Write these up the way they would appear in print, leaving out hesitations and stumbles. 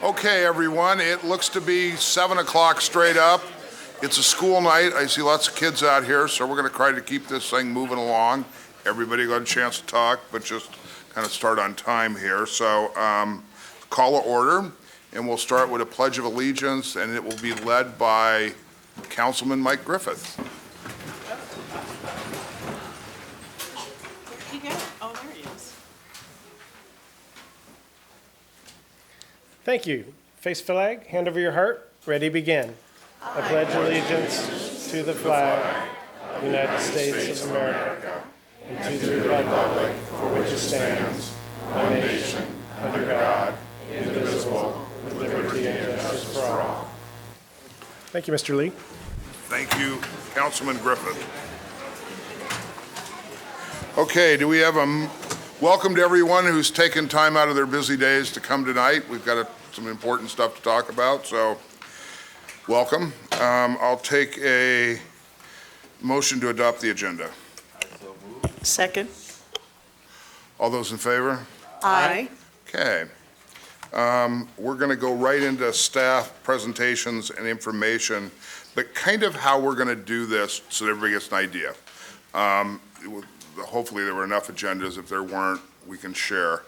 Okay, everyone, it looks to be 7 o'clock straight up. It's a school night. I see lots of kids out here, so we're going to try to keep this thing moving along. Everybody got a chance to talk, but just kind of start on time here. So call to order, and we'll start with a Pledge of Allegiance, and it will be led by Councilman Mike Griffith. You got it. Oh, there he is. Thank you. Face flag, hand over your heart, ready, begin. I pledge allegiance to the flag of the United States of America and to the republic for which it stands, one nation, under God, indivisible, with liberty and justice for all. Thank you, Mr. Lee. Thank you, Councilman Griffith. Okay, do we have welcome to everyone who's taken time out of their busy days to come tonight. We've got some important stuff to talk about, so welcome. I'll take a motion to adopt the agenda. Second. All those in favor? Aye. Okay. We're going to go right into staff presentations and information, but kind of how we're going to do this so that everybody gets an idea. Hopefully there were enough agendas. If there weren't, we can share.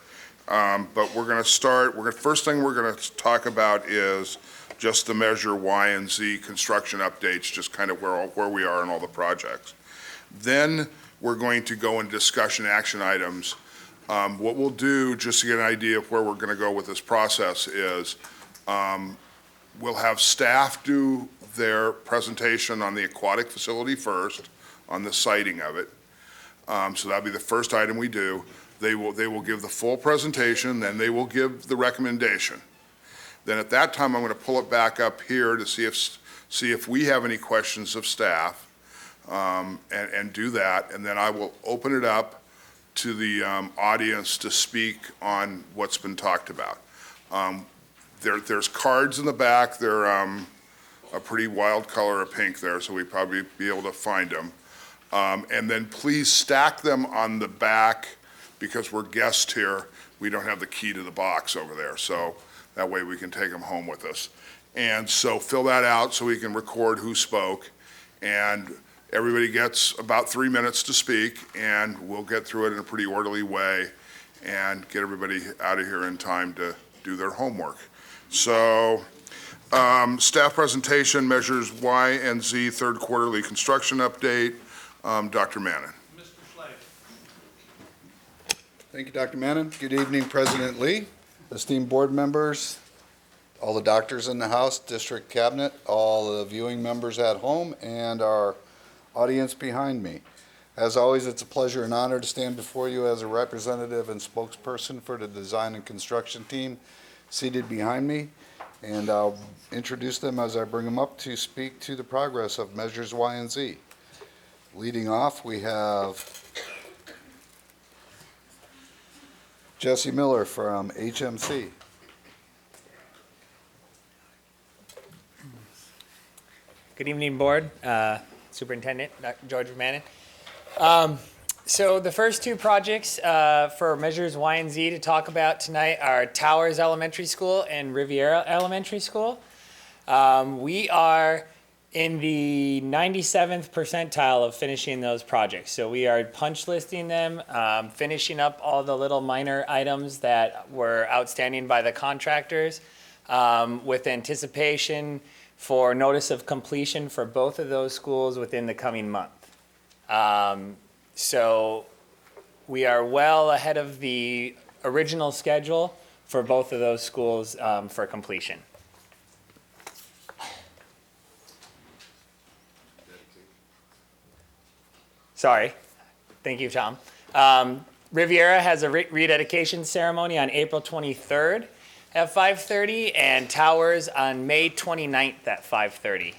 But we're going to start, first thing we're going to talk about is just the Measure Y and Z construction updates, just kind of where we are in all the projects. Then we're going to go into discussion action items. What we'll do, just to get an idea of where we're going to go with this process, is we'll have staff do their presentation on the aquatic facility first, on the siting of it. So that'll be the first item we do. They will give the full presentation, then they will give the recommendation. Then at that time, I'm going to pull it back up here to see if we have any questions of staff, and do that. And then I will open it up to the audience to speak on what's been talked about. There's cards in the back. They're a pretty wild color of pink there, so we'd probably be able to find them. And then please stack them on the back, because we're guests here. We don't have the key to the box over there, so that way we can take them home with us. And so fill that out so we can record who spoke. And everybody gets about 3 minutes to speak, and we'll get through it in a pretty orderly way and get everybody out of here in time to do their homework. So staff presentation, Measures Y and Z, third quarterly construction update. Dr. Mannon. Thank you, Dr. Mannon. Good evening, President Lee, esteemed board members, all the doctors in the House, District Cabinet, all the viewing members at home, and our audience behind me. As always, it's a pleasure and honor to stand before you as a representative and spokesperson for the design and construction team seated behind me, and I'll introduce them as I bring them up to speak to the progress of Measures Y and Z. Leading off, we have Jesse Miller from HMC. Good evening, Board. Superintendent, Dr. George Mannon. So the first two projects for Measures Y and Z to talk about tonight are Towers Elementary School and Riviera Elementary School. We are in the 97th percentile of finishing those projects. So we are punch listing them, finishing up all the little minor items that were outstanding by the contractors, with anticipation for notice of completion for both of those schools within the coming month. So we are well ahead of the original schedule for both of those schools for completion. Sorry. Thank you, Tom. Riviera has a rededication ceremony on April 23rd at 5:30 and Towers on May 29th at 5:30.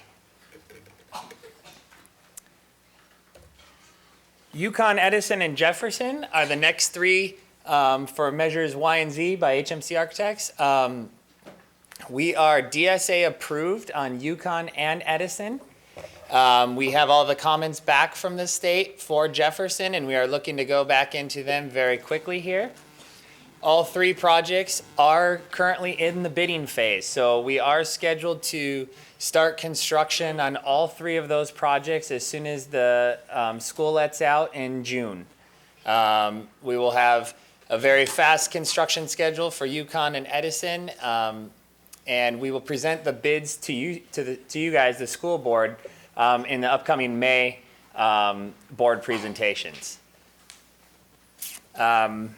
Yukon, Edison, and Jefferson are the next three for Measures Y and Z by HMC Architects. We are DSA approved on Yukon and Edison. We have all the comments back from the state for Jefferson, and we are looking to go back into them very quickly here. All three projects are currently in the bidding phase, so we are scheduled to start construction on all three of those projects as soon as the school lets out in June. We will have a very fast construction schedule for Yukon and Edison, and we will present the bids to you guys, the school board, in the upcoming May board presentations. I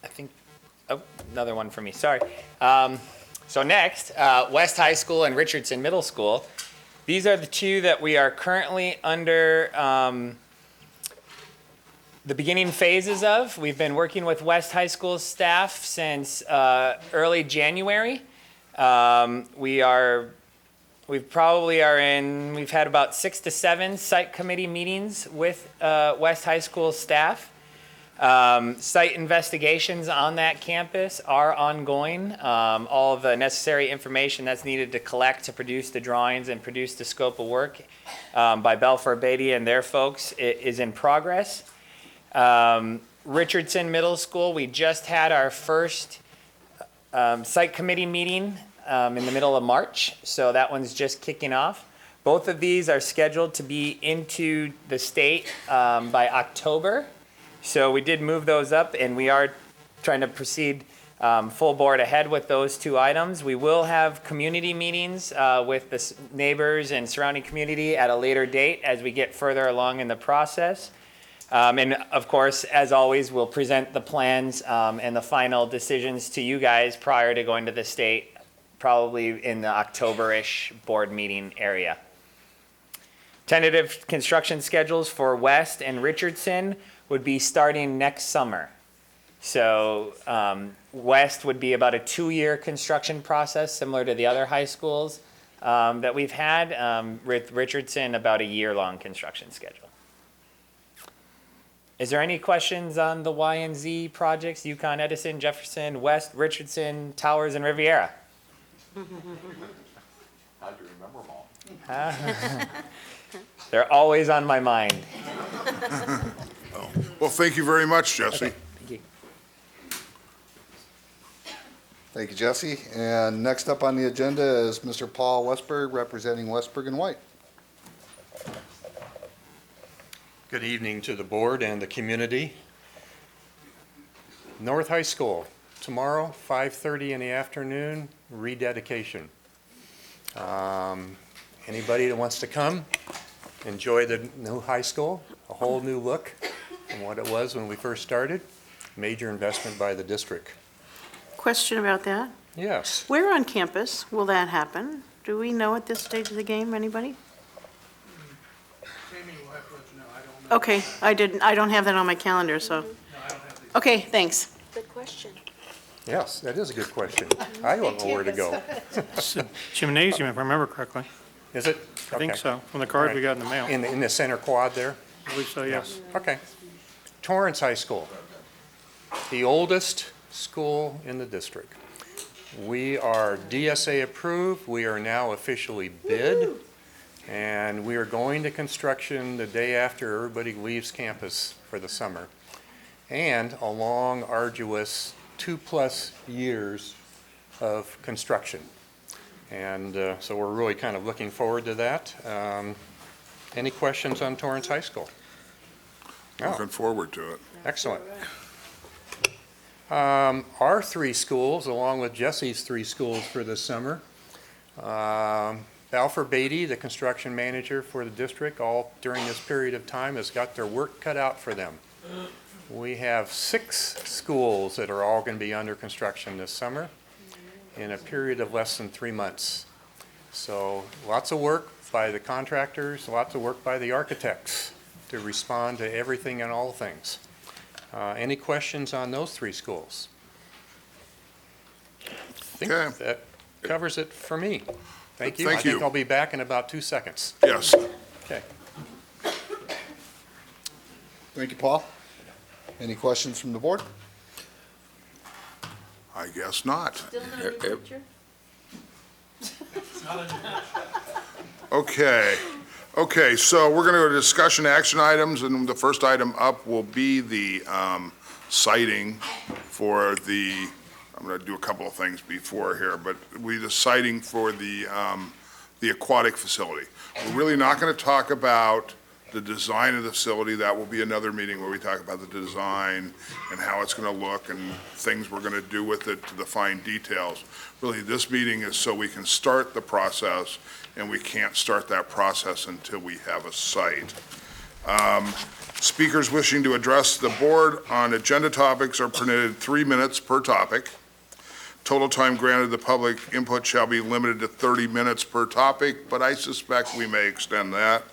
think, oh, another one for me, sorry. So next, West High School and Richardson Middle School. These are the two that we are currently under the beginning phases of. We've been working with West High School staff since early January. We've had about 6 to 7 site committee meetings with West High School staff. Site investigations on that campus are ongoing. All of the necessary information that's needed to collect to produce the drawings and produce the scope of work by Balfour Beatty and their folks is in progress. Richardson Middle School, we just had our first site committee meeting in the middle of March, so that one's just kicking off. Both of these are scheduled to be into the state by October. So we did move those up, and we are trying to proceed full board ahead with those two items. We will have community meetings with the neighbors and surrounding community at a later date as we get further along in the process. And of course, as always, we'll present the plans and the final decisions to you guys prior to going to the state, probably in the October-ish board meeting area. Tentative construction schedules for West and Richardson would be starting next summer. So West would be about a 2-year construction process, similar to the other high schools that we've had. With Richardson, about a year-long construction schedule. Is there any questions on the Y and Z projects, Yukon, Edison, Jefferson, West, Richardson, Towers, and Riviera? How'd you remember them all? They're always on my mind. Well, thank you very much, Jesse. Thank you. Thank you, Jesse. And next up on the agenda is Mr. Paul Westberg, representing Westberg and White. Good evening to the board and the community. North High School, tomorrow, 5:30 in the afternoon, rededication. Anybody that wants to come, enjoy the new high school, a whole new look from what it was when we first started. Major investment by the district. Question about that. Yes. Where on campus will that happen? Do we know at this stage of the game, anybody? Jamie will have to let you know, I don't know. Okay, I don't have that on my calendar, so. No, I don't have the. Okay, thanks. Good question. Yes, that is a good question. I don't know where to go. It's a gymnasium, if I remember correctly. Is it? I think Okay. so, from the card we got in the mail. In the center quad there? I believe so, yes. Okay. Torrance High School, the oldest school in the district. We are DSA approved. We are now officially bid. And we are going to construction the day after everybody leaves campus for the summer. And a long, arduous 2+ years of construction. And so we're really kind of looking forward to that. Any questions on Torrance High School? Oh, Looking forward to it. excellent. Our 3 schools, along with Jesse's 3 schools for this summer, Balfour Beatty, the construction manager for the district, all during this period of time has got their work cut out for them. We have 6 schools that are all going to be under construction this summer in a period of less than 3 months. So lots of work by the contractors, lots of work by the architects to respond to everything and all things. Any questions on those 3 schools? I think Okay. that covers it for me. Thank you. Thank I think you. I'll be back in about 2 seconds. Yes. Okay. Thank you, Paul. Any questions from the board? I guess not. Still no new teacher? Okay, so we're going to go to discussion action items, and the first item up will be the siting for the, I'm going to do a couple of things before here, but the siting for the aquatic facility. We're really not going to talk about the design of the facility. That will be another meeting where we talk about the design and how it's going to look and things we're going to do with it to the fine details. Really, this meeting is so we can start the process, and we can't start that process until we have a site. Speakers wishing to address the board on agenda topics are permitted 3 minutes per topic. Total time granted to public input shall be limited to 30 minutes per topic, but I suspect we may extend that.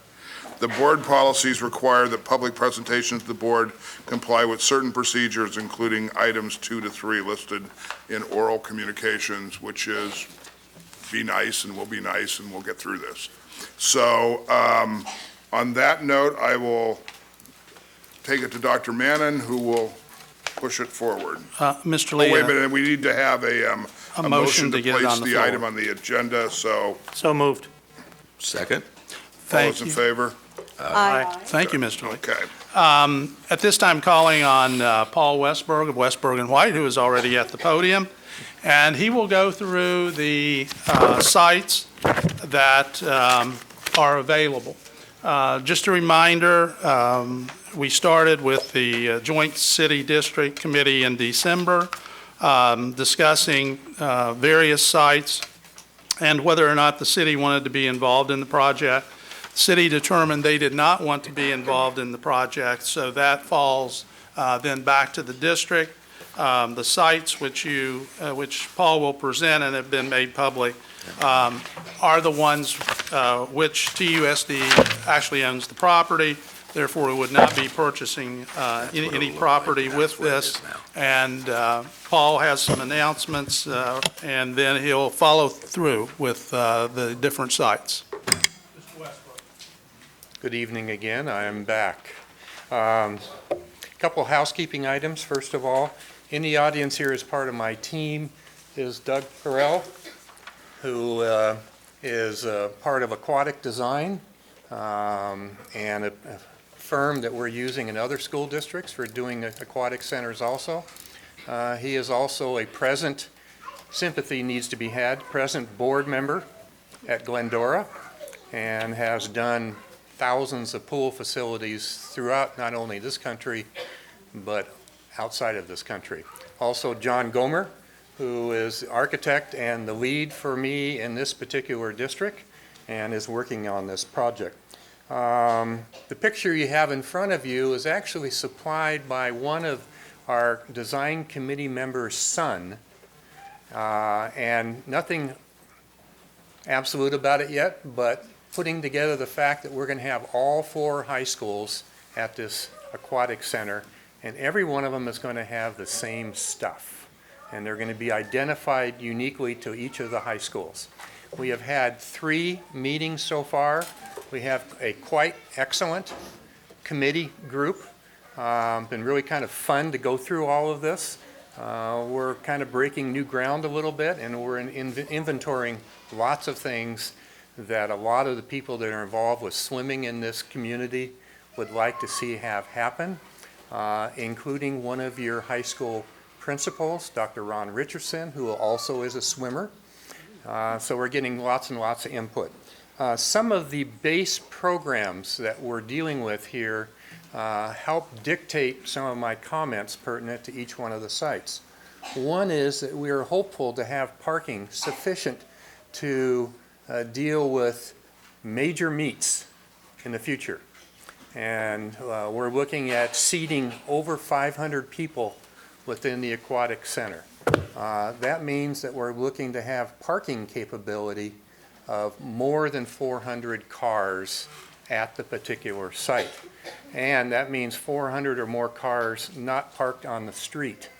The board policies require that public presentations to the board comply with certain procedures, including items 2 to 3 listed in oral communications, which is be nice and we'll be nice and we'll get through this. So on that note, I will take it to Dr. Mannon, who will push it forward. Mr. Oh, Lee, wait a minute, we need to have a motion to get it place on the the floor. item on the agenda, so So moved. Second? all Thank those in you. favor? Aye. Thank you, Mr. Lee. Okay. At this time, calling on Paul Westberg of Westberg and White, who is already at the podium, and he will go through the sites that are available. Just a reminder, we started with the Joint City District Committee in December, discussing various sites and whether or not the city wanted to be involved in the project. The city determined they did not want to be involved in the project, so that falls then back to the district. The sites which Paul will present and have been made public are the ones which TUSD actually owns the property. Therefore, we would not be purchasing any property with this. And Paul has some announcements, and then he'll follow through with the different sites. Good evening again, I am back. Couple housekeeping items, first of all. In the audience here as part of my team is Doug Perrell, who is part of Aquatic Design and a firm that we're using in other school districts for doing aquatic centers also. He is also a present, sympathy needs to be had, present board member at Glendora, and has done thousands of pool facilities throughout not only this country, but outside of this country. Also, John Gomer, who is the architect and the lead for me in this particular district and is working on this project. The picture you have in front of you is actually supplied by one of our design committee members' son, and nothing absolute about it yet, but putting together the fact that we're going to have all 4 high schools at this aquatic center, and every one of them is going to have the same stuff, and they're going to be identified uniquely to each of the high schools. We have had 3 meetings so far. We have a quite excellent committee group. Been really kind of fun to go through all of this. We're kind of breaking new ground a little bit, and we're inventorying lots of things that a lot of the people that are involved with swimming in this community would like to see have happen, including one of your high school principals, Dr. Ron Richardson, who also is a swimmer. So we're getting lots and lots of input. Some of the base programs that we're dealing with here help dictate some of my comments pertinent to each one of the sites. One is that we are hopeful to have parking sufficient to deal with major meets in the future. And we're looking at seating over 500 people within the aquatic center. That means that we're looking to have parking capability of more than 400 cars at the particular site. And that means 400 or more cars not parked on the street,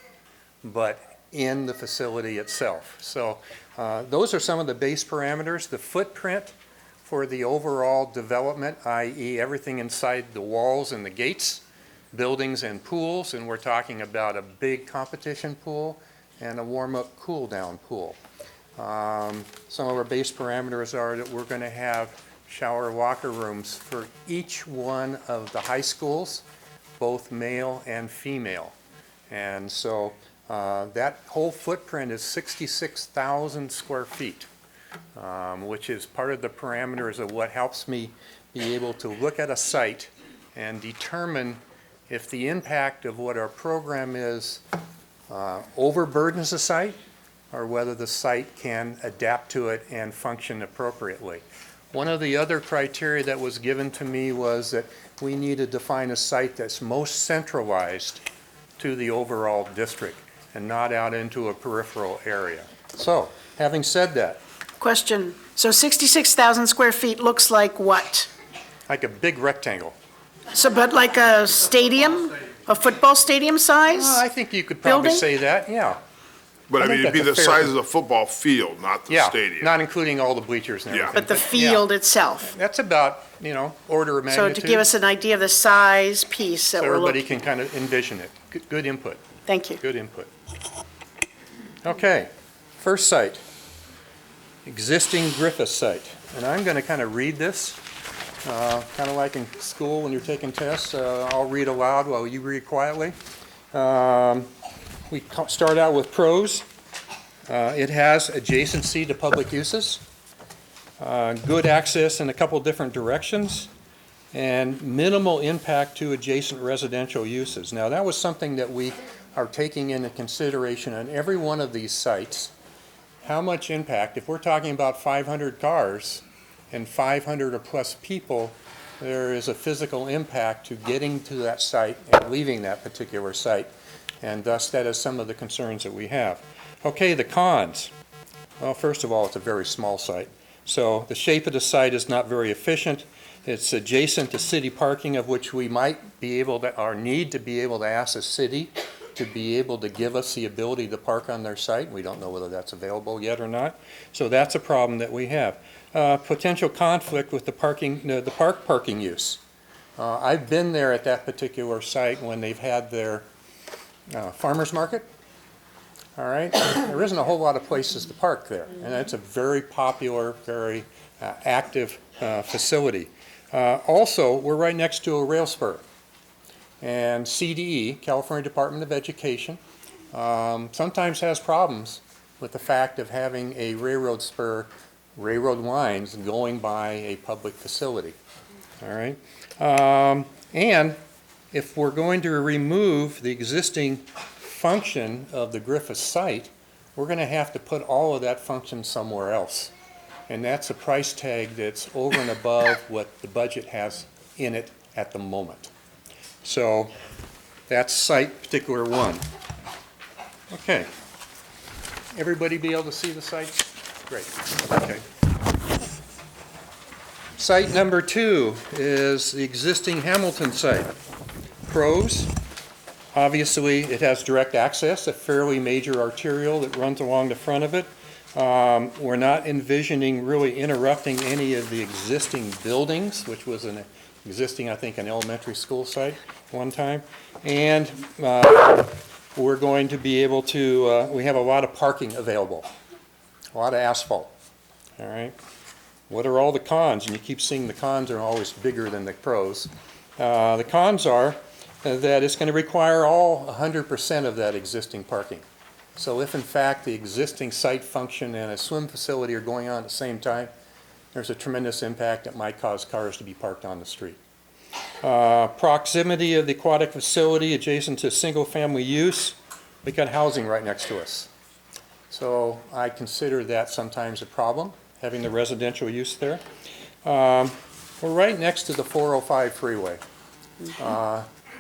but in the facility itself. So those are some of the base parameters. The footprint for the overall development, i.e. everything inside the walls and the gates, buildings and pools, and we're talking about a big competition pool and a warm-up cool-down pool. Some of our base parameters are that we're going to have shower locker rooms for each one of the high schools, both male and female. And so that whole footprint is 66,000 square feet, which is part of the parameters of what helps me be able to look at a site and determine if the impact of what our program is overburdens the site, or whether the site can adapt to it and function appropriately. One of the other criteria that was given to me was that we need to define a site that's most centralized to the overall district and not out into a peripheral area. So, having said that, Question, so 66,000 square feet looks like what? like a big rectangle. So, but like a stadium, a football stadium size? I think you could probably Building? say that, yeah. But I I mean, think it'd be the that's a fair- size of the football field, not the Yeah, stadium. not including all the bleachers and Yeah. everything. But the yeah, field itself? That's about, order of So magnitude. to give us an idea of the size piece that So we're everybody looking, can kind of envision it. Good input, thank you. good input. Okay, first site, existing Griffith site. And I'm going to kind of read this, kind of like in school when you're taking tests. I'll read aloud while you read quietly. We start out with pros. It has adjacency to public uses, good access in a couple different directions, and minimal impact to adjacent residential uses. Now, that was something that we are taking into consideration on every one of these sites. How much impact, if we're talking about 500 cars and 500 or plus people, there is a physical impact to getting to that site and leaving that particular site. And thus, that is some of the concerns that we have. Okay, the cons. Well, first of all, it's a very small site. So the shape of the site is not very efficient. It's adjacent to city parking, of which we might be able to, or need to be able to ask the city to be able to give us the ability to park on their site. We don't know whether that's available yet or not. So that's a problem that we have. Potential conflict with the park parking use. I've been there at that particular site when they've had their farmers market. All right, there isn't a whole lot of places to park there, and it's a very popular, very active facility. Also, we're right next to a rail spur, and CDE, California Department of Education, sometimes has problems with the fact of having a railroad spur, railroad lines going by a public facility. All right, and if we're going to remove the existing function of the Griffith site, we're going to have to put all of that function somewhere else. And that's a price tag that's over and above what the budget has in it at the moment. So that's site particular one. Okay. Everybody be able to see the site? Great. Okay. Site number 2 is the existing Hamilton site. Pros. Obviously, it has direct access, a fairly major arterial that runs along the front of it. We're not envisioning really interrupting any of the existing buildings, which was an existing, I think, an elementary school site one time. And we're going to be able to, we have a lot of parking available, a lot of asphalt, all right? What are all the cons? And you keep seeing the cons are always bigger than the pros. The cons are that it's going to require all 100% of that existing parking. So if in fact the existing site function and a swim facility are going on at the same time, there's a tremendous impact that might cause cars to be parked on the street. Proximity of the aquatic facility adjacent to single-family use. We got housing right next to us. So I consider that sometimes a problem, having the residential use there. We're right next to the 405 freeway.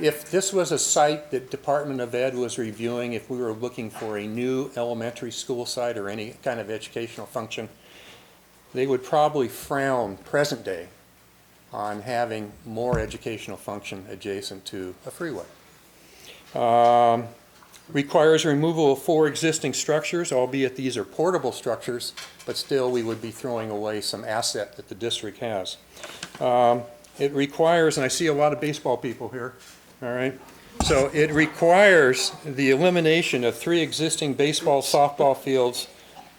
If this was a site that Department of Ed was reviewing, if we were looking for a new elementary school site or any kind of educational function, they would probably frown present day on having more educational function adjacent to a freeway. Requires removal of 4 existing structures, albeit these are portable structures, but still we would be throwing away some asset that the district has. It requires, and I see a lot of baseball people here, all right? So it requires the elimination of 3 existing baseball, softball fields,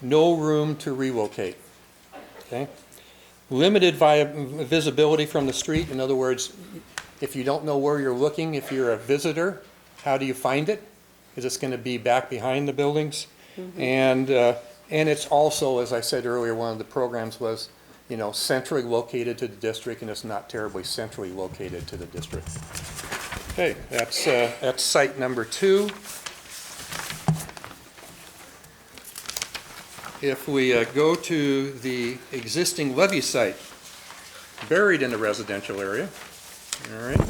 no room to relocate, okay? Limited visibility from the street. In other words, if you don't know where you're looking, if you're a visitor, how do you find it? because it's going to be back behind the buildings. And it's also, as I said earlier, one of the programs was, you know, centrally located to the district, and it's not terribly centrally located to the district. Okay, that's site number 2. If we go to the existing levee site, buried in the residential area, all right.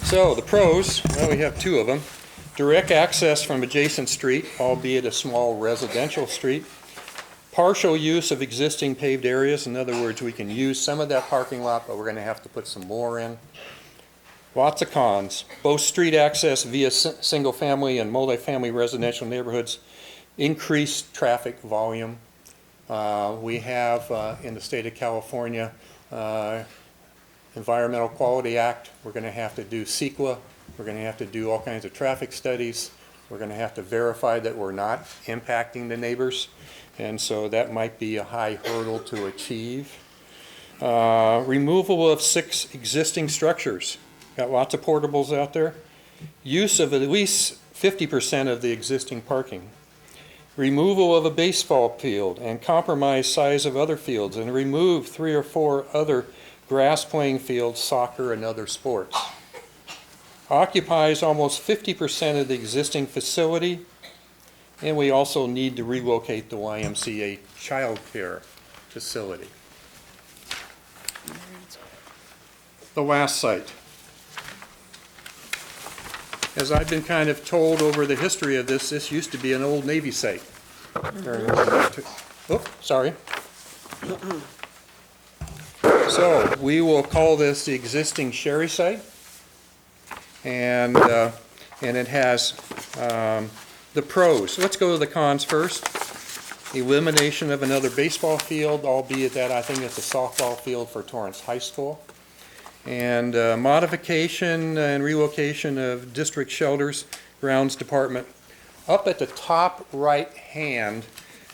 So the pros, well, we have 2 of them. Direct access from adjacent street, albeit a small residential street. Partial use of existing paved areas. In other words, we can use some of that parking lot, but we're going to have to put some more in. Lots of cons. Both street access via single-family and multifamily residential neighborhoods. Increased traffic volume. We have in the state of California Environmental Quality Act. We're going to have to do CEQA. We're going to have to do all kinds of traffic studies. We're going to have to verify that we're not impacting the neighbors. And so that might be a high hurdle to achieve. Removal of 6 existing structures. Got lots of portables out there. Use of at least 50% of the existing parking. Removal of a baseball field and compromise size of other fields, and remove 3 or 4 other grass playing fields, soccer and other sports. Occupies almost 50% of the existing facility, and we also need to relocate the YMCA child care facility. The last site. As I've been kind of told over the history of this, this used to be an old Navy site. Oh, sorry. So we will call this the existing Sherry site. And it has the pros. Let's go to the cons first. Elimination of another baseball field, albeit that I think it's a softball field for Torrance High School. And modification and relocation of district shelters, grounds department. Up at the top right hand,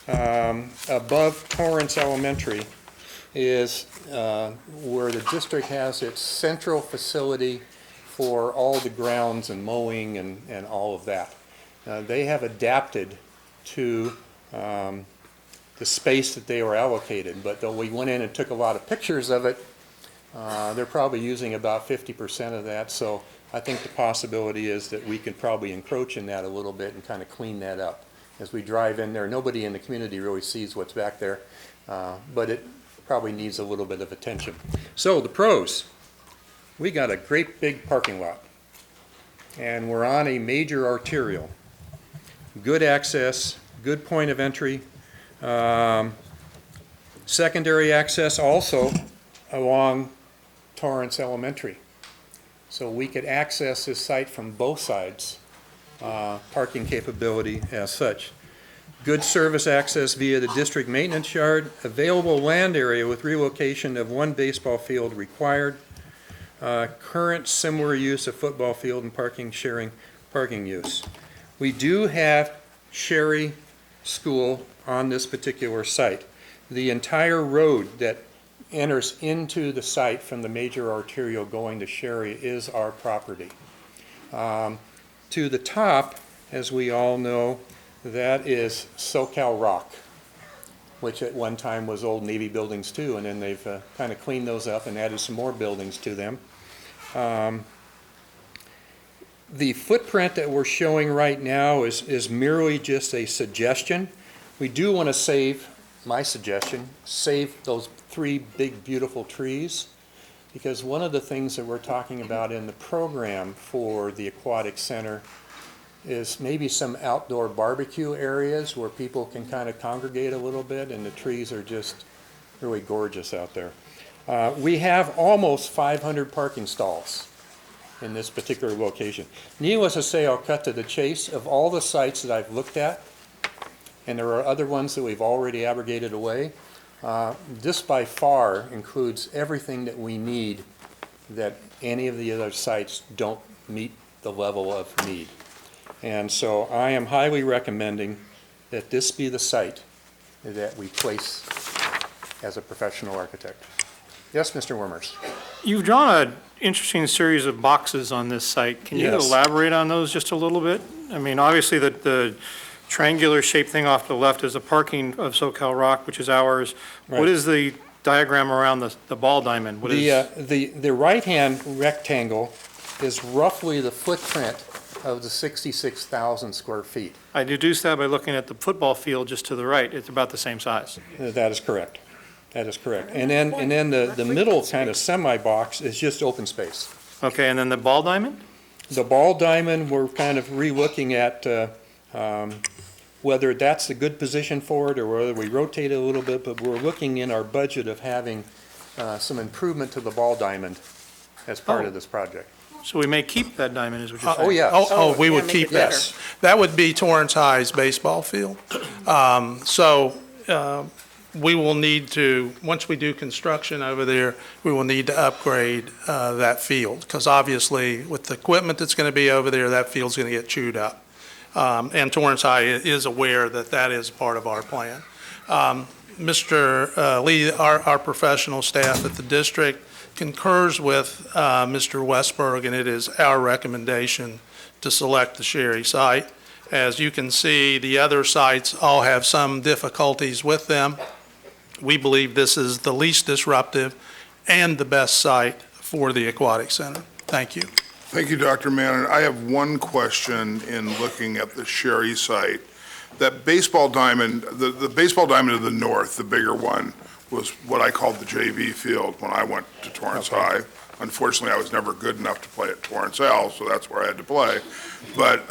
above Torrance Elementary, is where the district has its central facility for all the grounds and mowing and all of that. They have adapted to the space that they were allocated, but though we went in and took a lot of pictures of it, they're probably using about 50% of that, so I think the possibility is that we could probably encroach in that a little bit and kind of clean that up. As we drive in there, nobody in the community really sees what's back there, but it probably needs a little bit of attention. So the pros, we got a great big parking lot, and we're on a major arterial. Good access, good point of entry, secondary access also along Torrance Elementary. So we could access this site from both sides, parking capability as such. Good service access via the district maintenance yard, available land area with relocation of 1 baseball field required, current similar use of football field and parking, sharing parking use. We do have Sherry School on this particular site. The entire road that enters into the site from the major arterial going to Sherry is our property. To the top, as we all know, that is SoCal Rock, which at one time was old Navy buildings too, and then they've kind of cleaned those up and added some more buildings to them. The footprint that we're showing right now is merely just a suggestion. We do want to save, my suggestion, save those 3 big beautiful trees, because one of the things that we're talking about in the program for the aquatic center is maybe some outdoor barbecue areas where people can kind of congregate a little bit, and the trees are just really gorgeous out there. We have almost 500 parking stalls in this particular location. Needless to say, I'll cut to the chase. Of all the sites that I've looked at, and there are other ones that we've already abrogated away, this by far includes everything that we need that any of the other sites don't meet the level of need. And so I am highly recommending that this be the site that we place as a professional architect. Yes, Mr. Wormers? You've drawn an interesting series of boxes on this site. Can you Yes. elaborate on those just a little bit? I mean, obviously, the triangular shaped thing off to the left is the parking of SoCal Rock, which is ours. Right. What is the diagram around the ball diamond? What is? The right-hand rectangle is roughly the footprint of the 66,000 square feet. I deduced that by looking at the football field just to the right. It's about the same size. That is correct. That is correct. And then the middle kind of semi-box is just open space. Okay, and then the ball diamond? The ball diamond, we're kind of re-looking at whether that's a good position for it or whether we rotate it a little bit, but we're looking in our budget of having some improvement to the ball diamond as part of this project. So we may keep that diamond, is what you're saying? Oh, yeah. We would make keep it that. Yes. That would be Torrance High's baseball field. We will need to, once we do construction over there, we will need to upgrade that field, because obviously, with the equipment that's going to be over there, that field's going to get chewed up. And Torrance High is aware that that is part of our plan. Mr. Lee, our professional staff at the district concurs with Mr. Westberg, and it is our recommendation to select the Sherry site. As you can see, the other sites all have some difficulties with them. We believe this is the least disruptive and the best site for the aquatic center. Thank you. Thank you, Dr. Mannon. I have one question in looking at the Sherry site. That baseball diamond, the baseball diamond to the north, the bigger one, was what I called the JV field when I went to Torrance High. Unfortunately, I was never good enough to play at Torrance L, so that's where I had to play. But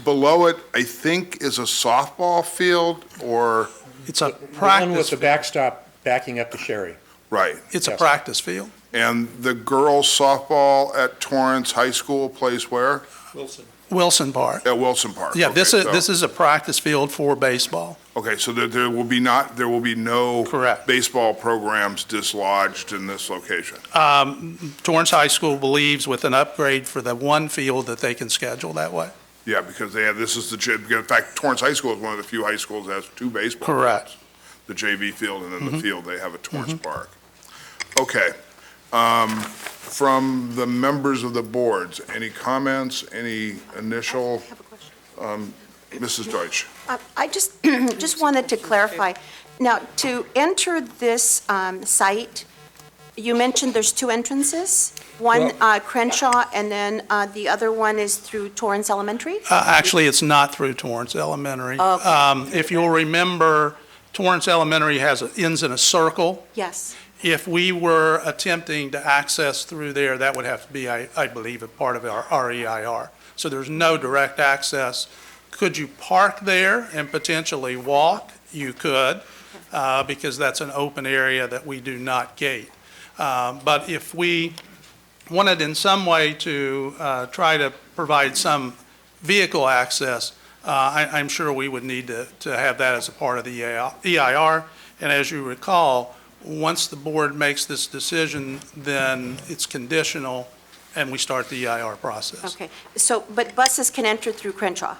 below it, I think, is a softball field or, It's a The one with practice, the backstop backing up to Sherry. right. it's a Yes. practice field. And the girls softball at Torrance High School plays where? Wilson Park. At Wilson Park. Yeah, Okay, this so- is a practice field for baseball. Okay, so there will be no Correct. baseball programs dislodged in this location? Torrance High School believes with an upgrade for the one field that they can schedule that way. Yeah, because this is in fact, Torrance High School is one of the few high schools that has two baseball. Correct. fields. The JV field and then Mm-hmm. the field they have at Torrance Park. Okay. From the members of the boards, any comments, any initial, I have a question. Mrs. Deutsch? I just, just wanted to clarify. Now, to enter this site, you mentioned there's two entrances? One Crenshaw, and then the other one is through Torrance Elementary? Actually, it's not through Torrance Elementary. Okay. If you'll remember, Torrance Elementary ends in a circle. Yes. If we were attempting to access through there, that would have to be, I believe, a part of our REIR. So there's no direct access. Could you park there and potentially walk? You could, because that's an open area that we do not gate. But if we wanted in some way to try to provide some vehicle access, I'm sure we would need to have that as a part of the EIR. And as you recall, once the board makes this decision, then it's conditional, and we start the EIR process. Okay. So, but buses can enter through Crenshaw?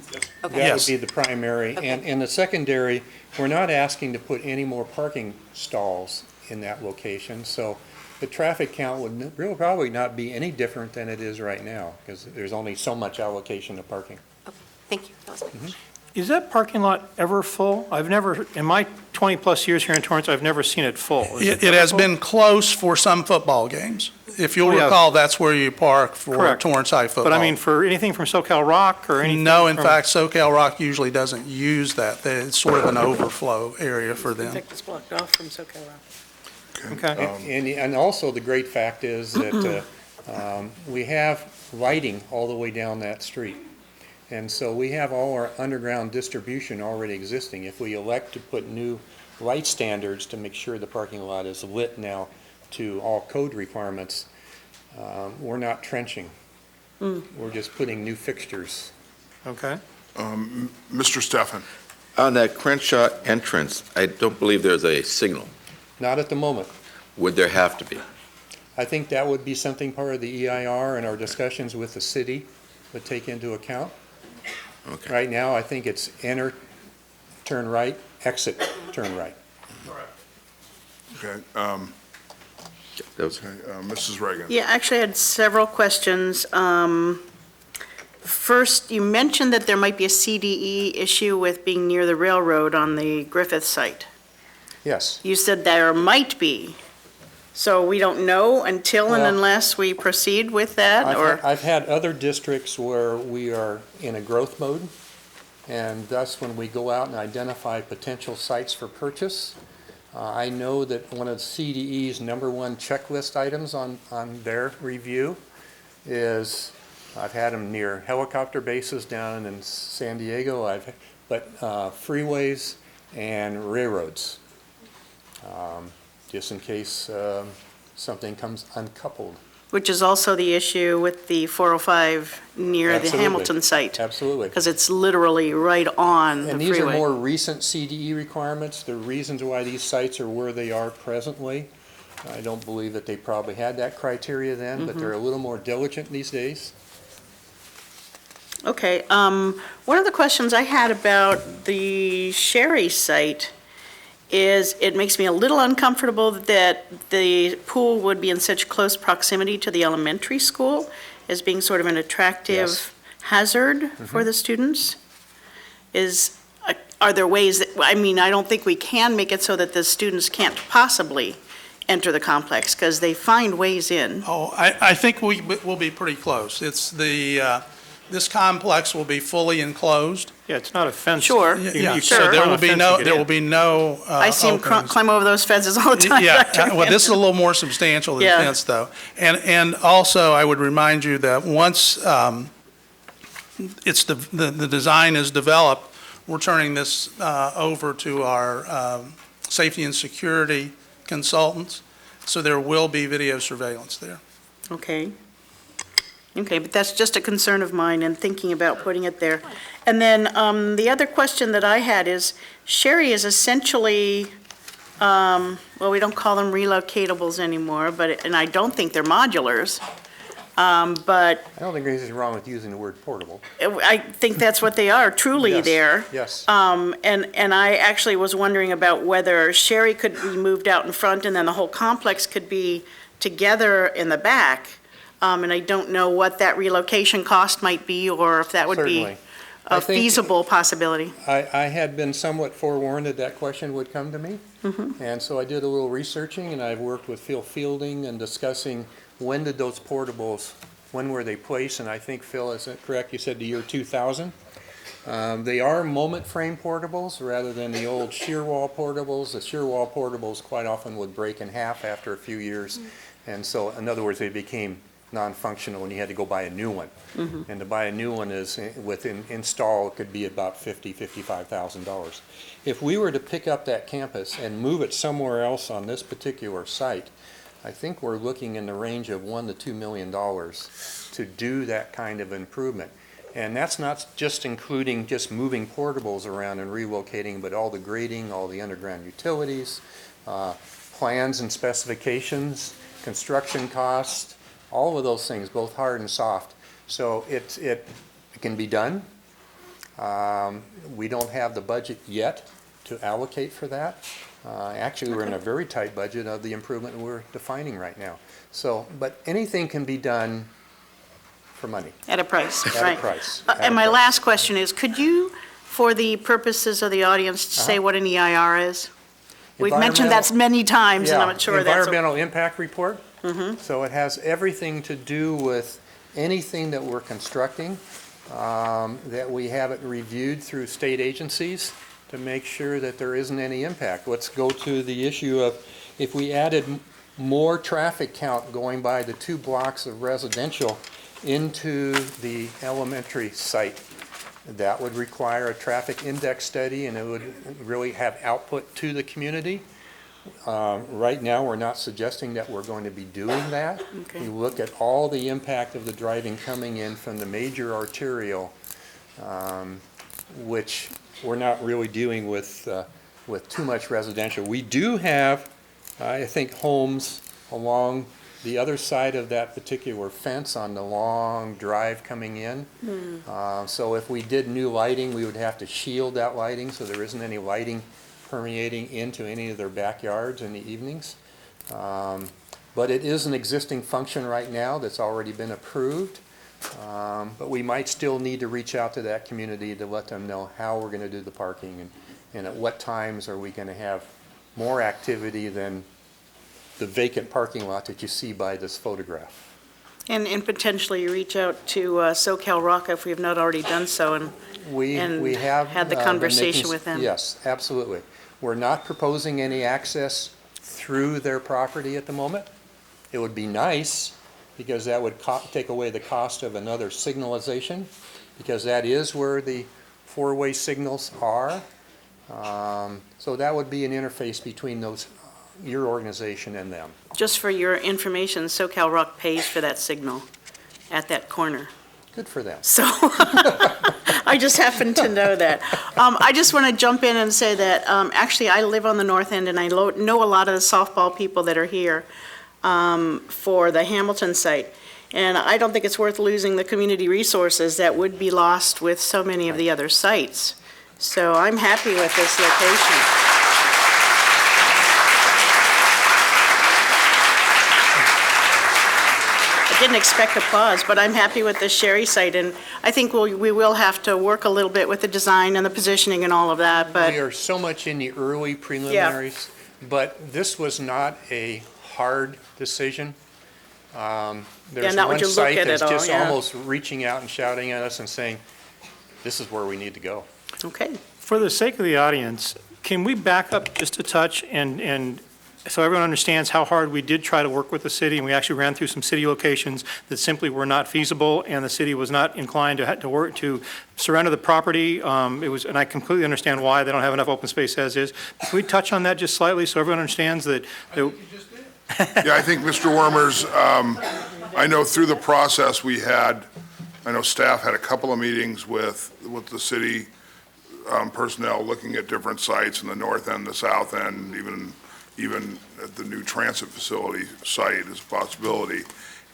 Okay. That Yes. would be the primary. Okay. And the secondary, we're not asking to put any more parking stalls in that location. So the traffic count would really probably not be any different than it is right now, because there's only so much allocation of parking. Okay. Thank you. That was my question. Is that parking lot ever full? I've never, in my 20-plus years here in Torrance, I've never seen it full. Is It ever has full? been close for some football games. If you'll Oh, yeah. recall, that's where you park for Correct. Torrance High football. But I mean, for anything from SoCal Rock or anything? No, in from- fact, SoCal Rock usually doesn't use that. It's sort of an overflow area for them. It's blocked off from SoCal Rock. Okay. And also the great fact is that we have lighting all the way down that street. And so we have all our underground distribution already existing. If we elect to put new light standards to make sure the parking lot is lit now to all code requirements, we're not trenching. We're just putting new fixtures. Okay. Mr. Steffen? On that Crenshaw entrance, I don't believe there's a signal. Not at the moment. Would there have to be? I think that would be something part of the EIR and our discussions with the city would take into account. Okay. Right now, I think it's enter, turn right, exit, turn right. Okay. Those, Mrs. Reagan? Yeah, actually, I had several questions. First, you mentioned that there might be a CDE issue with being near the railroad on the Griffith site. Yes. You said there might be. So we don't know until and Well- unless we proceed with that, or? I've had other districts where we are in a growth mode, and thus when we go out and identify potential sites for purchase, I know that one of CDE's #1 checklist items on their review is, I've had them near helicopter bases down in San Diego, but freeways and railroads, just in case something comes uncoupled. Which is also the issue with the 405 near the Absolutely. Hamilton site, Absolutely. because it's literally right on the And these are freeway. more recent CDE requirements. The reasons why these sites are where they are presently, I don't believe that they probably had that criteria then, but they're a little more diligent these days. Okay, one of the questions I had about the Sherry site is it makes me a little uncomfortable that the pool would be in such close proximity to the elementary school as being sort of an Yes. attractive hazard for the students. Are there ways that, I mean, I don't think we can make it so that the students can't possibly enter the complex, because they find ways in. Oh, I think we'll be pretty close. It's this complex will be fully enclosed. Yeah, it's not a fence. Sure. Yeah, You so can't there run will a be fence no, to get there in. will be no I see them openings. climb over those fences all the time. Yeah, Dr. well, this is a little more substantial than Yeah. fence, though. And also, I would remind you that once it's the design is developed, we're turning this over to our safety and security consultants, so there will be video surveillance there. Okay. Okay, but that's just a concern of mine and thinking about putting it there. And then the other question that I had is, Sherry is essentially, well, we don't call them relocatables anymore, but, and I don't think they're modulars, but I don't think there's anything wrong with using the word portable. I think that's what they are, truly Yes, there. Yes. And I actually was wondering about whether Sherry could be moved out in front and then the whole complex could be together in the back. And I don't know what that relocation cost might be, or if that would be Certainly. I a think- feasible possibility. I had been somewhat forewarned that that question would come to me. Mm-hmm. And so I did a little researching, and I've worked with Phil Fielding and discussing when did those portables, when were they placed? And I think, Phil, is that correct? You said the year 2000? They are moment frame portables rather than the old shear wall portables. The shear wall portables quite often would break in half after a few years. And so, in other words, they became non-functional and you had to go buy a new one. And to buy a new one is, within install, it could be about $50,000, $55,000. If we were to pick up that campus and move it somewhere else on this particular site, I think we're looking in the range of $1 to $2 million to do that kind of improvement. And that's not just including just moving portables around and relocating, but all the grading, all the underground utilities, plans and specifications, construction costs, all of those things, both hard and soft. So it can be done. We don't have the budget yet to allocate for that. Actually, we're in a very tight budget of the improvement we're defining right now. So, but anything can be done for money, At a price, at right. a price. And my last question is, could you, for the purposes of the audience, say what an EIR is? We've mentioned that many times, and I'm not sure that's. Environmental impact report. So it has everything to do with anything that we're constructing, that we have it reviewed through state agencies to make sure that there isn't any impact. Let's go to the issue of if we added more traffic count going by the 2 blocks of residential into the elementary site, that would require a traffic index study and it would really have output to the community. Right now, we're not suggesting that we're going to be doing that. Okay. You look at all the impact of the driving coming in from the major arterial, which we're not really dealing with too much residential. We do have, I think, homes along the other side of that particular fence on the long drive coming in. So if we did new lighting, we would have to shield that lighting so there isn't any lighting permeating into any of their backyards in the evenings. but it is an existing function right now that's already been approved. But we might still need to reach out to that community to let them know how we're going to do the parking and at what times are we going to have more activity than the vacant parking lot that you see by this photograph. And potentially reach out to SoCal Rock if we have not already done so, and We have had the been conversation making- with them. Yes, absolutely. We're not proposing any access through their property at the moment. It would be nice, because that would take away the cost of another signalization, because that is where the four-way signals are. So that would be an interface between your organization and them. Just for your information, SoCal Rock pays for that signal at that corner. Good for them. So I just happen to know that. I just want to jump in and say that actually I live on the north end and I know a lot of the softball people that are here for the Hamilton site. And I don't think it's worth losing the community resources that would be lost with so many of the other sites. So I'm happy with this location. I didn't expect applause, but I'm happy with the Sherry site, and I think we will have to work a little bit with the design and the positioning and all of that, but We are so much in the early preliminaries, but this was not a hard decision. There's not when one you look site at it that's all, just yeah. almost reaching out and shouting at us and saying, this is where we need to go. okay. For the sake of the audience, can we back up just a touch and so everyone understands how hard we did try to work with the city, and we actually ran through some city locations that simply were not feasible, and the city was not inclined to surrender the property. And I completely understand why they don't have enough open space as is. Can we touch on that just slightly so everyone understands that? Yeah, I think, Mr. Wormers, I know through the process I know staff had a couple of meetings with the city personnel looking at different sites in the north end, the south end, even at the new transit facility site as a possibility.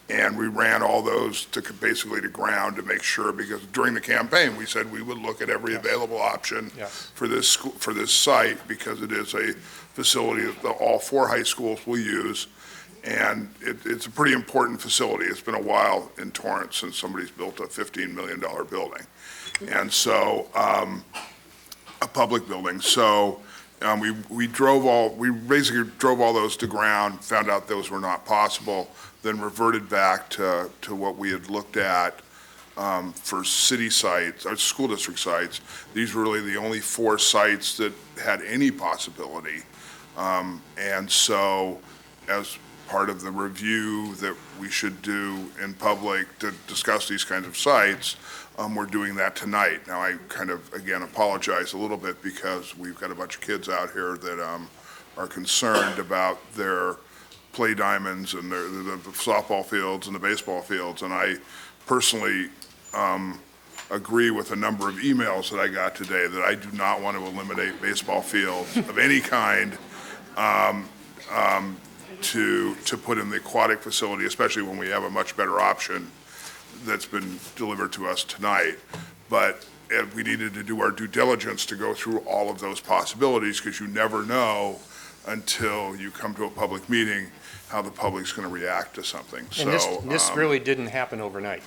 And we ran all those basically to ground to make sure, because during the campaign, we said we would look at every available option for this site, because it is a facility that all 4 high schools will use. And it's a pretty important facility. It's been a while in Torrance since somebody's built a $15 million building. And so, a public building. So, we basically drove all those to ground, found out those were not possible, then reverted back to what we had looked at for city sites, or school district sites. These were really the only 4 sites that had any possibility. And so, as part of the review that we should do in public to discuss these kinds of sites, we're doing that tonight. Now, I kind of, again, apologize a little bit because we've got a bunch of kids out here that are concerned about their play diamonds and the softball fields and the baseball fields. And I personally agree with a number of emails that I got today that I do not want to eliminate baseball fields of any kind to put in the aquatic facility, especially when we have a much better option that's been delivered to us tonight. But we needed to do our due diligence to go through all of those possibilities, because you never know until you come to a public meeting how the public's going to react to something. And this really didn't happen overnight.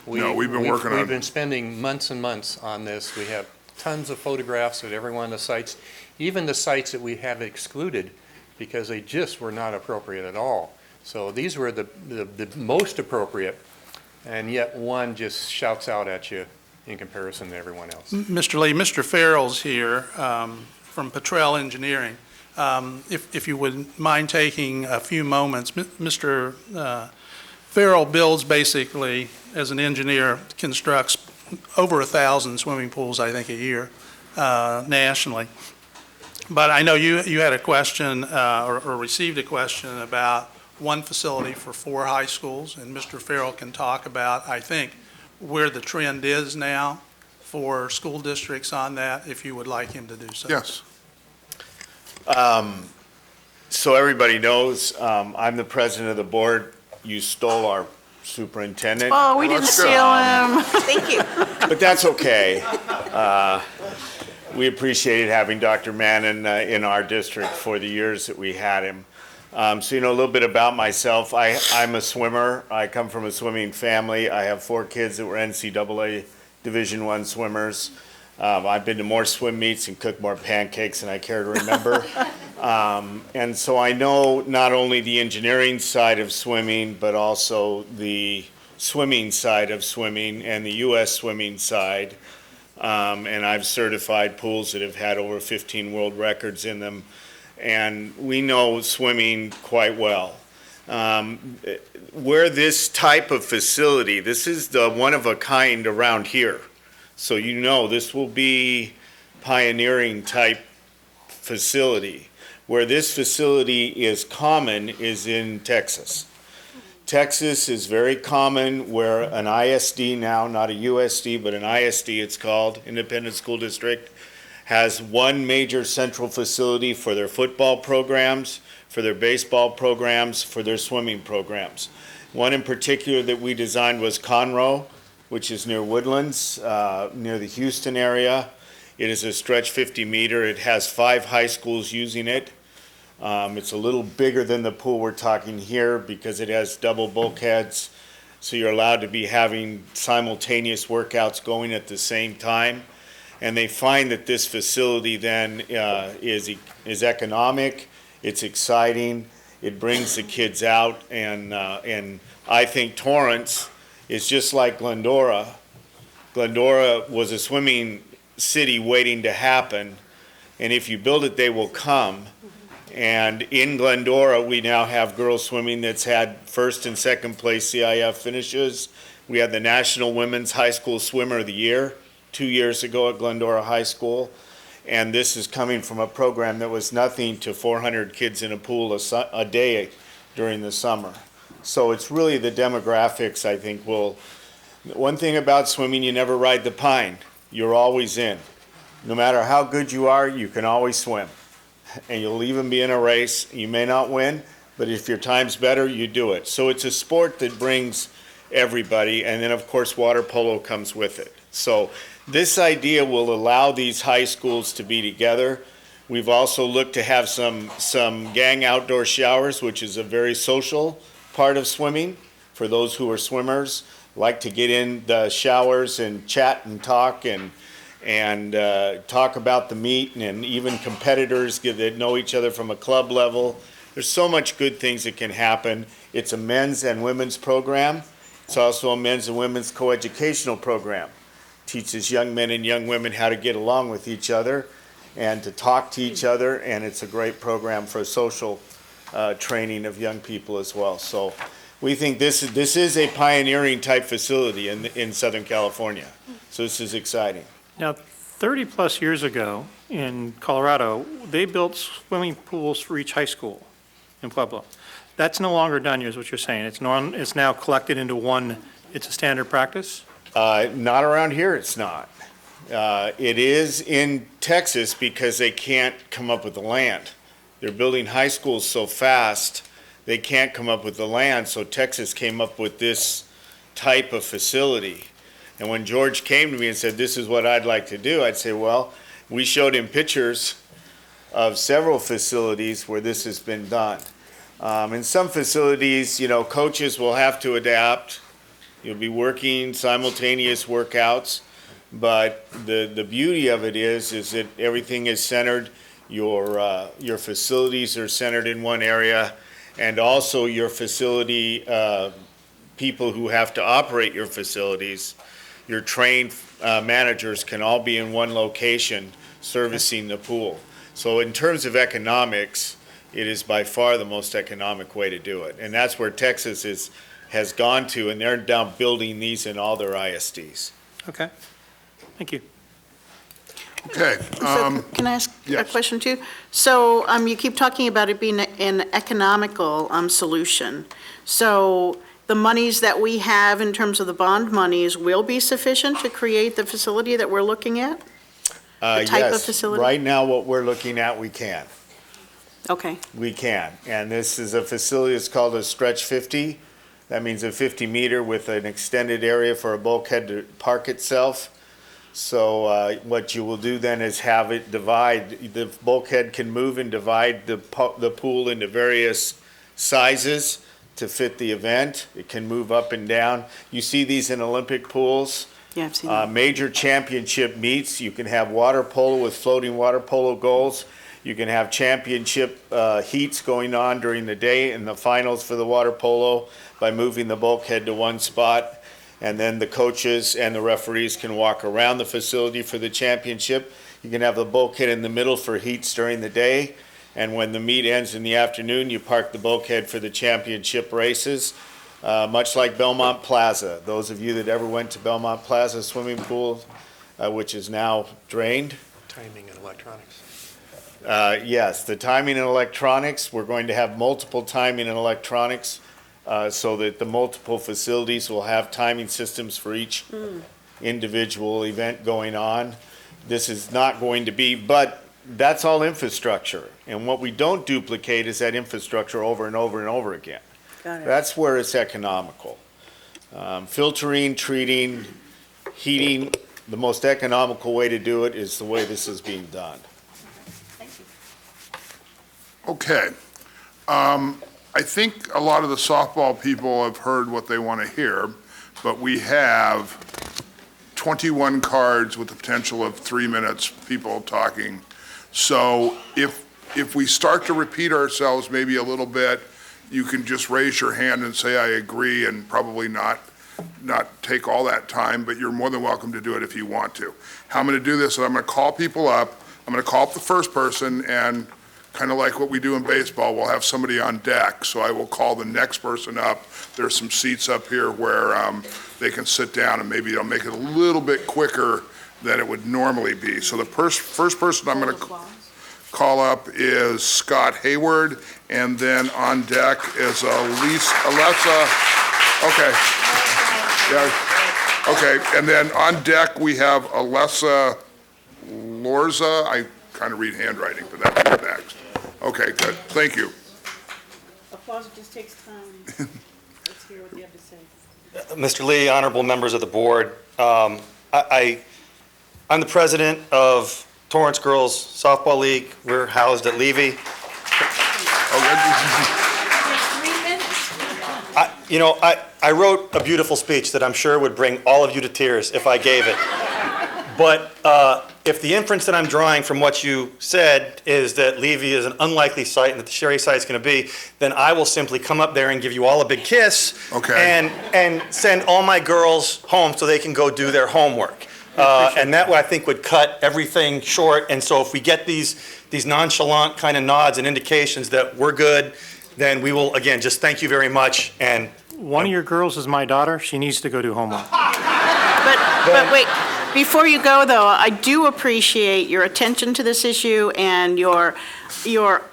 No, we've been working on it. We've been spending months and months on this. We have tons of photographs at every one of the sites, even the sites that we have excluded because they just were not appropriate at all. So these were the most appropriate, and yet one just shouts out at you in comparison to everyone else. Mr. Lee, Mr. Farrell's here from Petrel Engineering. If you would mind taking a few moments, Mr. Farrell builds basically, as an engineer, constructs over 1,000 swimming pools, I think, a year nationally. But I know you had a question or received a question about one facility for 4 high schools, and Mr. Farrell can talk about, I think, where the trend is now for school districts on that, if you would like him to do so. Yes. So everybody knows, I'm the president of the board. You stole our superintendent. Oh, we didn't steal him. Thank you. But that's okay. We appreciated having Dr. Mannon in our district for the years that we had him. So you know a little bit about myself. I'm a swimmer. I come from a swimming family. I have 4 kids that were NCAA Division I swimmers. I've been to more swim meets and cooked more pancakes than I care to remember. And so I know not only the engineering side of swimming, but also the swimming side of swimming and the U.S. swimming side. And I've certified pools that have had over 15 world records in them. And we know swimming quite well. Where this type of facility, this is the one of a kind around here. So you know this will be pioneering type facility. Where this facility is common is in Texas. Texas is very common where an ISD now, not a USD, but an ISD it's called, Independent School District, has one major central facility for their football programs, for their baseball programs, for their swimming programs. One in particular that we designed was Conroe, which is near Woodlands, near the Houston area. It is a stretch 50 meter. It has 5 high schools using it. It's a little bigger than the pool we're talking here because it has double bulkheads. So you're allowed to be having simultaneous workouts going at the same time. And they find that this facility then is economic, it's exciting, it brings the kids out, and I think Torrance is just like Glendora. Glendora was a swimming city waiting to happen, and if you build it, they will come. And in Glendora, we now have girls swimming that's had first and second place CIF finishes. We had the National Women's High School Swimmer of the Year 2 years ago at Glendora High School. And this is coming from a program that was nothing to 400 kids in a pool a day during the summer. So it's really the demographics, I think, will. One thing about swimming, you never ride the pine. You're always in. No matter how good you are, you can always swim. And you'll even be in a race. You may not win, but if your time's better, you do it. So it's a sport that brings everybody. And then, of course, water polo comes with it. So this idea will allow these high schools to be together. We've also looked to have some gang outdoor showers, which is a very social part of swimming for those who are swimmers, like to get in the showers and chat and talk and talk about the meet, and even competitors that know each other from a club level. There's so much good things that can happen. It's a men's and women's program. It's also a men's and women's coeducational program. Teaches young men and young women how to get along with each other and to talk to each other, and it's a great program for social training of young people as well. So we think this is a pioneering type facility in Southern California. So this is exciting. Now, 30-plus years ago in Colorado, they built swimming pools for each high school in Pueblo. That's no longer done, is what you're saying. It's now collected into one, it's a standard practice? Not around here, it's not. It is in Texas because they can't come up with the land. They're building high schools so fast, they can't come up with the land, so Texas came up with this type of facility. And when George came to me and said, this is what I'd like to do, I'd say, well, we showed him pictures of several facilities where this has been done. In some facilities, coaches will have to adapt. You'll be working simultaneous workouts, but the beauty of it is that everything is centered. Your facilities are centered in one area, and also your facility people who have to operate your facilities, your trained managers can all be in one location servicing the pool. So in terms of economics, it is by far the most economic way to do it. And that's where Texas has gone to, and they're now building these in all their ISDs. Okay, thank you. Okay. So can I ask a yes. question too? So you keep talking about it being an economical solution. So the monies that we have in terms of the bond monies will be sufficient to create the facility that we're looking at? The type of facility? Right now, what we're looking at, we can. Okay, We can. And this is a facility, it's called a stretch 50. That means a 50 meter with an extended area for a bulkhead to park itself. So what you will do then is have it divide, the bulkhead can move and divide the pool into various sizes to fit the event. It can move up and down. You see these in Olympic pools. Yeah, I've seen that. Major championship meets, you can have water polo with floating water polo goals. You can have championship heats going on during the day and the finals for the water polo by moving the bulkhead to one spot. And then the coaches and the referees can walk around the facility for the championship. You can have the bulkhead in the middle for heats during the day. And when the meet ends in the afternoon, you park the bulkhead for the championship races, much like Belmont Plaza. Those of you that ever went to Belmont Plaza swimming pool, which is now drained. Timing and electronics. Yes, the timing and electronics, we're going to have multiple timing and electronics so that the multiple facilities will have timing systems for each individual event going on. This is not going to be, but that's all infrastructure. And what we don't duplicate is that infrastructure over and over and over again. Got it. That's where it's economical. Filtering, treating, heating, the most economical way to do it is the way this is being done. Okay. I think a lot of the softball people have heard what they want to hear, but we have 21 cards with the potential of 3 minutes, people talking. So if we start to repeat ourselves maybe a little bit, you can just raise your hand and say, I agree, and probably not take all that time, but you're more than welcome to do it if you want to. How I'm going to do this is I'm going to call people up. I'm going to call up the first person, and kind of like what we do in baseball, we'll have somebody on deck. So I will call the next person up. There's some seats up here where they can sit down, and maybe it'll make it a little bit quicker than it would normally be. So the first person I'm going to call up is Scott Hayward, and then on deck is Alessa. Okay. Yeah. Okay, and then on deck we have Alessa Lorza. I kind of read handwriting, but that's next. Okay, good. Thank you. Applause just takes time. Let's hear what you have to say. Mr. Lee, honorable members of the board, I'm the president of Torrance Girls Softball League. We're housed at Levy. I wrote a beautiful speech that I'm sure would bring all of you to tears if I gave it. But if the inference that I'm drawing from what you said is that Levy is an unlikely site and that the Sherry site is going to be, then I will simply come up there and give you all a big kiss. Okay. And send all my girls home so they can go do their homework. And that, I think, would cut everything short. And so if we get these nonchalant kind of nods and indications that we're good, then we will, again, just thank you very much. And One of your girls is my daughter. She needs to go do homework. But wait, before you go, though, I do appreciate your attention to this issue and your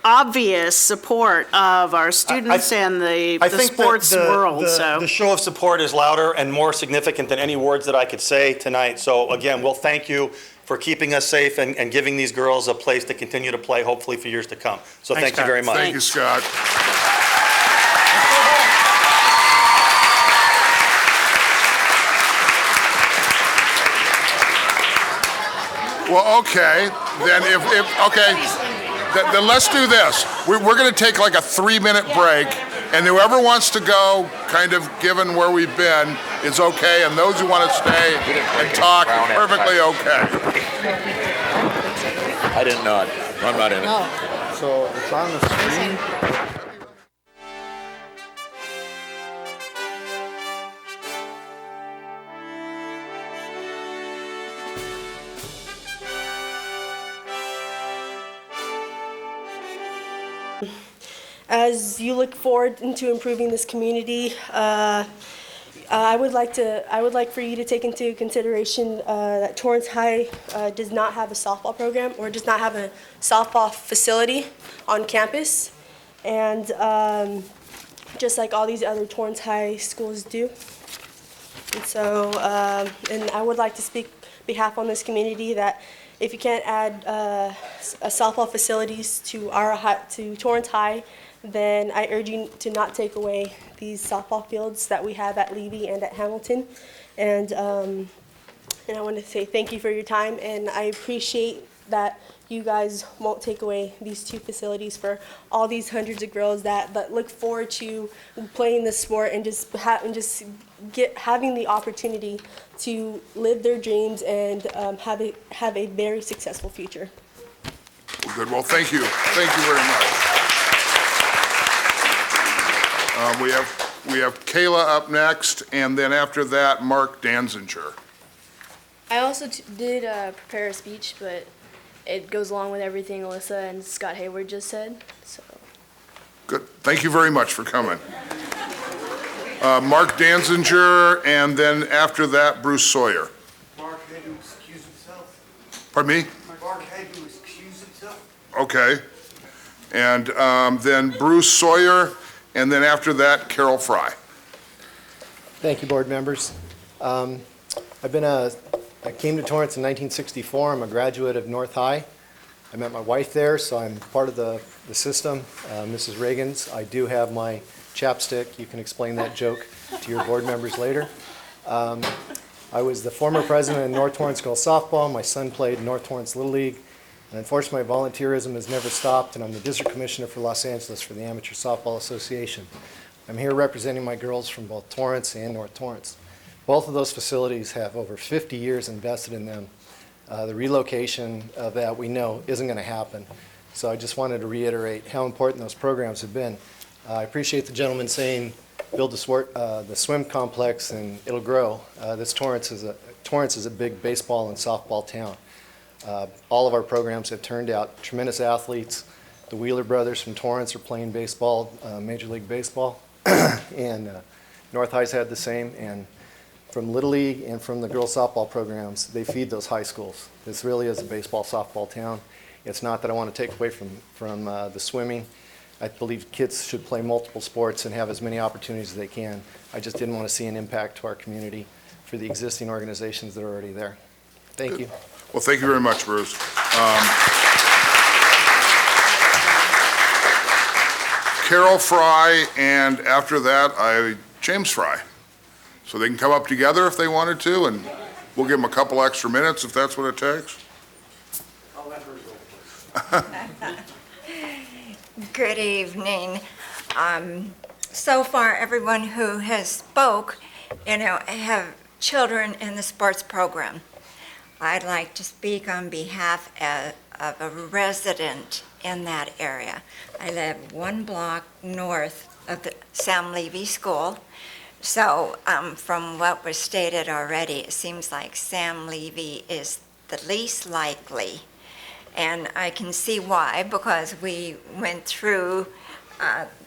obvious support of our students and the sports world. The show of support is louder and more significant than any words that I could say tonight. So again, we'll thank you for keeping us safe and giving these girls a place to continue to play, hopefully for years to come. So thank you very much. Thank you, Scott. Well, okay, then then let's do this. We're going to take like a 3-minute break, and whoever wants to go, kind of given where we've been, is okay, and those who want to stay and talk, perfectly okay. I didn't nod. I'm not in it. So it's on the screen. As you look forward into improving this community, I would like for you to take into consideration that Torrance High does not have a softball program or does not have a softball facility on campus, and just like all these other Torrance High schools do. And so, and I would like to speak behalf on this community that if you can't add softball facilities to Torrance High, then I urge you to not take away these softball fields that we have at Levy and at Hamilton. And and I want to say thank you for your time, and I appreciate that you guys won't take away these two facilities for all these hundreds of girls that look forward to playing this sport and having the opportunity to live their dreams and have a very successful future. Well, good. Well, thank you. Thank you very much. We have Kayla up next, and then after that, Mark Danzinger. I also did prepare a speech, but it goes along with everything Alyssa and Scott Hayward just said, so. Good. Thank you very much for coming. Mark Danzinger, and then after that, Bruce Sawyer. Mark had to excuse himself. Pardon me? Mark had to excuse himself. Okay. And then Bruce Sawyer, and then after that, Carol Fry. Thank you, board members. I came to Torrance in 1964. I'm a graduate of North High. I met my wife there, so I'm part of the system. Mrs. Reagan's. I do have my chapstick. You can explain that joke to your board members later. I was the former president of North Torrance Girls Softball. My son played North Torrance Little League. And unfortunately, my volunteerism has never stopped, and I'm the district commissioner for Los Angeles for the Amateur Softball Association. I'm here representing my girls from both Torrance and North Torrance. Both of those facilities have over 50 years invested in them. The relocation of that we know isn't going to happen. So I just wanted to reiterate how important those programs have been. I appreciate the gentleman saying build the swim complex and it'll grow. Torrance is a big baseball and softball town. All of our programs have turned out tremendous athletes. The Wheeler brothers from Torrance are playing baseball, Major League Baseball, and North High's had the same. And from Little League and from the girls softball programs, they feed those high schools. This really is a baseball softball town. It's not that I want to take away from the swimming. I believe kids should play multiple sports and have as many opportunities as they can. I just didn't want to see an impact to our community for the existing organizations that are already there. Thank you. Well, thank you very much, Bruce. Carol Fry, and after that, James Fry. So they can come up together if they wanted to, and we'll give them a couple extra minutes if that's what it takes. Good evening. So far, everyone who has spoke, have children in the sports program. I'd like to speak on behalf of a resident in that area. I live 1 block north of the Sam Levy School. So from what was stated already, it seems like Sam Levy is the least likely. And I can see why, because we went through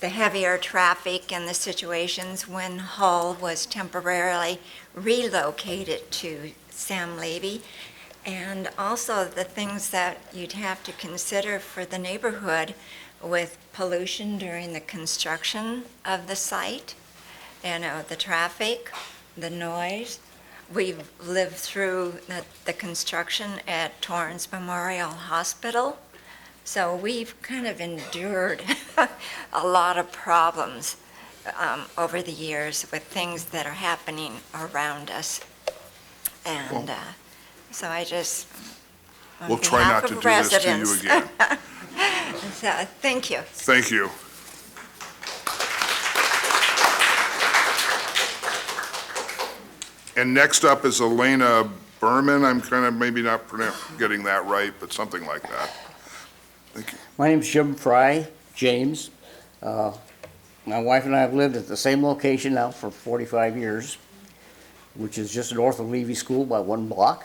the heavier traffic and the situations when Hull was temporarily relocated to Sam Levy, and also the things that you'd have to consider for the neighborhood with pollution during the construction of the site, the traffic, the noise. We've lived through the construction at Torrance Memorial Hospital, so we've kind of endured a lot of problems over the years with things that are happening around us. And so I just, we'll try not to do this to you again. So, thank you. Thank you. And next up is Elena Berman. I'm kind of maybe not getting that right, but something like that. Thank you. My name's Jim Fry, James. My wife and I have lived at the same location now for 45 years, which is just north of Levy School by 1 block.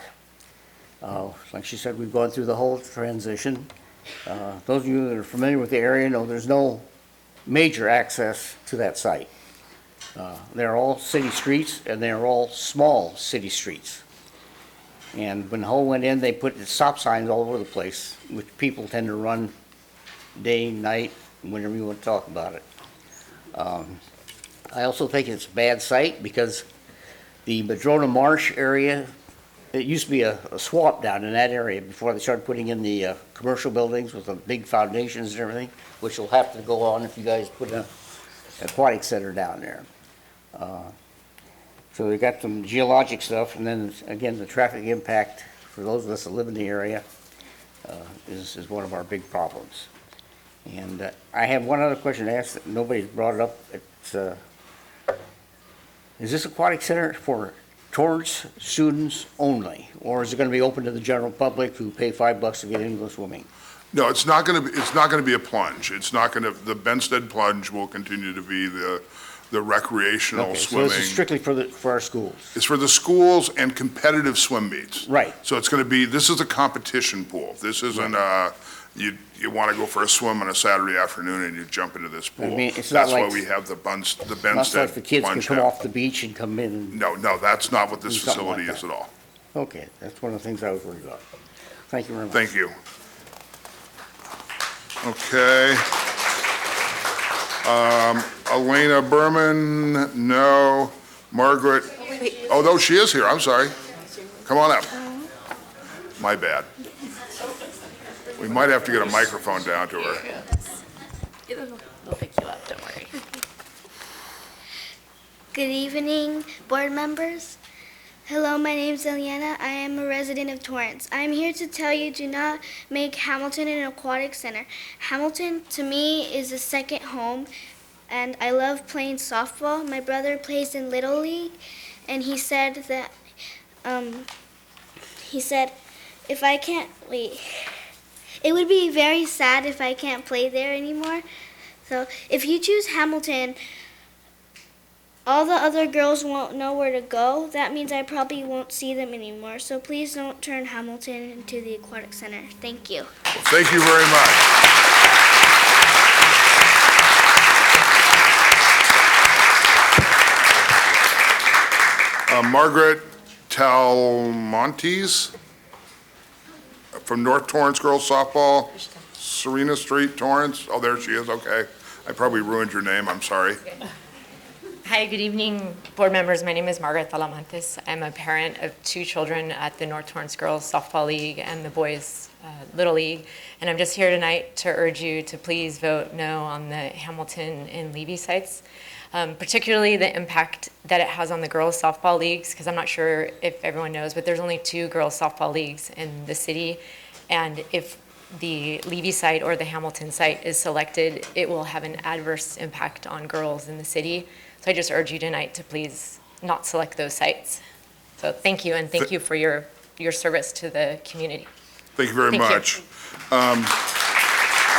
Like she said, we've gone through the whole transition. Those of you that are familiar with the area know there's no major access to that site. They're all city streets, and they're all small city streets. And when Hull went in, they put stop signs all over the place, which people tend to run day, night, whenever you want to talk about it. I also think it's a bad site because the Madrona Marsh area, it used to be a swamp down in that area before they started putting in the commercial buildings with the big foundations and everything, which will have to go on if you guys put an aquatic center down there. So we got some geologic stuff, and then again, the traffic impact for those of us that live in the area is one of our big problems. And I have one other question to ask that nobody's brought it up. It's, is this aquatic center for Torrance students only, or is it going to be open to the general public who pay $5 to get in and go swimming? No, it's not going to be a plunge. It's not going to, the Benstead plunge will continue to be the recreational Okay, so swimming. this is strictly for our schools? It's for the schools and competitive swim meets. Right. So it's going to be, this is a competition pool. This isn't you want to go for a swim on a Saturday afternoon and you jump into this pool. I mean, it's not That's why like- we have the Benstead Not like the kids can plunge come now. off the beach and come in and... No, that's not what this Do something like facility is that. at all. Okay, that's one of the things I was worried about. Thank you very much. Thank you. Okay. Elena Berman, no. Margaret, oh, no, she is here, I'm sorry. Come on up. My bad. We might have to get a microphone down to her. We'll pick you up, don't worry. Good evening, board members. Hello, my name is Eliana. I am a resident of Torrance. I am here to tell you do not make Hamilton an aquatic center. Hamilton, to me, is a second home, and I love playing softball. My brother plays in Little League, and he said that, if I can't, it would be very sad if I can't play there anymore. So if you choose Hamilton, all the other girls won't know where to go. That means I probably won't see them anymore. So please don't turn Hamilton into the aquatic center. Thank you. Well, thank you very much. Margaret Talmontes from North Torrance Girls Softball, Serena Street, Torrance. Oh, there she is, okay. I probably ruined your name, I'm sorry. Hi, good evening, board members. My name is Margaret Talamantes. I'm a parent of 2 children at the North Torrance Girls Softball League and the Boys Little League. And I'm just here tonight to urge you to please vote no on the Hamilton and Levy sites, particularly the impact that it has on the girls softball leagues, because I'm not sure if everyone knows, but there's only 2 girls softball leagues in the city. And if the Levy site or the Hamilton site is selected, it will have an adverse impact on girls in the city. So I just urge you tonight to please not select those sites. So thank you, and thank you for your service to the community. Thank you very Thank you. much.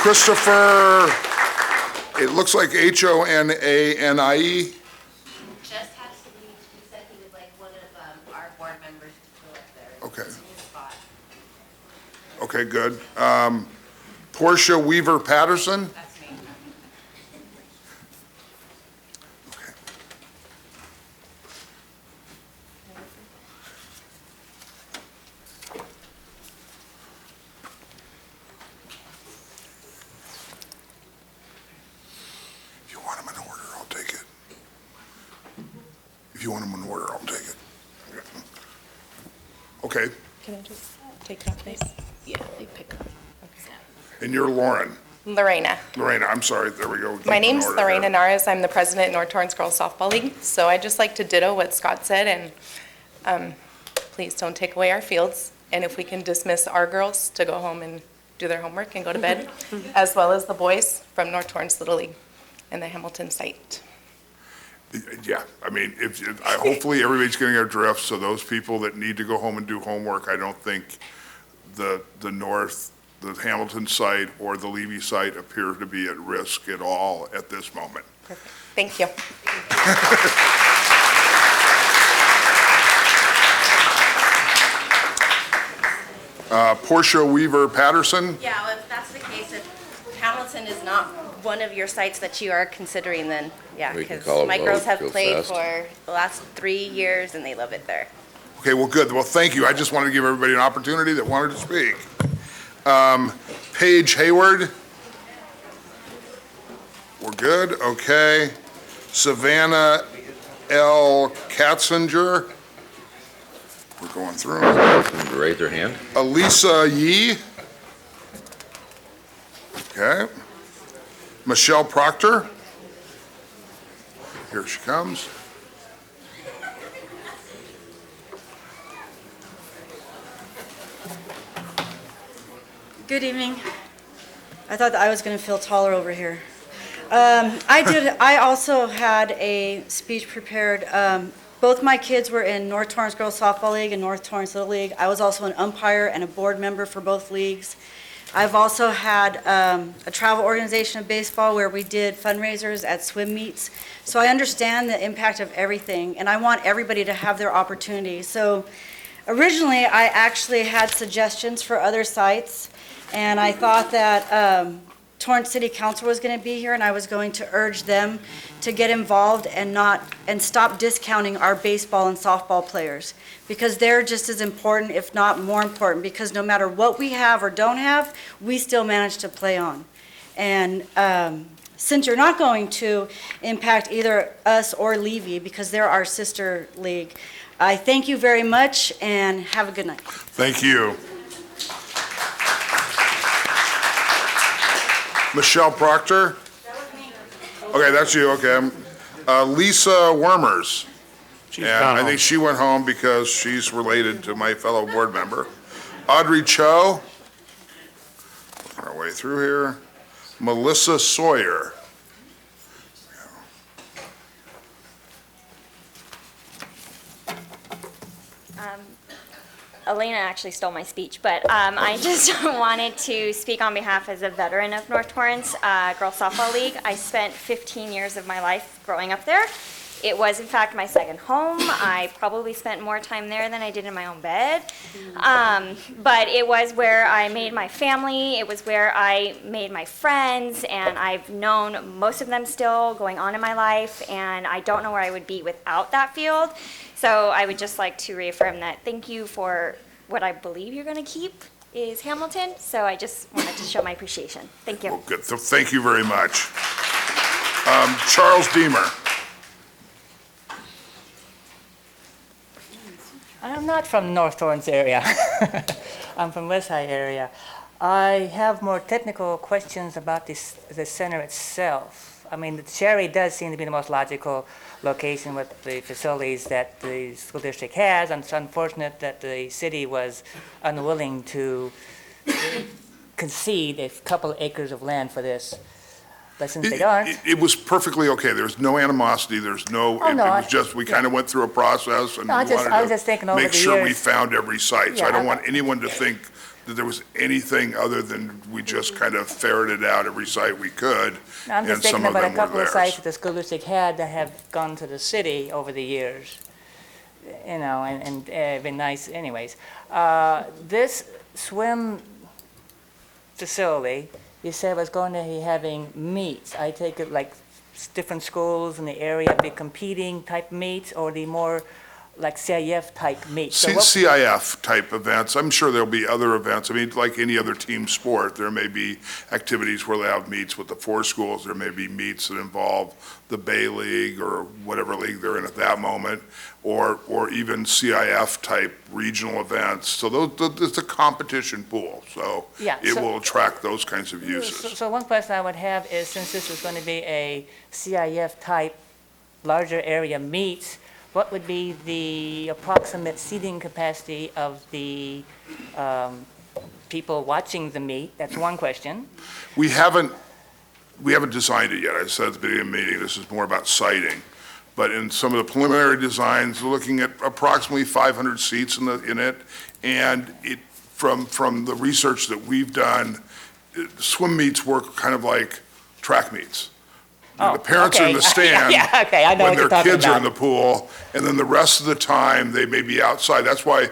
Christopher, it looks like Honanie. Just has to be, he said he would like one of our board members to fill up there. Okay. Spot. Okay, good. Portia Weaver Patterson? That's me. If you want them in order, I'll take it. If you want them in order, I'll take it. Okay, Can I just take that, please? Yeah, they pick up. and you're Lauren. Lorena. Lorena, I'm sorry, there we go. My Keep in name's order Lorena here. Naras. I'm the president of North Torrance Girls Softball League. So I'd just like to ditto what Scott said, and please don't take away our fields. And if we can dismiss our girls to go home and do their homework and go to bed, as well as the boys from North Torrance Little League and the Hamilton site. Yeah, I mean, hopefully everybody's getting our drift, so those people that need to go home and do homework, I don't think the Hamilton site or the Levy site appear to be at risk at all at this moment. Perfect. Thank you. Portia Weaver Patterson? Yeah, well, if that's the case, if Hamilton is not one of your sites that you are considering, then, yeah, We can because call a my vote girls have real played fast. for the last 3 years and they love it there. Okay, well, good. Well, thank you. I just wanted to give everybody an opportunity that wanted to speak. Paige Hayward? We're good, okay. Savannah L. Katzinger? We're going through. Raise their hand. Elisa Yee? Okay. Michelle Proctor? Here she comes. Good evening. I thought that I was going to feel taller over here. I also had a speech prepared. Both my kids were in North Torrance Girls Softball League and North Torrance Little League. I was also an umpire and a board member for both leagues. I've also had a travel organization of baseball where we did fundraisers at swim meets. So I understand the impact of everything, and I want everybody to have their opportunity. So originally, I actually had suggestions for other sites, and I thought that Torrance City Council was going to be here, and I was going to urge them to get involved and stop discounting our baseball and softball players, because they're just as important, if not more important, because no matter what we have or don't have, we still manage to play on. And since you're not going to impact either us or Levy, because they're our sister league, I thank you very much and have a good night. Thank you. Michelle Proctor? Okay, that's you, okay. Lisa Wormers. And I think she went home because she's related to my fellow board member. Audrey Cho. Working our way through here. Melissa Sawyer. Elena actually stole my speech, but I just wanted to speak on behalf as a veteran of North Torrance Girls Softball League. I spent 15 years of my life growing up there. It was, in fact, my second home. I probably spent more time there than I did in my own bed. But it was where I made my family. It was where I made my friends, and I've known most of them still going on in my life, and I don't know where I would be without that field. So I would just like to reaffirm that thank you for what I believe you're going to keep is Hamilton. So I just wanted to show my appreciation. Thank you. Well, good. Thank you very much. Charles Deemer. I'm not from North Torrance area. I'm from West High area. I have more technical questions about the center itself. I mean, Cherry does seem to be the most logical location with the facilities that the school district has, and it's unfortunate that the city was unwilling to concede a couple acres of land for this. But since they aren't. It was perfectly okay. There's no animosity. There's no, Oh, it no, was just, we kind of went through a process and No, I was wanted just thinking to over make the sure we years. found every site. So I Yeah, don't want anyone to think that there was anything other than we just kind of ferreted out every site we could, No, I'm and just some thinking of about a them were couple of sites theirs. that the school district had that have gone to the city over the years. You know, and been nice anyways. This swim facility, you said was going to be having meets. I take it like different schools in the area be competing type meets, or the more like CIF type meets? So what- CIF type events. I'm sure there'll be other events. I mean, like any other team sport, there may be activities where they have meets with the four schools. There may be meets that involve the Bay League or whatever league they're in at that moment, or even CIF type regional events. So it's a competition pool, so Yeah, it so- will attract those kinds of uses. So one question I would have is, since this is going to be a CIF type larger area meets, what would be the approximate seating capacity of the people watching the meet? That's one question. We haven't designed it yet. I said at the beginning of the meeting, this is more about siting. But in some of the preliminary designs, we're looking at approximately 500 seats in it. And from the research that we've done, swim meets work kind of like track meets. The parents are in the stand Yeah, okay, I know when what you're their talking kids are in about. the pool, and then the rest of the time, they may be outside. That's why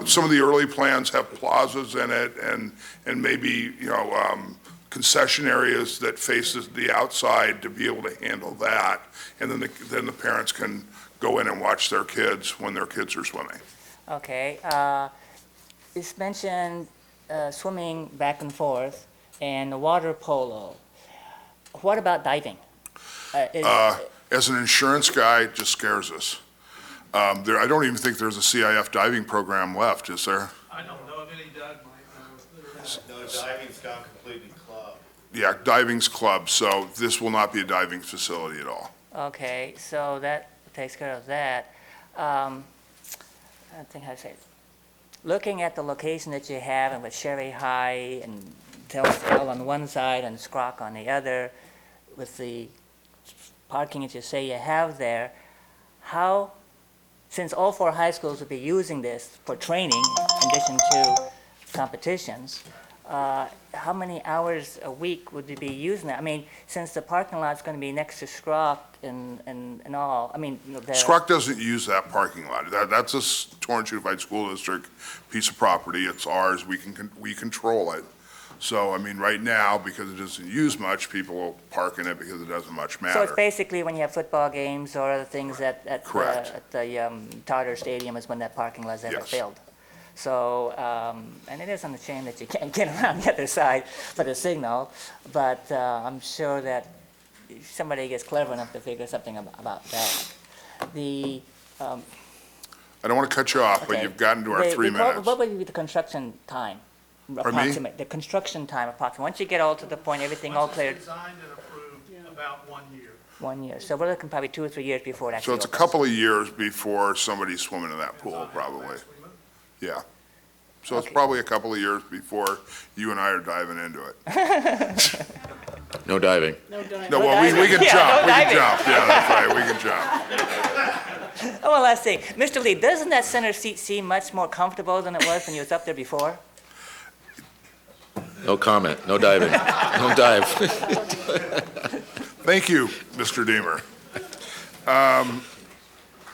some of the early plans have plazas in it and maybe, concession areas that faces the outside to be able to handle that. And then the parents can go in and watch their kids when their kids are swimming. Okay. It's mentioned swimming back and forth and water polo. What about diving? As an insurance guy, it just scares us. I don't even think there's a CIF diving program left, is there? I don't know of any Doug might know. No, diving's gone completely club. Yeah, diving's club, so this will not be a diving facility at all. Okay, so that takes care of that. I think I said, looking at the location that you have and with Sherry High and Tellsdale on one side and Scrock on the other, with the parking that you say you have there, how, since all 4 high schools would be using this for training in addition to competitions, how many hours a week would you be using that? I mean, since the parking lot's going to be next to Scrock and all, I mean, Scrock doesn't use that parking lot. That's a Torrance Unified School District piece of property. It's ours. We control it. So, I mean, right now, because it doesn't use much, people will park in it because it doesn't much matter. So it's basically when you have football games or other things at the Tartar Stadium is when that parking lot's ever Yes. filled. So, and it is on the shame that you can't get around the other side for the signal, but I'm sure that if somebody gets clever enough to figure something about that. I don't want to cut you off, but you've gotten to our 3 minutes. What would be the construction time? Pardon me? Approximate, the construction time approximate. Once you get all to the point, everything all cleared. Designed and approved, about 1 year. 1 year. So we're looking probably 2 or 3 years before it actually So it's a opens. couple of years before somebody's swimming in that pool, probably. Yeah. So it's probably a couple of years before you and I are diving into it. No diving. No, well, we can Yeah, jump. no We can diving. jump. Yeah, that's right. We can jump. Oh, well, let's see. Mr. Lee, doesn't that center seat seem much more comfortable than it was when you was up there before? No comment, no diving. Don't dive. Thank you, Mr. Deemer.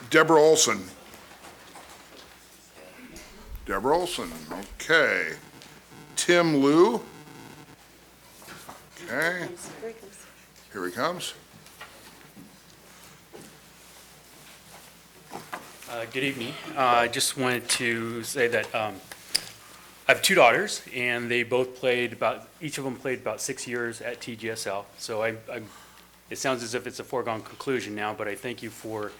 Deborah Olson. Deborah Olson, okay. Tim Liu. Okay. Here he comes. Good evening. I just wanted to say that I have 2 daughters, and they both played each of them played about 6 years at TGSL. So it sounds as if it's a foregone conclusion now, but I thank you for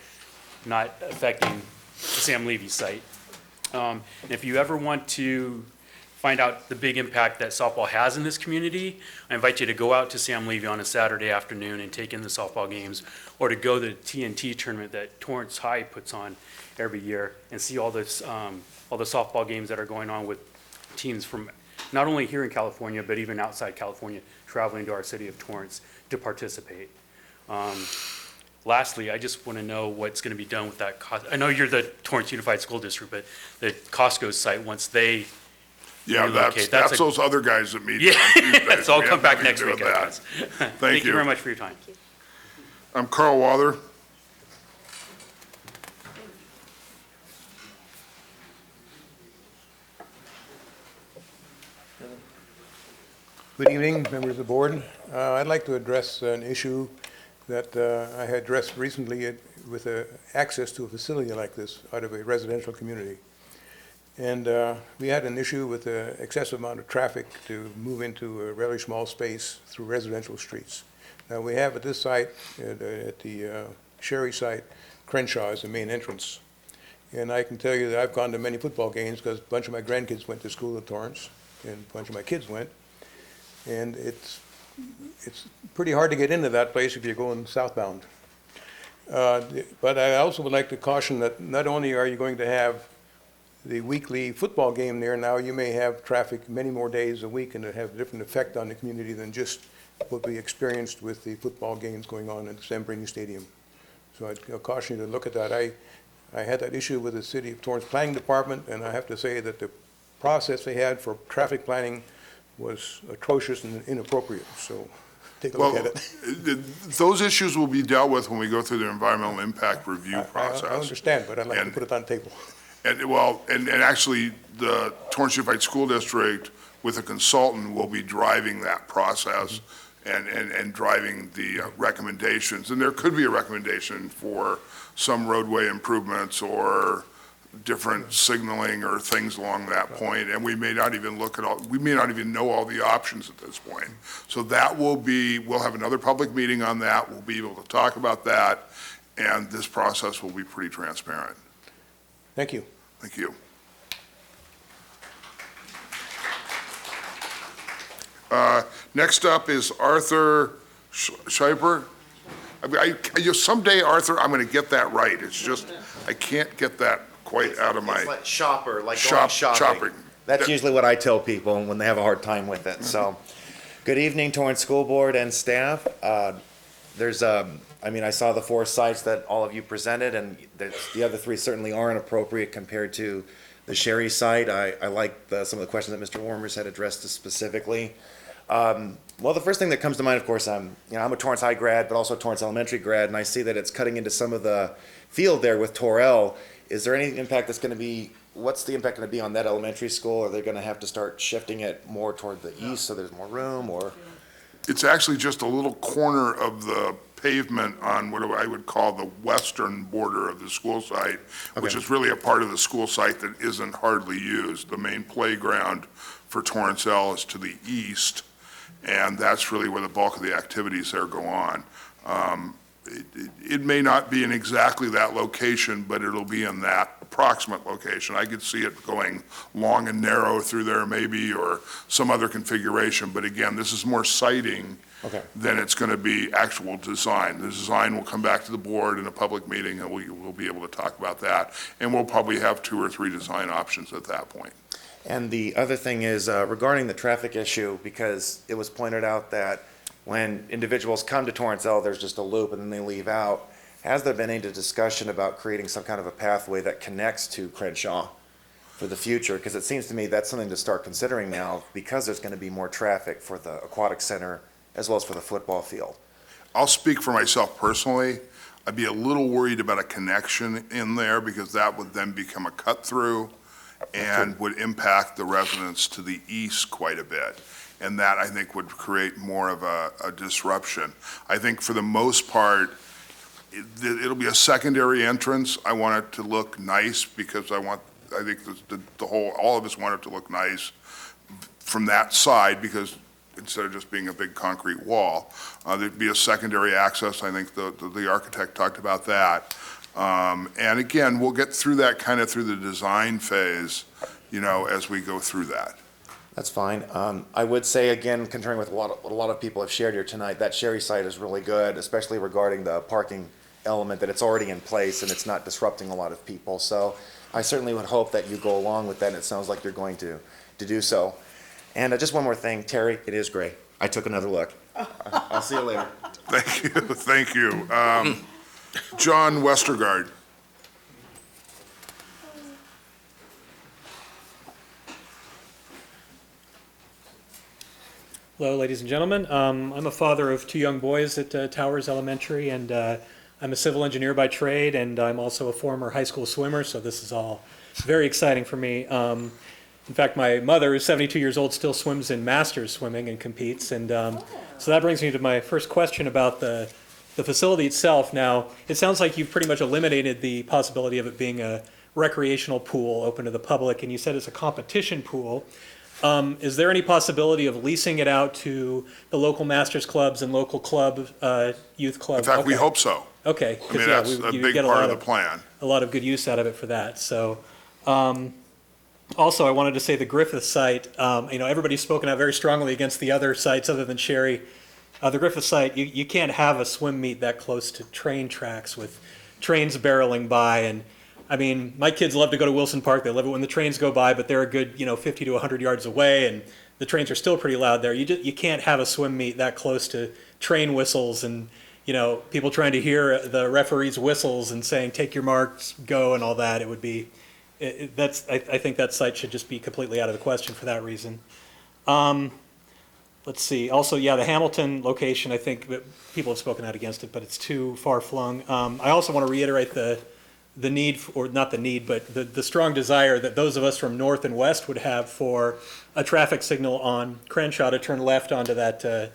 not affecting the Sam Levy site. And if you ever want to find out the big impact that softball has in this community, I invite you to go out to Sam Levy on a Saturday afternoon and take in the softball games, or to go to the TNT tournament that Torrance High puts on every year and see all the softball games that are going on with teams from not only here in California, but even outside California, traveling to our city of Torrance to participate. Lastly, I just want to know what's going to be done with that. I know you're the Torrance Unified School District, but the Costco site, once they Yeah, relocate, that's those other guys that meet Yeah, on Tuesdays. so I'll We come have back nothing next to do week, with I that. guess. Thank you very much for your time. I'm Carl Wather. Good evening, members of the board. I'd like to address an issue that I had addressed recently with access to a facility like this out of a residential community. And we had an issue with the excessive amount of traffic to move into a really small space through residential streets. Now, we have at this site, at the Sherry site, Crenshaw is the main entrance. And I can tell you that I've gone to many football games because a bunch of my grandkids went to school at Torrance, and a bunch of my kids went. And it's pretty hard to get into that place if you're going southbound. But I also would like to caution that not only are you going to have the weekly football game there, now you may have traffic many more days a week, and it have a different effect on the community than just what we experienced with the football games going on at the Zambrini Stadium. So I'd caution you to look at that. I had that issue with the City of Torrance Planning Department, and I have to say that the process they had for traffic planning was atrocious and inappropriate, so take a look at it. Those issues will be dealt with when we go through the environmental impact review process. I understand, but I'd like to put it on the table. And actually, the Torrance Unified School District with a consultant will be driving that process and driving the recommendations. And there could be a recommendation for some roadway improvements or different signaling or things along that point, and we may not even we may not even know all the options at this point. So that we'll have another public meeting on that, we'll be able to talk about that, and this process will be pretty transparent. Thank you. Thank you. Next up is Arthur Schreiber. Someday, Arthur, I'm going to get that right. It's just, I can't get that quite out of my. It's like shopper, like going Shopping. shopping. That's usually what I tell people when they have a hard time with it, so. Good evening, Torrance School Board and staff. I saw the 4 sites that all of you presented, and the other 3 certainly aren't appropriate compared to the Sherry site. I like some of the questions that Mr. Warmers had addressed specifically. Well, the first thing that comes to mind, of course, I'm a Torrance High grad, but also a Torrance Elementary grad, and I see that it's cutting into some of the field there with Torrell. Is there any impact what's the impact going to be on that elementary school? Are they going to have to start shifting it more toward the east so there's more room, or? It's actually just a little corner of the pavement on what I would call the western border of the school site, which is really a part of the school site that isn't hardly used. The main playground for Torrance L is to the east, and that's really where the bulk of the activities there go on. It may not be in exactly that location, but it'll be in that approximate location. I could see it going long and narrow through there maybe, or some other configuration. But again, this is more siting than it's going to be actual design. The design will come back to the board in a public meeting, and we'll be able to talk about that. And we'll probably have 2 or 3 design options at that point. And the other thing is regarding the traffic issue, because it was pointed out that when individuals come to Torrance L, there's just a loop and then they leave out. Has there been any discussion about creating some kind of a pathway that connects to Crenshaw for the future? Because it seems to me that's something to start considering now, because there's going to be more traffic for the aquatic center as well as for the football field. I'll speak for myself personally. I'd be a little worried about a connection in there, because that would then become a cut through and would impact the residents to the east quite a bit. And that, I think, would create more of a disruption. I think for the most part, it'll be a secondary entrance. I want it to look nice, because I think all of us want it to look nice from that side, because instead of just being a big concrete wall, there'd be a secondary access. I think the architect talked about that. And again, we'll get through that kind of through the design phase, as we go through that. That's fine. I would say, again, concurring with what a lot of people have shared here tonight, that Sherry site is really good, especially regarding the parking element, that it's already in place and it's not disrupting a lot of people. So I certainly would hope that you go along with that, and it sounds like you're going to do so. And just one more thing, Terry, it is gray. I took another look. I'll see you later. Thank you, thank you. John Westergaard. Hello, ladies and gentlemen. I'm a father of 2 young boys at Towers Elementary, and I'm a civil engineer by trade, and I'm also a former high school swimmer, so this is all very exciting for me. In fact, my mother, who's 72 years old, still swims in masters swimming and competes, and so that brings me to my first question about the facility itself. Now, it sounds like you've pretty much eliminated the possibility of it being a recreational pool open to the public, and you said it's a competition pool. Is there any possibility of leasing it out to the local masters clubs and local club, youth clubs? In fact, we hope so. Okay. I mean, that's a big part of the plan. A lot of good use out of it for that. So, also, I wanted to say the Griffith site, everybody's spoken out very strongly against the other sites other than Sherry. The Griffith site, you can't have a swim meet that close to train tracks with trains barreling by. And I mean, my kids love to go to Wilson Park. They love it when the trains go by, but they're a good, 50 to 100 yards away, and the trains are still pretty loud there. You can't have a swim meet that close to train whistles and, people trying to hear the referee's whistles and saying, take your marks, go, and all that. It would be, I think that site should just be completely out of the question for that reason. Let's see. Also, the Hamilton location, I think people have spoken out against it, but it's too far flung. I also want to reiterate the need, or not the need, but the strong desire that those of us from north and west would have for a traffic signal on Crenshaw to turn left onto that,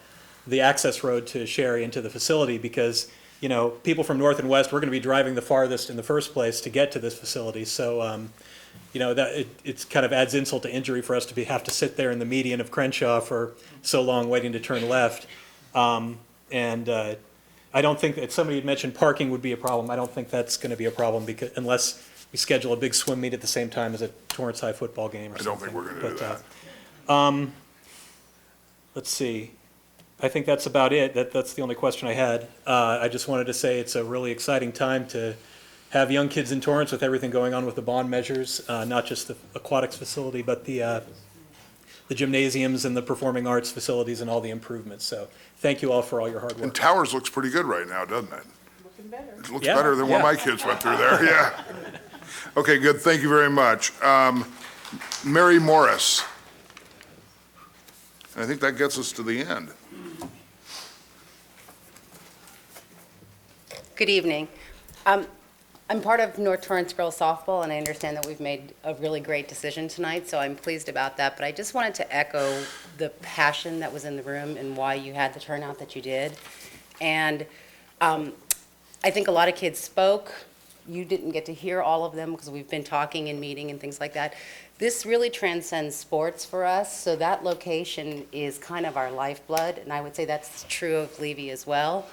the access road to Sherry and to the facility, because, people from north and west, we're going to be driving the farthest in the first place to get to this facility. So, that it's kind of adds insult to injury for us to have to sit there in the median of Crenshaw for so long waiting to turn left. I don't think that somebody had mentioned parking would be a problem. I don't think that's going to be a problem, because unless we schedule a big swim meet at the same time as a Torrance High football game or something. I don't think we're going to do that. Let's see. I think that's about it. That's the only question I had. I just wanted to say it's a really exciting time to have young kids in Torrance with everything going on with the bond measures, not just the aquatics facility, but the gymnasiums and the performing arts facilities and all the improvements. So thank you all for all your hard work. And Towers looks pretty good right now, doesn't it? Looking better. It looks Yeah, better than when yeah. my kids went through there, yeah. Okay, good, thank you very much. Mary Morris. And I think that gets us to the end. Good evening. I'm part of North Torrance Girls Softball, and I understand that we've made a really great decision tonight, so I'm pleased about that. But I just wanted to echo the passion that was in the room and why you had the turnout that you did. And I think a lot of kids spoke. You didn't get to hear all of them because we've been talking and meeting and things like that. This really transcends sports for us, so that location is kind of our lifeblood, and I would say that's true of Levy as well.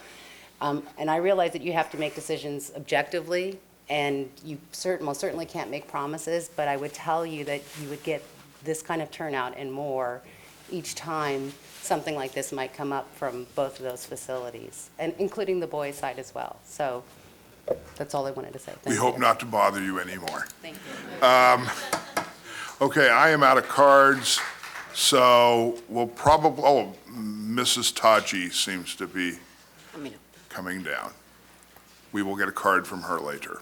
And I realize that you have to make decisions objectively, and you most certainly can't make promises, but I would tell you that you would get this kind of turnout and more each time something like this might come up from both of those facilities, and including the boys' side as well. So that's all I wanted to say. We hope not to bother you anymore. Thank you. Okay, I am out of cards, so we'll probably, Mrs. Taji seems to be coming down. We will get a card from her later.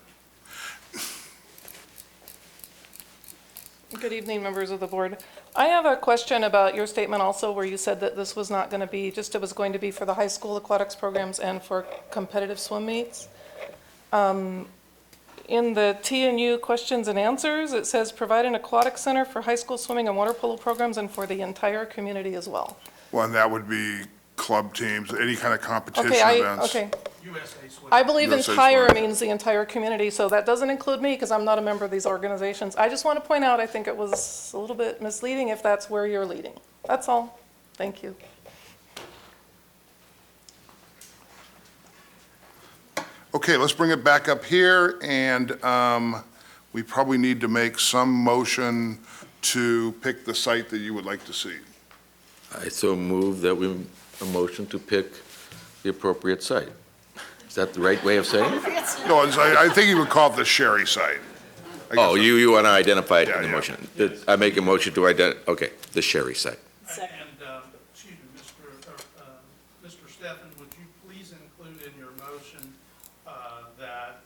Good evening, members of the board. I have a question about your statement also where you said that this was not going to be, it was going to be for the high school aquatics programs and for competitive swim meets. In the TNU questions and answers, it says provide an aquatic center for high school swimming and water polo programs and for the entire community as well. Well, and that would be club teams, any kind of competition Okay, events. I believe USA entire Swim. means the entire community, so that doesn't include me because I'm not a member of these organizations. I just want to point out, I think it was a little bit misleading if that's where you're leading. That's all. Thank you. Okay, let's bring it back up here, and we probably need to make some motion to pick the site that you would like to see. I so move that a motion to pick the appropriate site. Is that the right way of saying it? No, I think you would call it the Sherry site. Oh, you want to identify it in the Yeah. motion. I make a motion to okay, the Sherry site. And, excuse me, Mr. Steffen, would you please include in your motion that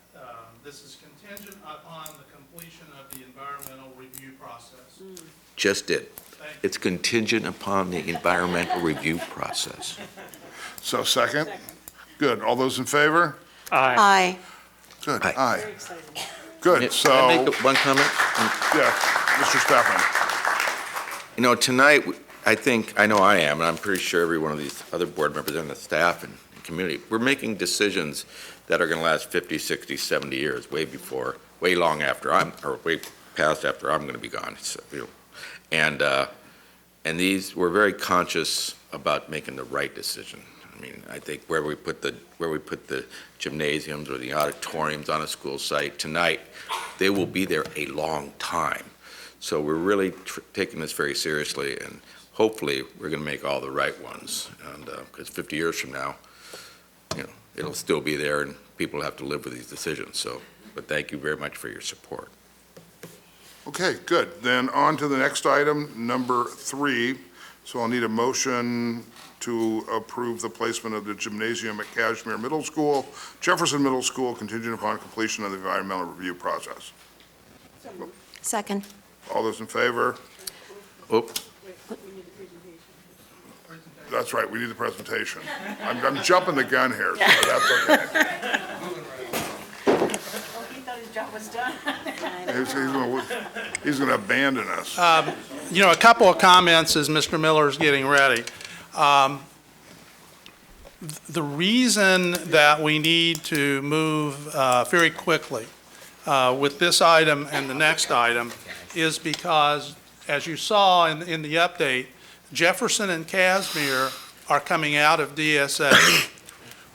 this is contingent upon the completion of the environmental review process? Just did. It's contingent upon the environmental review process. So second? Good. All those in favor? Aye. Good, Aye. aye. Good, so. Can I make one comment? Yeah, Mr. Steffen. You know, tonight, I know I am, and I'm pretty sure every one of these other board members and the staff and community, we're making decisions that are going to last 50, 60, 70 years, way past after I'm going to be gone. So, and these, we're very conscious about making the right decision. I mean, I think where we put the gymnasiums or the auditoriums on a school site tonight, they will be there a long time. So we're really taking this very seriously, and hopefully we're going to make all the right ones. And because 50 years from now, it'll still be there, and people have to live with these decisions. So, but thank you very much for your support. Okay, good. Then on to the next item, number 3. So I'll need a motion to approve the placement of the gymnasium at Cashmere Middle School, Jefferson Middle School, contingent upon completion of the environmental review process. Second. All those in favor? That's right, we need the presentation. I'm jumping the gun here, so that's okay. He thought his job was done. He's going to abandon us. A couple of comments as Mr. Miller's getting ready. The reason that we need to move very quickly with this item and the next item is because, as you saw in the update, Jefferson and Cashmere are coming out of DSA.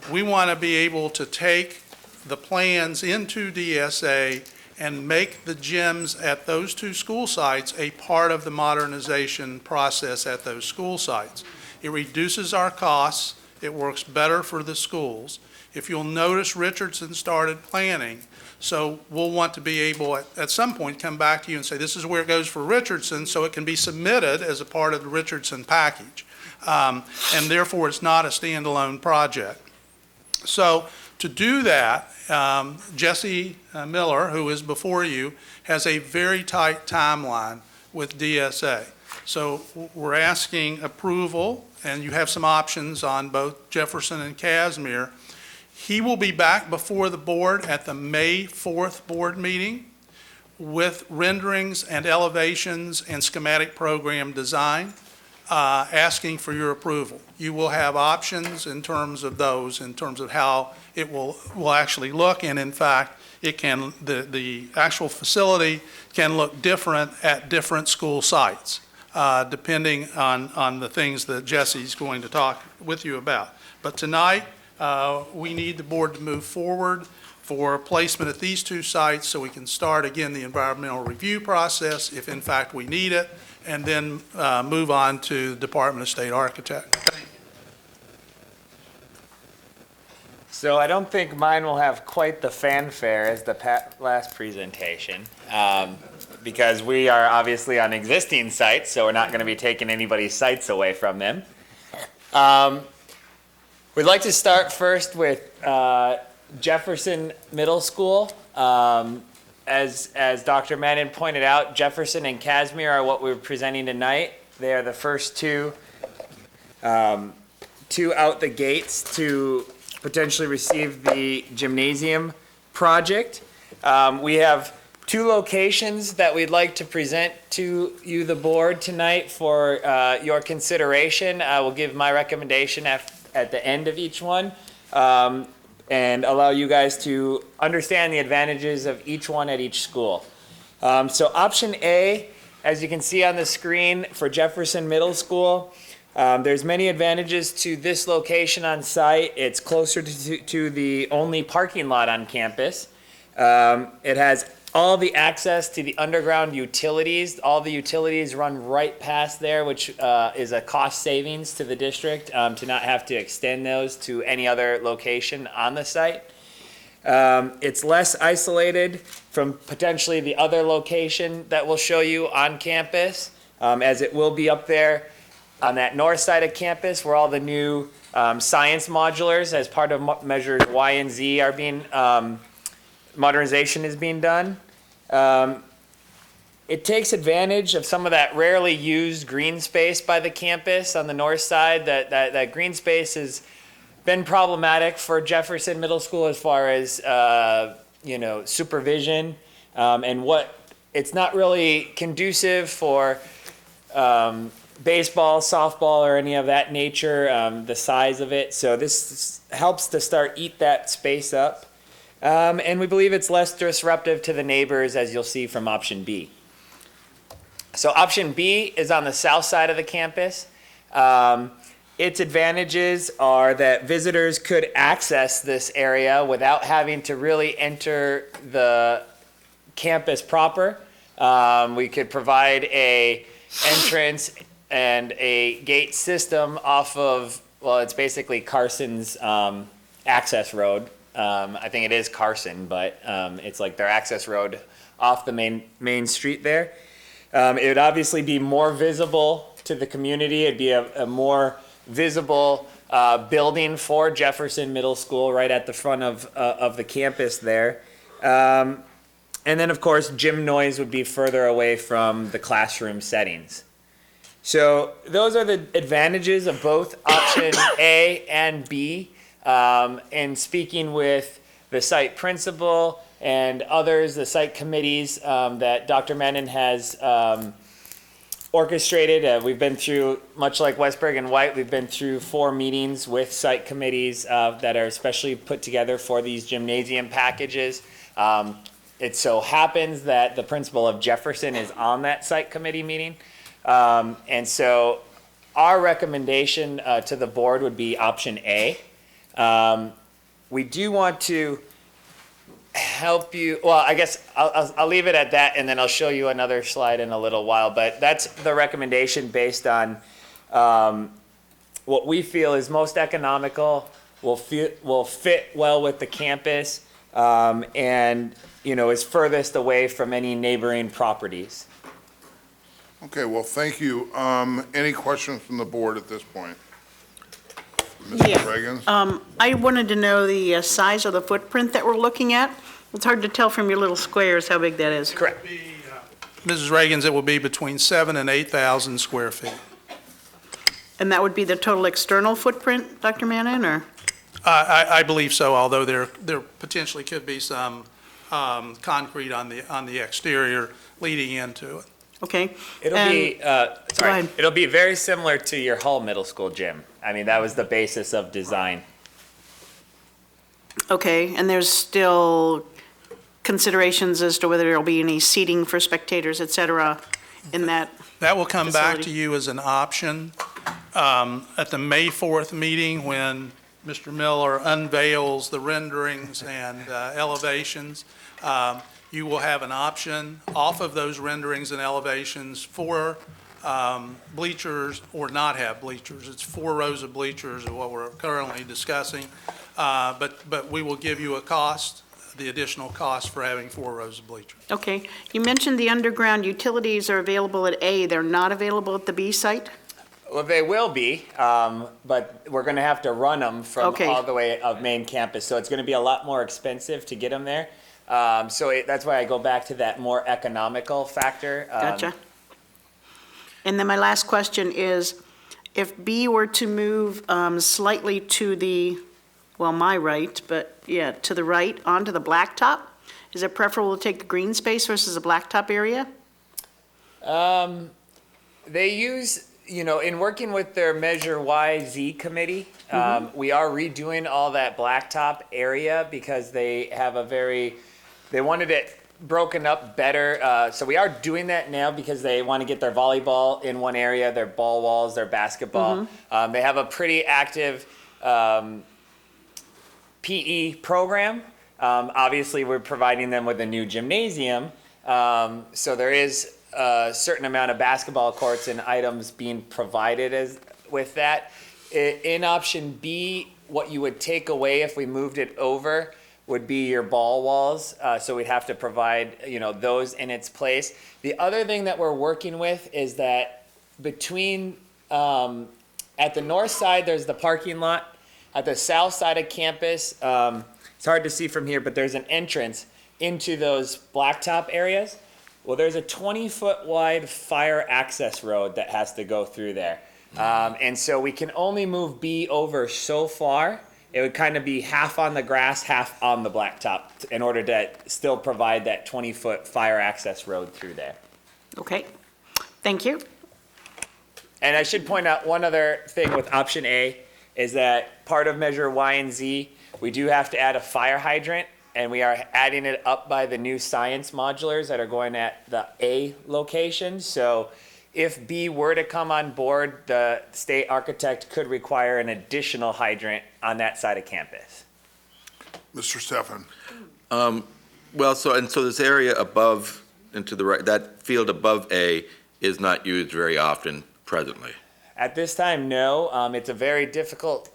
We want to be able to take the plans into DSA and make the gyms at those two school sites a part of the modernization process at those school sites. It reduces our costs, it works better for the schools, If you'll notice, Richardson started planning. So we'll want to be able, at some point, come back to you and say, this is where it goes for Richardson, so it can be submitted as a part of the Richardson package. And therefore, it's not a standalone project. So to do that, Jesse Miller, who is before you, has a very tight timeline with DSA. So we're asking approval, and you have some options on both Jefferson and Casimir. He will be back before the board at the May 4th board meeting with renderings and elevations and schematic program design, asking for your approval. You will have options in terms of those, in terms of how it will actually look, and in fact, it can, the actual facility can look different at different school sites, depending on the things that Jesse's going to talk with you about. But tonight, we need the board to move forward for placement at these two sites so we can start again the environmental review process if in fact we need it, and then move on to the Department of State Architect. So I don't think mine will have quite the fanfare as the last presentation, because we are obviously on existing sites, so we're not going to be taking anybody's sites away from them. We'd like to start first with Jefferson Middle School. As Dr. Mannon pointed out, Jefferson and Casimir are what we're presenting tonight. They are the first two out the gates to potentially receive the gymnasium project. We have two locations that we'd like to present to you, the board, tonight for your consideration. I will give my recommendation at the end of each one, and allow you guys to understand the advantages of each one at each school. So option A, as you can see on the screen for Jefferson Middle School, there's many advantages to this location on site. It's closer to the only parking lot on campus. It has all the access to the underground utilities. All the utilities run right past there, which is a cost savings to the district to not have to extend those to any other location on the site. It's less isolated from potentially the other location that we'll show you on campus, as it will be up there on that north side of campus where all the new science modulars as part of measures Y and Z are being modernization is being done. It takes advantage of some of that rarely used green space by the campus on the north side. That green space has been problematic for Jefferson Middle School as far as supervision, and what it's not really conducive for baseball, softball, or any of that nature, the size of it. So this helps to eat that space up. And we believe it's less disruptive to the neighbors, as you'll see from option B. So option B is on the south side of the campus. Its advantages are that visitors could access this area without having to really enter the campus proper. We could provide a entrance and a gate system off of, well, it's basically Carson's access road. I think it is Carson, but it's like their access road off the main street there. It would obviously be more visible to the community. It'd be a more visible building for Jefferson Middle School right at the front of the campus there. And then, of course, gym noise would be further away from the classroom settings. So those are the advantages of both option A and B. And speaking with the site principal and others, the site committees that Dr. Mannon has orchestrated, we've been through, much like Westberg and White, we've been through 4 meetings with site committees that are especially put together for these gymnasium packages. It so happens that the principal of Jefferson is on that site committee meeting. And so our recommendation to the board would be option A. We do want to help you, well, I guess I'll leave it at that, and then I'll show you another slide in a little while, but that's the recommendation based on what we feel is most economical will fit well with the campus, and, you know, is furthest away from any neighboring properties. Okay, well, thank you. Any questions from the board at this point? Yeah. Mrs. Reagan? I wanted to know the size of the footprint that we're looking at. It's hard to tell from your little squares how big that is. Correct. Mrs. Reagan's, it will be between 7,000 and 8,000 square feet. And that would be the total external footprint, Dr. Manning, or? I believe so, although there potentially could be some concrete on the exterior leading into it. Okay. It'll be very similar to your Hull Middle School gym. I mean, that was the basis of design. Okay, and there's still considerations as to whether there'll be any seating for spectators, et cetera, in that That will come back facility? to you as an option at the May 4th meeting when Mr. Miller unveils the renderings and elevations. You will have an option off of those renderings and elevations for bleachers or not have bleachers. It's 4 rows of bleachers is what we're currently discussing. But we will give you a cost, the additional cost for having 4 rows of bleachers. Okay. You mentioned the underground utilities are available at A. They're not available at the B site? Well, they will be, but we're going to have to run them from Okay. all the way of main campus. So it's going to be a lot more expensive to get them there. That's why I go back to that more economical factor. Gotcha. And then my last question is, if B were to move slightly to the, well, my right, but yeah, to the right onto the blacktop, is it preferable to take the green space versus a blacktop area? They use, you know, in working with their Measure YZ committee, we are redoing all that blacktop area because they have they wanted it broken up better. So we are doing that now because they want to get their volleyball in one area, their ball walls, their basketball. They have a pretty active PE program. Obviously, we're providing them with a new gymnasium. So there is a certain amount of basketball courts and items being provided with that. In option B, what you would take away if we moved it over would be your ball walls. So we'd have to provide, you know, those in its place. The other thing that we're working with is that between, at the north side, there's the parking lot. At the south side of campus, it's hard to see from here, but there's an entrance into those blacktop areas. Well, there's a 20-foot wide fire access road that has to go through there. And so we can only move B over so far. It would kind of be half on the grass, half on the blacktop in order to still provide that 20-foot fire access road through there. Okay, thank you. And I should point out one other thing with option A is that part of Measure Y and Z, we do have to add a fire hydrant, and we are adding it up by the new science modulars that are going at the A location. So if B were to come on board, the state architect could require an additional hydrant on that side of campus. Mr. Stefan? Well, so this area above and to the right, that field above A is not used very often presently. At this time, no. It's a very difficult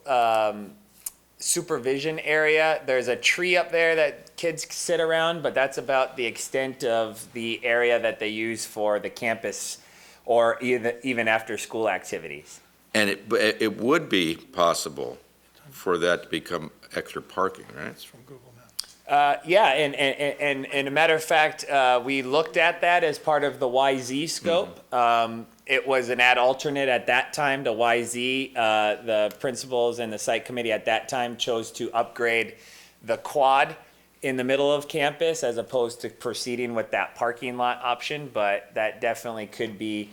supervision area. There's a tree up there that kids sit around, but that's about the extent of the area that they use for the campus or even after school activities. And it would be possible for that to become extra parking, right? It's from Google Maps. Yeah, and a matter of fact, we looked at that as part of the YZ scope. It was an ad alternate at that time to YZ. The principals and the site committee at that time chose to upgrade the quad in the middle of campus as opposed to proceeding with that parking lot option, but that definitely could be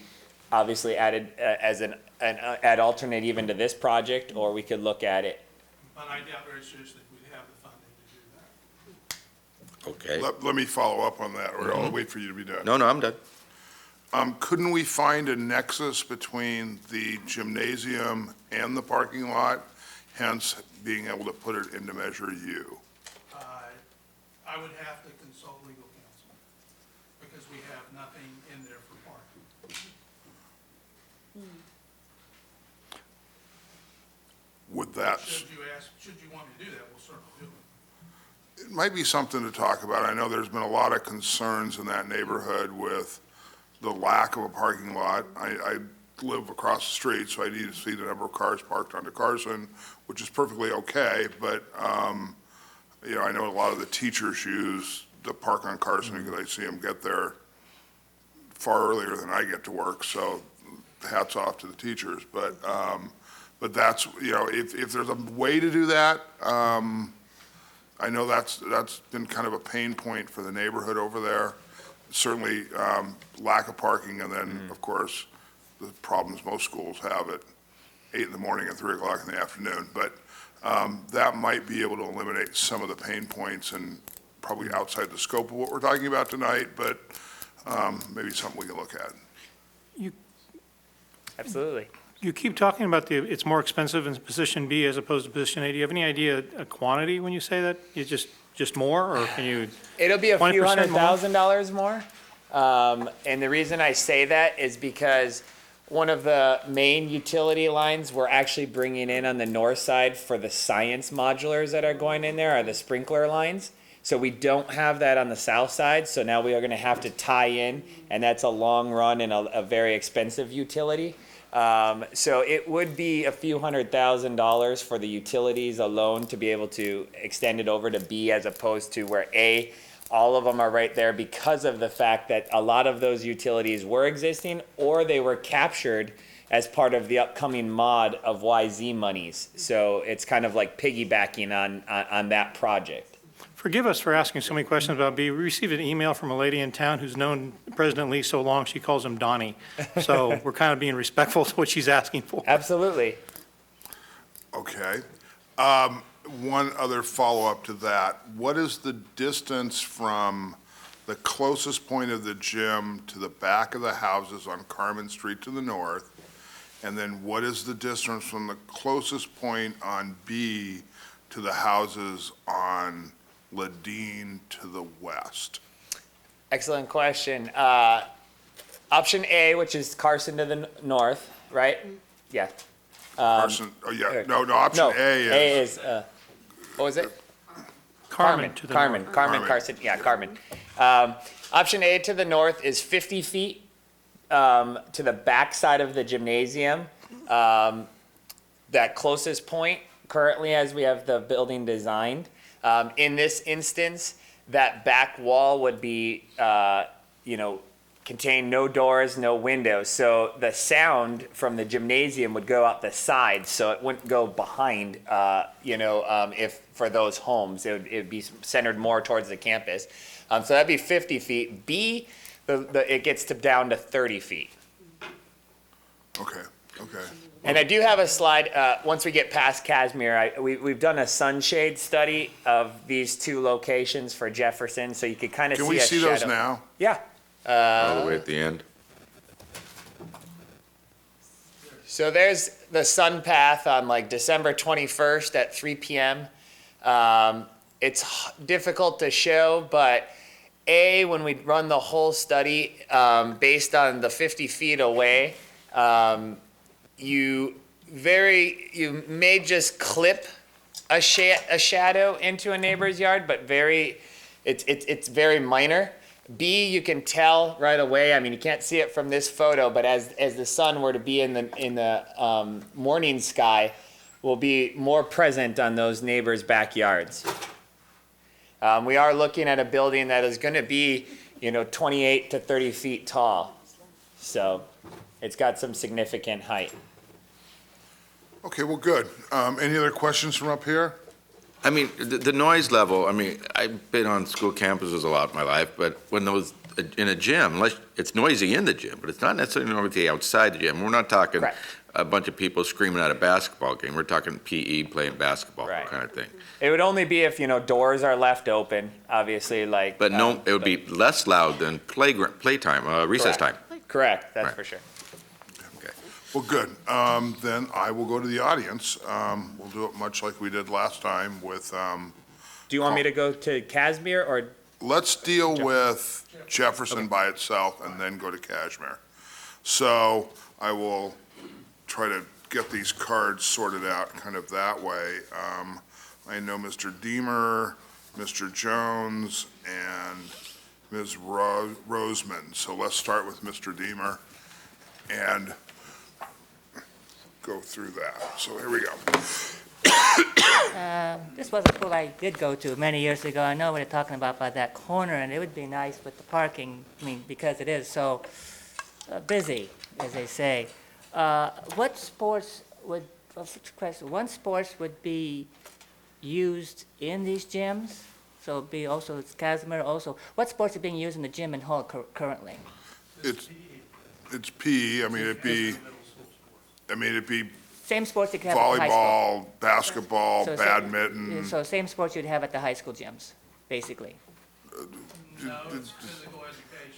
obviously added as an ad alternate even to this project, or we could look at it. But I doubt very seriously we'd have the funding to do that. Okay. Let me follow up on that, or I'll wait for you to be done. No, I'm done. Couldn't we find a nexus between the gymnasium and the parking lot, hence being able to put it into Measure U? I would have to consult legal counsel because we have nothing in there for parking. Would that's, Should you want me to do that, we'll certainly do it. it might be something to talk about. I know there's been a lot of concerns in that neighborhood with the lack of a parking lot. I live across the street, so I need to see the number of cars parked onto Carson, which is perfectly okay, but, you know, I know a lot of the teachers use the park on Carson because I see them get there far earlier than I get to work, so hats off to the teachers. But that's, you know, if there's a way to do that, I know that's been kind of a pain point for the neighborhood over there. Certainly, lack of parking, and then, of course, the problems most schools have at 8 in the morning and 3 o'clock in the afternoon. But that might be able to eliminate some of the pain points, and probably outside the scope of what we're talking about tonight, but maybe something we can look at. Absolutely. You keep talking about it's more expensive in position B as opposed to position A. Do you have any idea a quantity when you say that? Is just more, or can you? It'll be a few $100,000 more. And the reason I say that is because one of the main utility lines we're actually bringing in on the north side for the science modulars that are going in there are the sprinkler lines. So we don't have that on the south side, so now we are gonna have to tie in, and that's a long run and a very expensive utility. So it would be a few $100,000 for the utilities alone to be able to extend it over to B, as opposed to where A, all of them are right there because of the fact that a lot of those utilities were existing or they were captured as part of the upcoming mod of YZ monies. So it's kind of like piggybacking on that project. Forgive us for asking so many questions about B. We received an email from a lady in town who's known President Lee so long, she calls him Donnie. So we're kind of being respectful to what she's asking for. Absolutely. Okay. One other follow-up to that. What is the distance from the closest point of the gym to the back of the houses on Carmen Street to the north? And then what is the distance from the closest point on B to the houses on Ladine to the west? Excellent question. Option A, which is Carson to the north, right? Yeah. Carson, option A is, what was it? Carmen to the north. Carmen, Carson, yeah, Carmen. Option A to the north is 50 feet to the back side of the gymnasium. That closest point currently, as we have the building designed. In this instance, that back wall would be, contain no doors, no windows. So the sound from the gymnasium would go out the side, so it wouldn't go behind, if for those homes. It would be centered more towards the campus. So that'd be 50 feet. B, it gets down to 30 feet. Okay. And I do have a slide, once we get past Casimir, we've done a sunshade study of these two locations for Jefferson, so you could kind of see a shadow. Can we see those now? Yeah. All the way at the end. So there's the sun path on like December 21st at 3 p.m. It's difficult to show, but when we run the whole study, based on the 50 feet away, you may just clip a shadow into a neighbor's yard, but it's very minor. B, you can tell right away. I mean, you can't see it from this photo, but as the sun were to be in the morning sky, will be more present on those neighbors' backyards. We are looking at a building that is going to be, 28 to 30 feet tall, so it's got some significant height. Okay, well, good. Any other questions from up here? I mean, the noise level, I've been on school campuses a lot in my life, but when those, in a gym, it's noisy in the gym, but it's not necessarily noisy outside the gym. We're not talking a bunch of people screaming at a basketball game. We're talking PE playing basketball kind of thing. It would only be if, doors are left open, obviously, like. But it would be less loud than playtime, recess time. Correct, that's for sure. Well, good. Then I will go to the audience. We'll do it much like we did last time with. Do you want me to go to Casimir or? Let's deal with Jefferson by itself and then go to Kashmir. So I will try to get these cards sorted out kind of that way. I know Mr. Deemer, Mr. Jones, and Ms. Roseman. So let's start with Mr. Deemer and go through that. So here we go. This was a school I did go to many years ago. I know what you're talking about by that corner, and it would be nice with the parking, I mean, because it is so busy, as they say. What sports would, one sports would be used in these gyms? So it'd be also, it's Casimir also, what sports are being used in the gym and hall currently? It's PE. it'd be Same sports you could have at the high school. volleyball, basketball, So badminton. So same sports you'd have at the high school gyms, basically.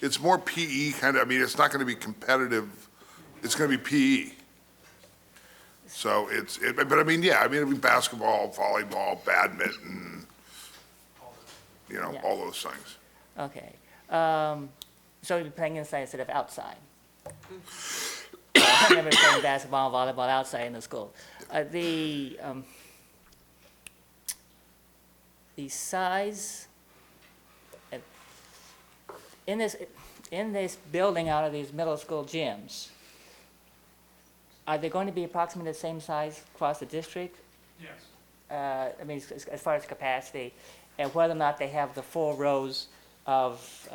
It's more PE kind of, it's not going to be competitive. It's going to be PE. So it'd be basketball, volleyball, badminton, all those things. Okay. So you'd be playing inside instead of outside? I've never played basketball, volleyball outside in the school. The size, in this building out of these middle school gyms, are they going to be approximately the same size across the district? Yes. As far as capacity, and whether or not they have the 4 rows of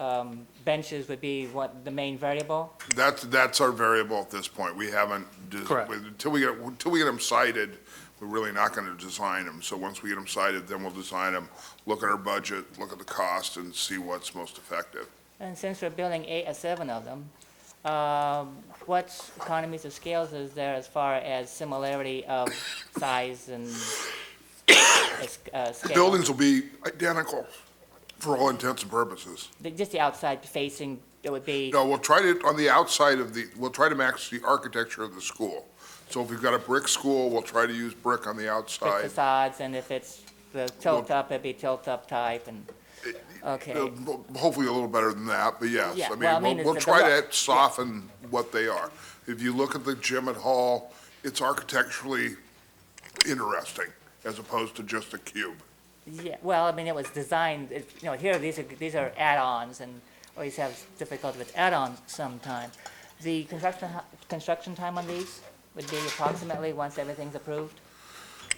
benches would be what the main variable? That's our variable at this point. We haven't, Correct. until we get them cited, we're really not going to design them. So once we get them cited, then we'll design them, look at our budget, look at the cost, and see what's most effective. And since we're building 7 of them, what economies of scales is there as far as similarity of size and The scale? buildings will be identical for all intents and purposes. Just the outside facing, it would be, No, we'll try to, on the outside we'll try to match the architecture of the school. So if we've got a brick school, we'll try to use brick on the brick outside. facades, and if it's the tilt-up, it'd be tilt-up type, and, okay. Hopefully a little better than that, but yes. Yeah, well, We'll it's try the to soften what they are. If you look at the gym at Hall, it's architecturally interesting as opposed to just a cube. Yeah, well, it was designed, here, these are add-ons, and always have difficulty with add-ons sometimes. The construction time on these would be approximately, once everything's approved,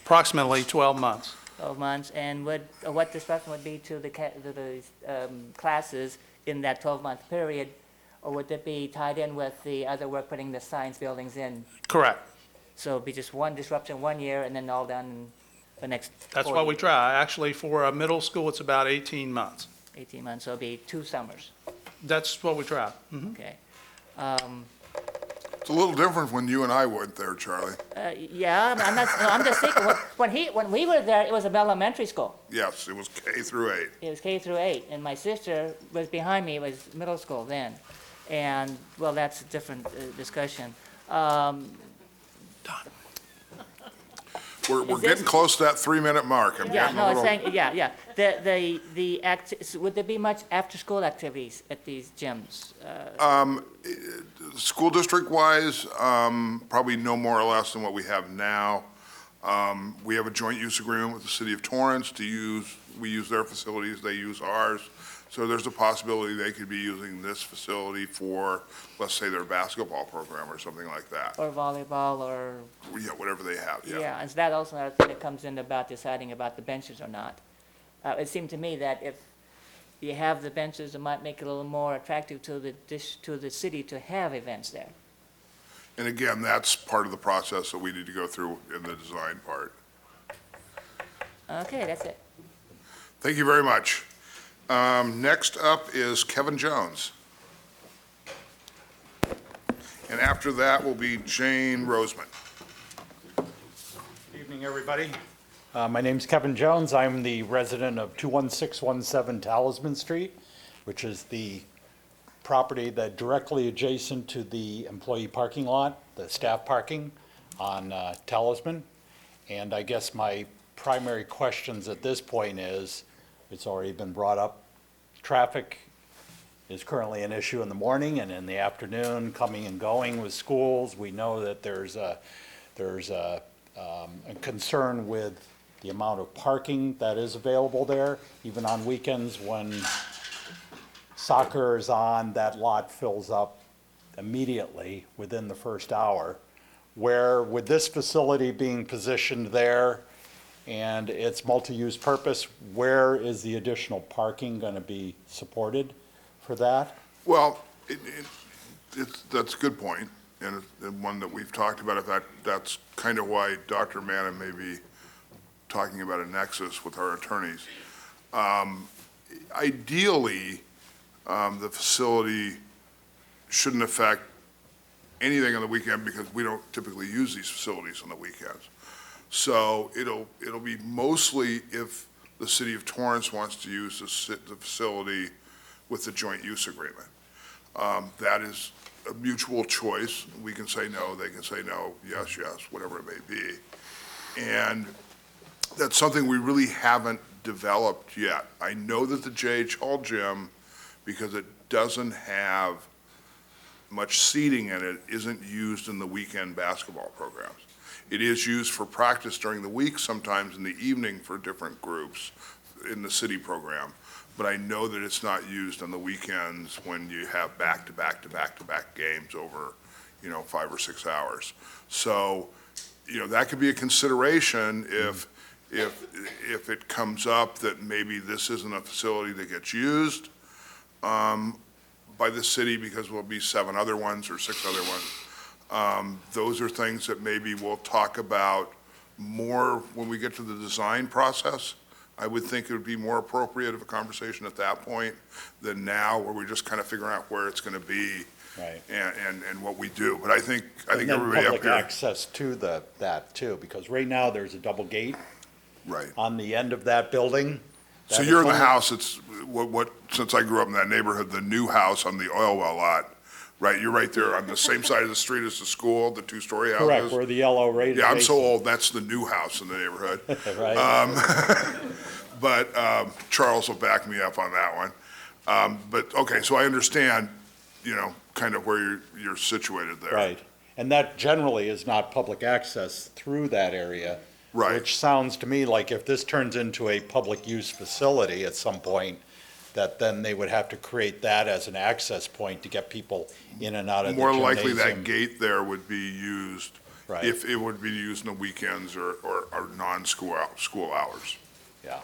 Approximately 12 months. 12 months, and what disruption would be to the classes in that 12-month period, or would it be tied in with the other work, putting the science buildings in? Correct. So it'd be just one disruption 1 year, and then all done in the next That's 4 what we years. try. Actually, for a middle school, it's about 18 months. 18 months, so it'd be 2 summers, That's what we try. Mhm. okay. It's a little different when you and I went there, Charlie. Yeah, I'm just thinking, when we were there, it was a elementary school. Yes, it was K through 8. It was K through 8, and my sister was behind me, was middle school then. And, well, that's a different discussion. We're Is getting this- close to that 3-minute mark. I'm Yeah, getting no, a I was little. saying, would there be much after-school activities at these gyms? School district-wise, probably no more or less than what we have now. We have a joint use agreement with the city of Torrance we use their facilities, they use ours. So there's a possibility they could be using this facility for, let's say, their basketball program or something like that. Or volleyball, or, Yeah, whatever they have, yeah. yeah, and so that also another thing that comes in about deciding about the benches or not. It seemed to me that if you have the benches, it might make it a little more attractive to the city to have events there. And again, that's part of the process that we need to go through in the design part. Okay, that's it. Thank you very much. Next up is Kevin Jones. And after that will be Jane Roseman. Evening, everybody. My name's Kevin Jones. I'm the resident of 21617 Talisman Street, which is the property that directly adjacent to the employee parking lot, the staff parking on Talisman. And I guess my primary questions at this point is, it's already been brought up, traffic is currently an issue in the morning and in the afternoon, coming and going with schools. We know that there's There's a concern with the amount of parking that is available there. Even on weekends when soccer is on, that lot fills up immediately within the first hour. Where with this facility being positioned there and its multi-use purpose, where is the additional parking going to be supported for that? Well, that's a good point, and one that we've talked about. That's kind of why Dr. Manna may be talking about a nexus with our attorneys. Ideally, the facility shouldn't affect anything on the weekend because we don't typically use these facilities on the weekends. So it'll be mostly if the city of Torrance wants to use the facility with the joint use agreement. That is a mutual choice. We can say no, they can say no, yes, whatever it may be. And that's something we really haven't developed yet. I know that the J.H. Hall gym, because it doesn't have much seating in it, isn't used in the weekend basketball programs. It is used for practice during the week, sometimes in the evening for different groups in the city program. But I know that it's not used on the weekends when you have back-to-back games over, 5 or 6 hours. So, that could be a consideration if it comes up that maybe this isn't a facility that gets used by the city because there'll be 7 other ones or 6 other ones. Those are things that maybe we'll talk about more when we get to the design process. I would think it would be more appropriate of a conversation at that point than now, where we're just kind of figuring out where it's going to be and what we do. But I think everybody up here. Public access to that too, because right now there's a double gate on the end of that building. So you're in the house, it's since I grew up in that neighborhood, the new house on the oil well lot, right? You're right there on the same side of the street as the school, the 2-story houses. Correct, where the yellow right. Yeah, I'm so old, that's the new house in the neighborhood. Right. But Charles will back me up on that one. But, okay, so I understand, kind of where you're situated there. Right, and that generally is not public access through that area. Right. Which sounds to me like if this turns into a public use facility at some point, that then they would have to create that as an access point to get people in and out of the gymnasium. More likely that gate there would be used, if it would be used on the weekends or non-school hours. Yeah,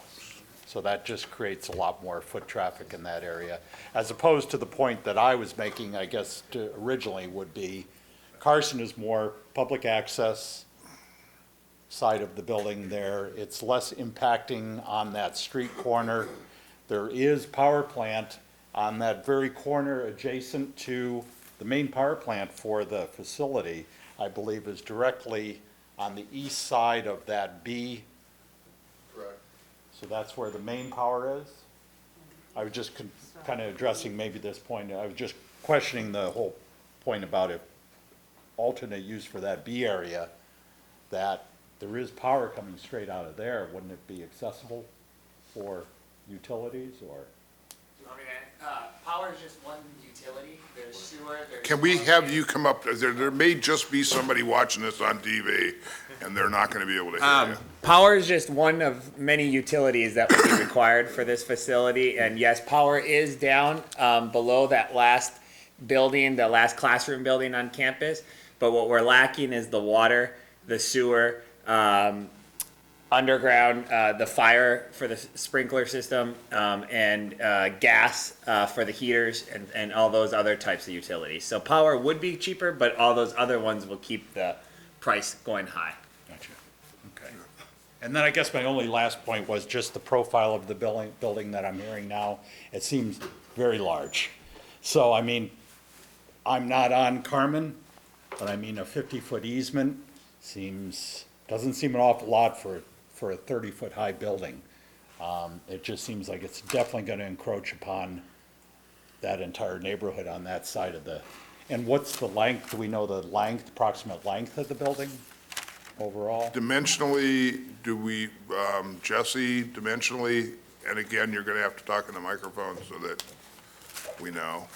so that just creates a lot more foot traffic in that area, as opposed to the point that I was making, I guess, originally would be, Carson is more public access side of the building there. It's less impacting on that street corner. There is power plant on that very corner adjacent to the main power plant for the facility, I believe is directly on the east side of that B. Correct. So that's where the main power is. I was just kind of addressing maybe this point. I was just questioning the whole point about if alternate use for that B area, that there is power coming straight out of there. Wouldn't it be accessible for utilities or? Power is just one utility. There's sewer, there's. Can we have you come up, there may just be somebody watching this on TV and they're not going to be able to hear you. Power is just one of many utilities that would be required for this facility. And yes, power is down below that last building, the last classroom building on campus. But what we're lacking is the water, the sewer, underground, the fire for the sprinkler system, and gas for the heaters and all those other types of utilities. So power would be cheaper, but all those other ones will keep the price going high. Gotcha. Okay. And then I guess my only last point was just the profile of the building that I'm hearing now. It seems very large. So, I mean, I'm not on Carmen, but I mean, a 50-foot easement doesn't seem an awful lot for a 30-foot high building. It just seems like it's definitely going to encroach upon that entire neighborhood on that side of the, and what's the length? Do we know the length, approximate length of the building overall? Dimensionally, Jesse, dimensionally, and again, you're going to have to talk in the microphone so that we know.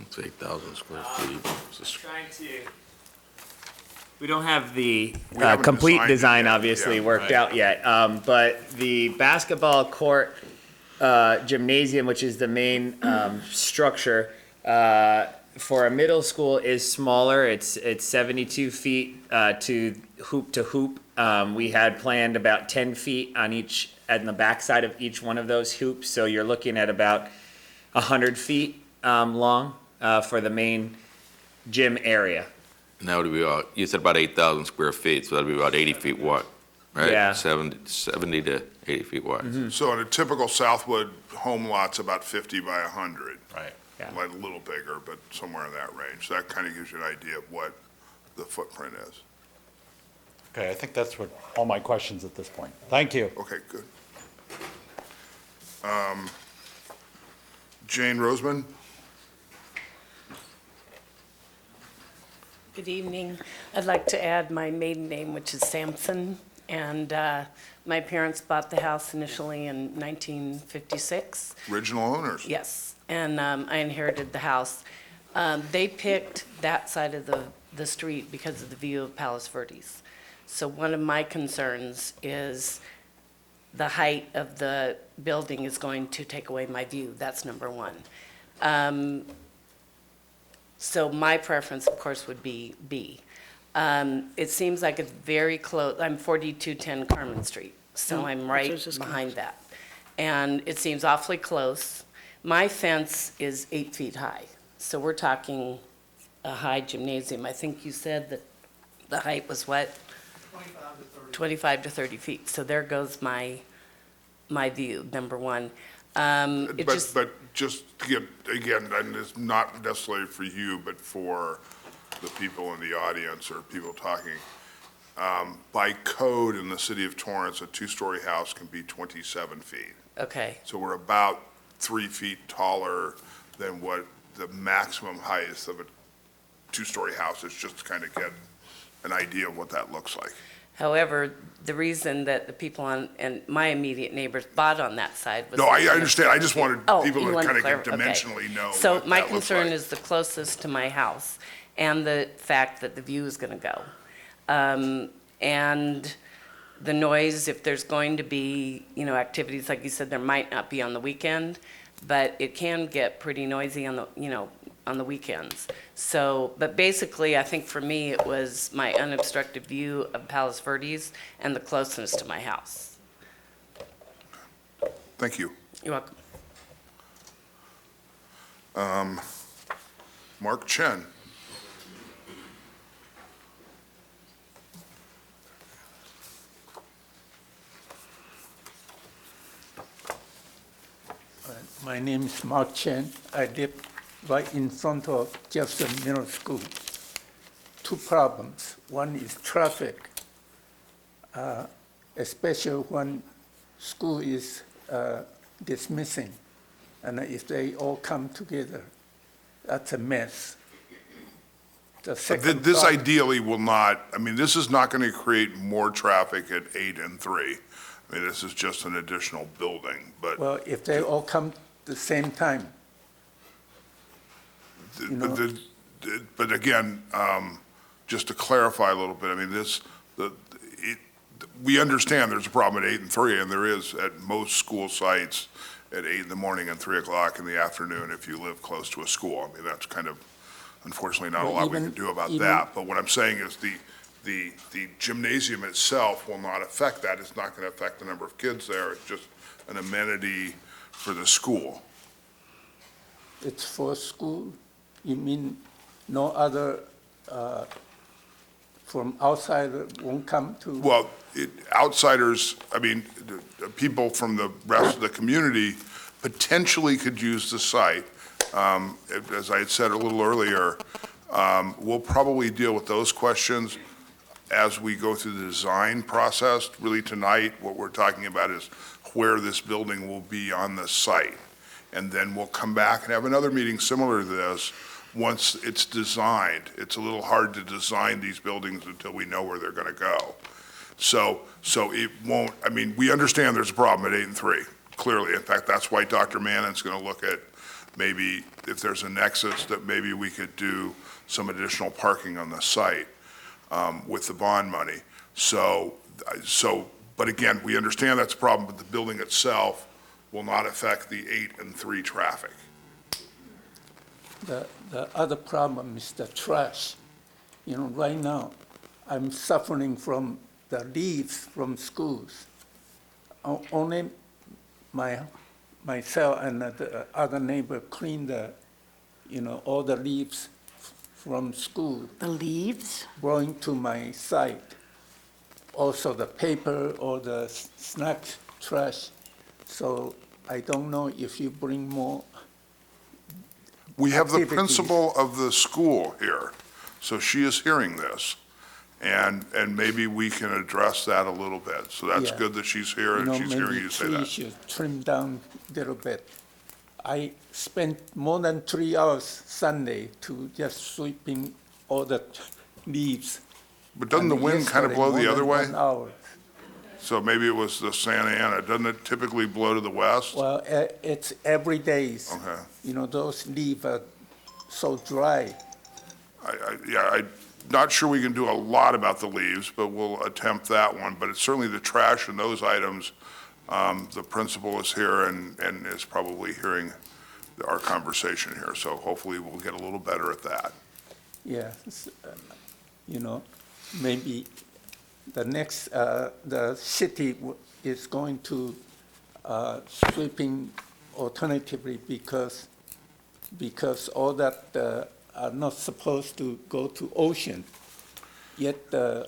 It's 8,000 square feet. Just trying to We don't have the We haven't complete designed it design, yet, obviously, yeah. worked out yet. But the basketball court gymnasium, which is the main structure, for a middle school is smaller. It's 72 feet to hoop. We had planned about 10 feet on the backside of each one of those hoops. So you're looking at about 100 feet long for the main gym area. And that would be you said about 8,000 square feet, so that'd be about 80 feet wide, right? Yeah. 70 to 80 feet wide. So in a typical Southwood home lot's about 50 by 100. Right. Yeah. Like a little bigger, but somewhere in that range. That kind of gives you an idea of what the footprint is. Okay, I think that's what, all my questions at this point. Thank you. Okay, good. Jane Roseman? Good evening. I'd like to add my maiden name, which is Sampson, and my parents bought the house initially in 1956. Original owners? Yes, and I inherited the house. They picked that side of the street because of the view of Palos Verdes. So one of my concerns is the height of the building is going to take away my view. That's number one. So my preference, of course, would be B. It seems like it's very close. I'm 4210 Carmen Street, so I'm right behind that. And it seems awfully close. My fence is 8 feet high, so we're talking a high gymnasium. I think you said that the height was what? 25 to 30 feet. So there goes my view, number one. But just to get, again, and it's not necessarily for you, but for the people in the audience or people talking, by code in the city of Torrance, a two-story house can be 27 feet. Okay. So we're about 3 feet taller than what the maximum height of a two-story house is, just to kind of get an idea of what that looks like. However, the reason that the people and my immediate neighbors bought on that side was. No, I understand. I just wanted people you to wanted kind of clarify. dimensionally know So what my that looks concern like. is the closest to my house and the fact that the view is going to go. And the noise, if there's going to be, activities, like you said, there might not be on the weekend, but it can get pretty noisy on the weekends. So, but basically, I think for me, it was my unobstructed view of Palos Verdes and the closeness to my house. Thank you. You're welcome. Mark Chen. My name is Mark Chen. I live right in front of Jefferson Middle School. Two problems. One is traffic, especially when school is dismissing. And if they all come together, that's a mess. The second This problem- ideally will not, I mean, this is not going to create more traffic at 8 and 3. I mean, this is just an additional building, but. Well, if they all come the same time, But again, just to clarify a little bit, I mean, we understand there's a problem at 8 and 3, and there is at most school sites at 8 in the morning and 3 o'clock in the afternoon if you live close to a school. I mean, that's kind of, unfortunately, not a Well, lot we even- can do about even- that. But what I'm saying is the gymnasium itself will not affect that. It's not going to affect the number of kids there. It's just an amenity for the school. it's for school. You mean no other from outside won't come to? Well, outsiders, I mean, people from the rest of the community potentially could use the site. As I had said a little earlier, we'll probably deal with those questions as we go through the design process. Really tonight, what we're talking about is where this building will be on the site. And then we'll come back and have another meeting similar to this once it's designed. It's a little hard to design these buildings until we know where they're going to go. So it won't, I mean, we understand there's a problem at 8 and 3, clearly. In fact, that's why Dr. Mannon's going to look at maybe if there's a nexus that maybe we could do some additional parking on the site. with the bond money. So, but again, we understand that's a problem, but the building itself will not affect the 8 and 3 traffic. The other problem is the trash. You know, right now, I'm suffering from the leaves from schools. Only myself and the other neighbor clean all the leaves from school. The leaves? Going to my site. Also the paper or the snack trash. So I don't know if you bring more. We have the activities. principal of the school here, so she is hearing this. And maybe we can address that a little bit. So that's Yeah. good that she's here and she's hearing you say Maybe that. trees should trim down a little bit. I spent more than 3 hours Sunday to just sweeping all the leaves. But doesn't the And wind kind of yesterday, blow more the other than way? 1 hour. So maybe it was the Santa Ana. Doesn't it typically blow to the west? Well, it's every day. Okay. You know, those leaves are so dry. I'm not sure we can do a lot about the leaves, but we'll attempt that one. But it's certainly the trash and those items. The principal is here and is probably hearing our conversation here. So hopefully we'll get a little better at that. Yeah, maybe the next, the city is going to sweeping alternatively because all that are not supposed to go to ocean. Yet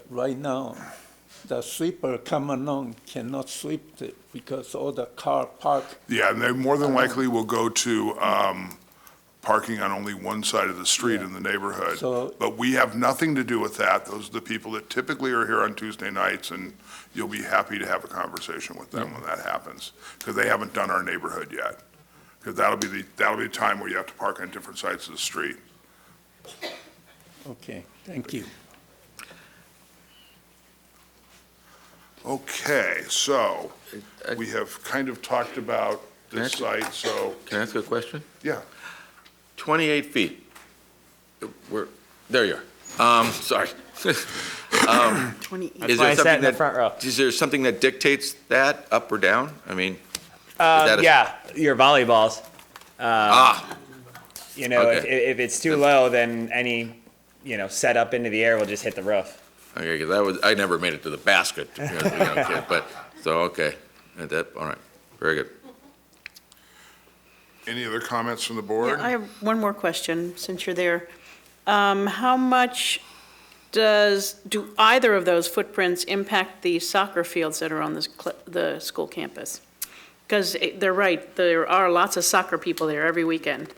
right now, the sweeper come along cannot sweep it because all the car park. Yeah, and they more than likely will go to parking on only one side of the street in the neighborhood. So- But we have nothing to do with that. Those are the people that typically are here on Tuesday nights, and you'll be happy to have a conversation with them when that happens, because they haven't done our neighborhood yet. Because that'll be the time where you have to park on different sides of the street. Okay, thank you. Okay, so we have kind of talked about this site, so, Can I ask a question? yeah. 28 feet. There you are. Sorry. 28. Is why I there sat in something the that, front row. is there something that dictates that, up or down? I mean, that a- Yeah, your volleyballs. ah, You know, Okay. if it's too low, then any, set up into the air will just hit the roof. okay, because I never made it to the basket as a young kid, but, so, okay. All right, very good. Any other comments from the board? Yeah, I have one more question, since you're there. How much do either of those footprints impact the soccer fields that are on the school campus? Because they're right, there are lots of soccer people there every weekend.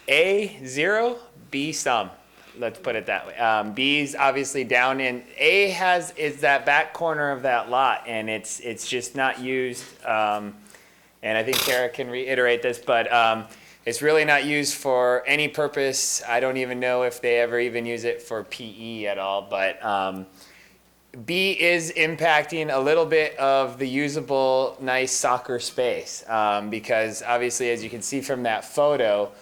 A, 0, B, some. Let's put it that way. B's obviously down in, A is that back corner of that lot, and it's just not used. And I think Kara can reiterate this, but it's really not used for any purpose. I don't even know if they ever even use it for PE at all, but B is impacting a little bit of the usable, nice soccer space. Because obviously, as you can see from that photo,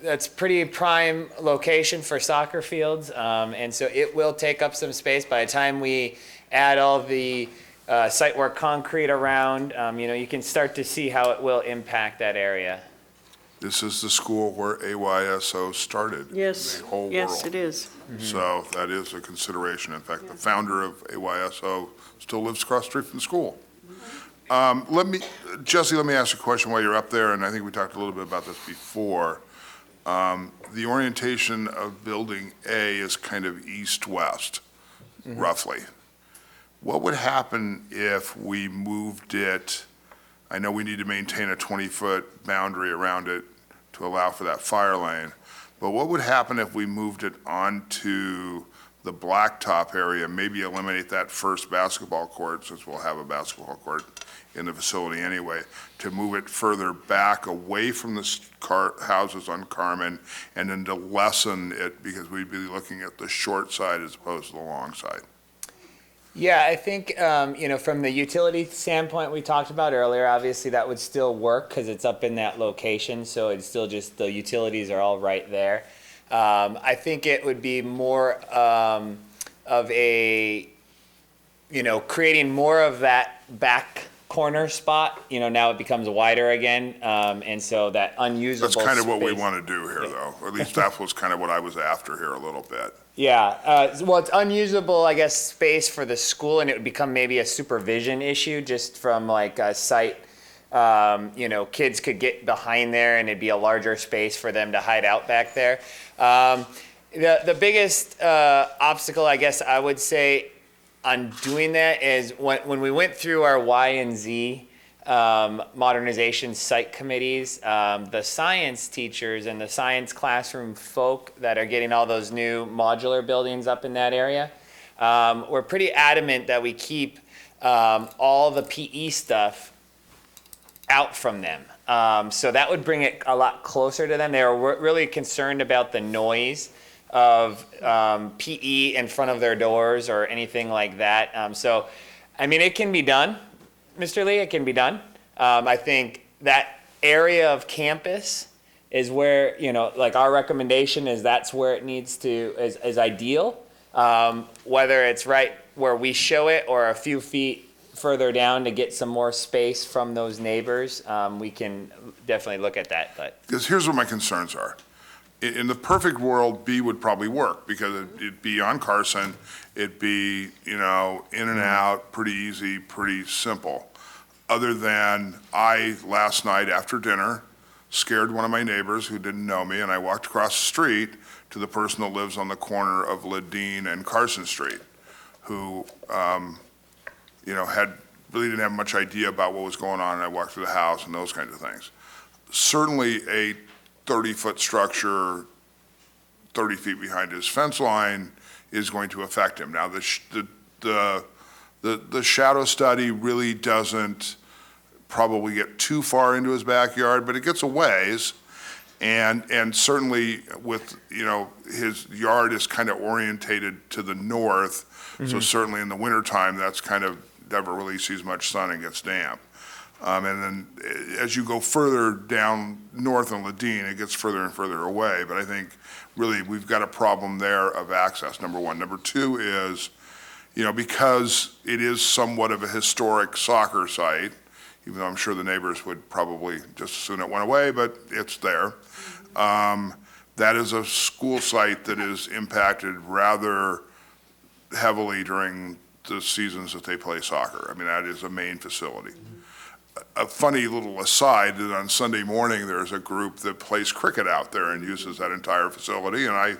that's pretty prime location for soccer fields. And so it will take up some space by the time we add all the site work concrete around, you can start to see how it will impact that area. This is the school where AYSO started. Yes, The whole world. yes, it is. So that is a consideration. In fact, the founder of AYSO still lives across the street from the school. Jesse, let me ask you a question while you're up there, and I think we talked a little bit about this before. The orientation of Building A is kind of east-west, roughly. What would happen if we moved it? I know we need to maintain a 20-foot boundary around it to allow for that fire lane, but what would happen if we moved it onto the blacktop area, maybe eliminate that first basketball court, since we'll have a basketball court in the facility anyway, to move it further back away from the houses on Carmen, and then to lessen it, because we'd be looking at the short side as opposed to the long side? Yeah, I think, from the utility standpoint we talked about earlier, obviously that would still work because it's up in that location. So it's still just the utilities are all right there. I think it would be more of a, creating more of that back corner spot. Now it becomes wider again, and so that unusable That's kind of what we space- want to do here, though. Or at least that was kind of what I was after here a little bit. Yeah, well, it's unusable, I guess, space for the school, and it would become maybe a supervision issue just from like a site. Kids could get behind there, and it'd be a larger space for them to hide out back there. The biggest obstacle, I guess, I would say on doing that is when we went through our Y and Z modernization site committees, the science teachers and the science classroom folk that are getting all those new modular buildings up in that area, we're pretty adamant that we keep all the PE stuff out from them. So that would bring it a lot closer to them. They were really concerned about the noise of PE in front of their doors or anything like that. So, I mean, it can be done, Mr. Lee, it can be done. I think that area of campus is where, like our recommendation is that's where it needs to, is ideal. Whether it's right where we show it or a few feet further down to get some more space from those neighbors, we can definitely look at that. But Because here's what my concerns are. In the perfect world, B would probably work because it'd be on Carson, it'd be, in and out, pretty easy, pretty simple. Other than last night after dinner, scared one of my neighbors who didn't know me, and I walked across the street to the person that lives on the corner of Ladine and Carson Street, who, really didn't have much idea about what was going on, and I walked through the house and those kinds of things. Certainly a 30-foot structure, 30 feet behind his fence line is going to affect him. Now, the shadow study really doesn't probably get too far into his backyard, but it gets a ways. And certainly with, his yard is kind of orientated to the north. So certainly in the wintertime, that's kind of never really sees much sun and gets damp. And then as you go further down north on Ladine, it gets further and further away. But I think really we've got a problem there of access, number one. Number two is, because it is somewhat of a historic soccer site, even though I'm sure the neighbors would probably just as soon it went away, but it's there. That is a school site that is impacted rather heavily during the seasons that they play soccer. I mean, that is a main facility. A funny little aside that on Sunday morning, there's a group that plays cricket out there and uses that entire facility, and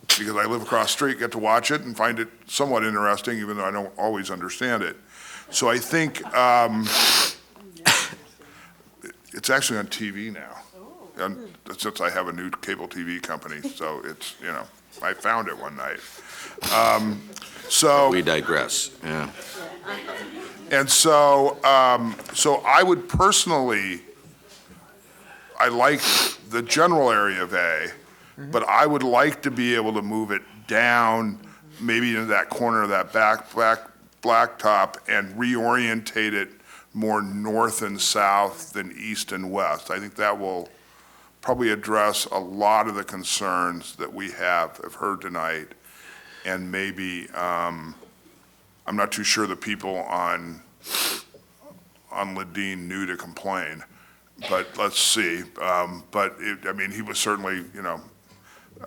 because I live across the street, get to watch it and find it somewhat interesting, even though I don't always understand it. So I think it's actually on TV now. And since I have a new cable TV company, so it's, I found it one night. We digress, yeah. And so I would personally, I like the general area of A, but I would like to be able to move it down, maybe into that corner of that back blacktop and reorientate it more north and south than east and west. I think that will probably address a lot of the concerns that we have heard tonight. And maybe, I'm not too sure the people on Ladine knew to complain, but let's see. He was certainly,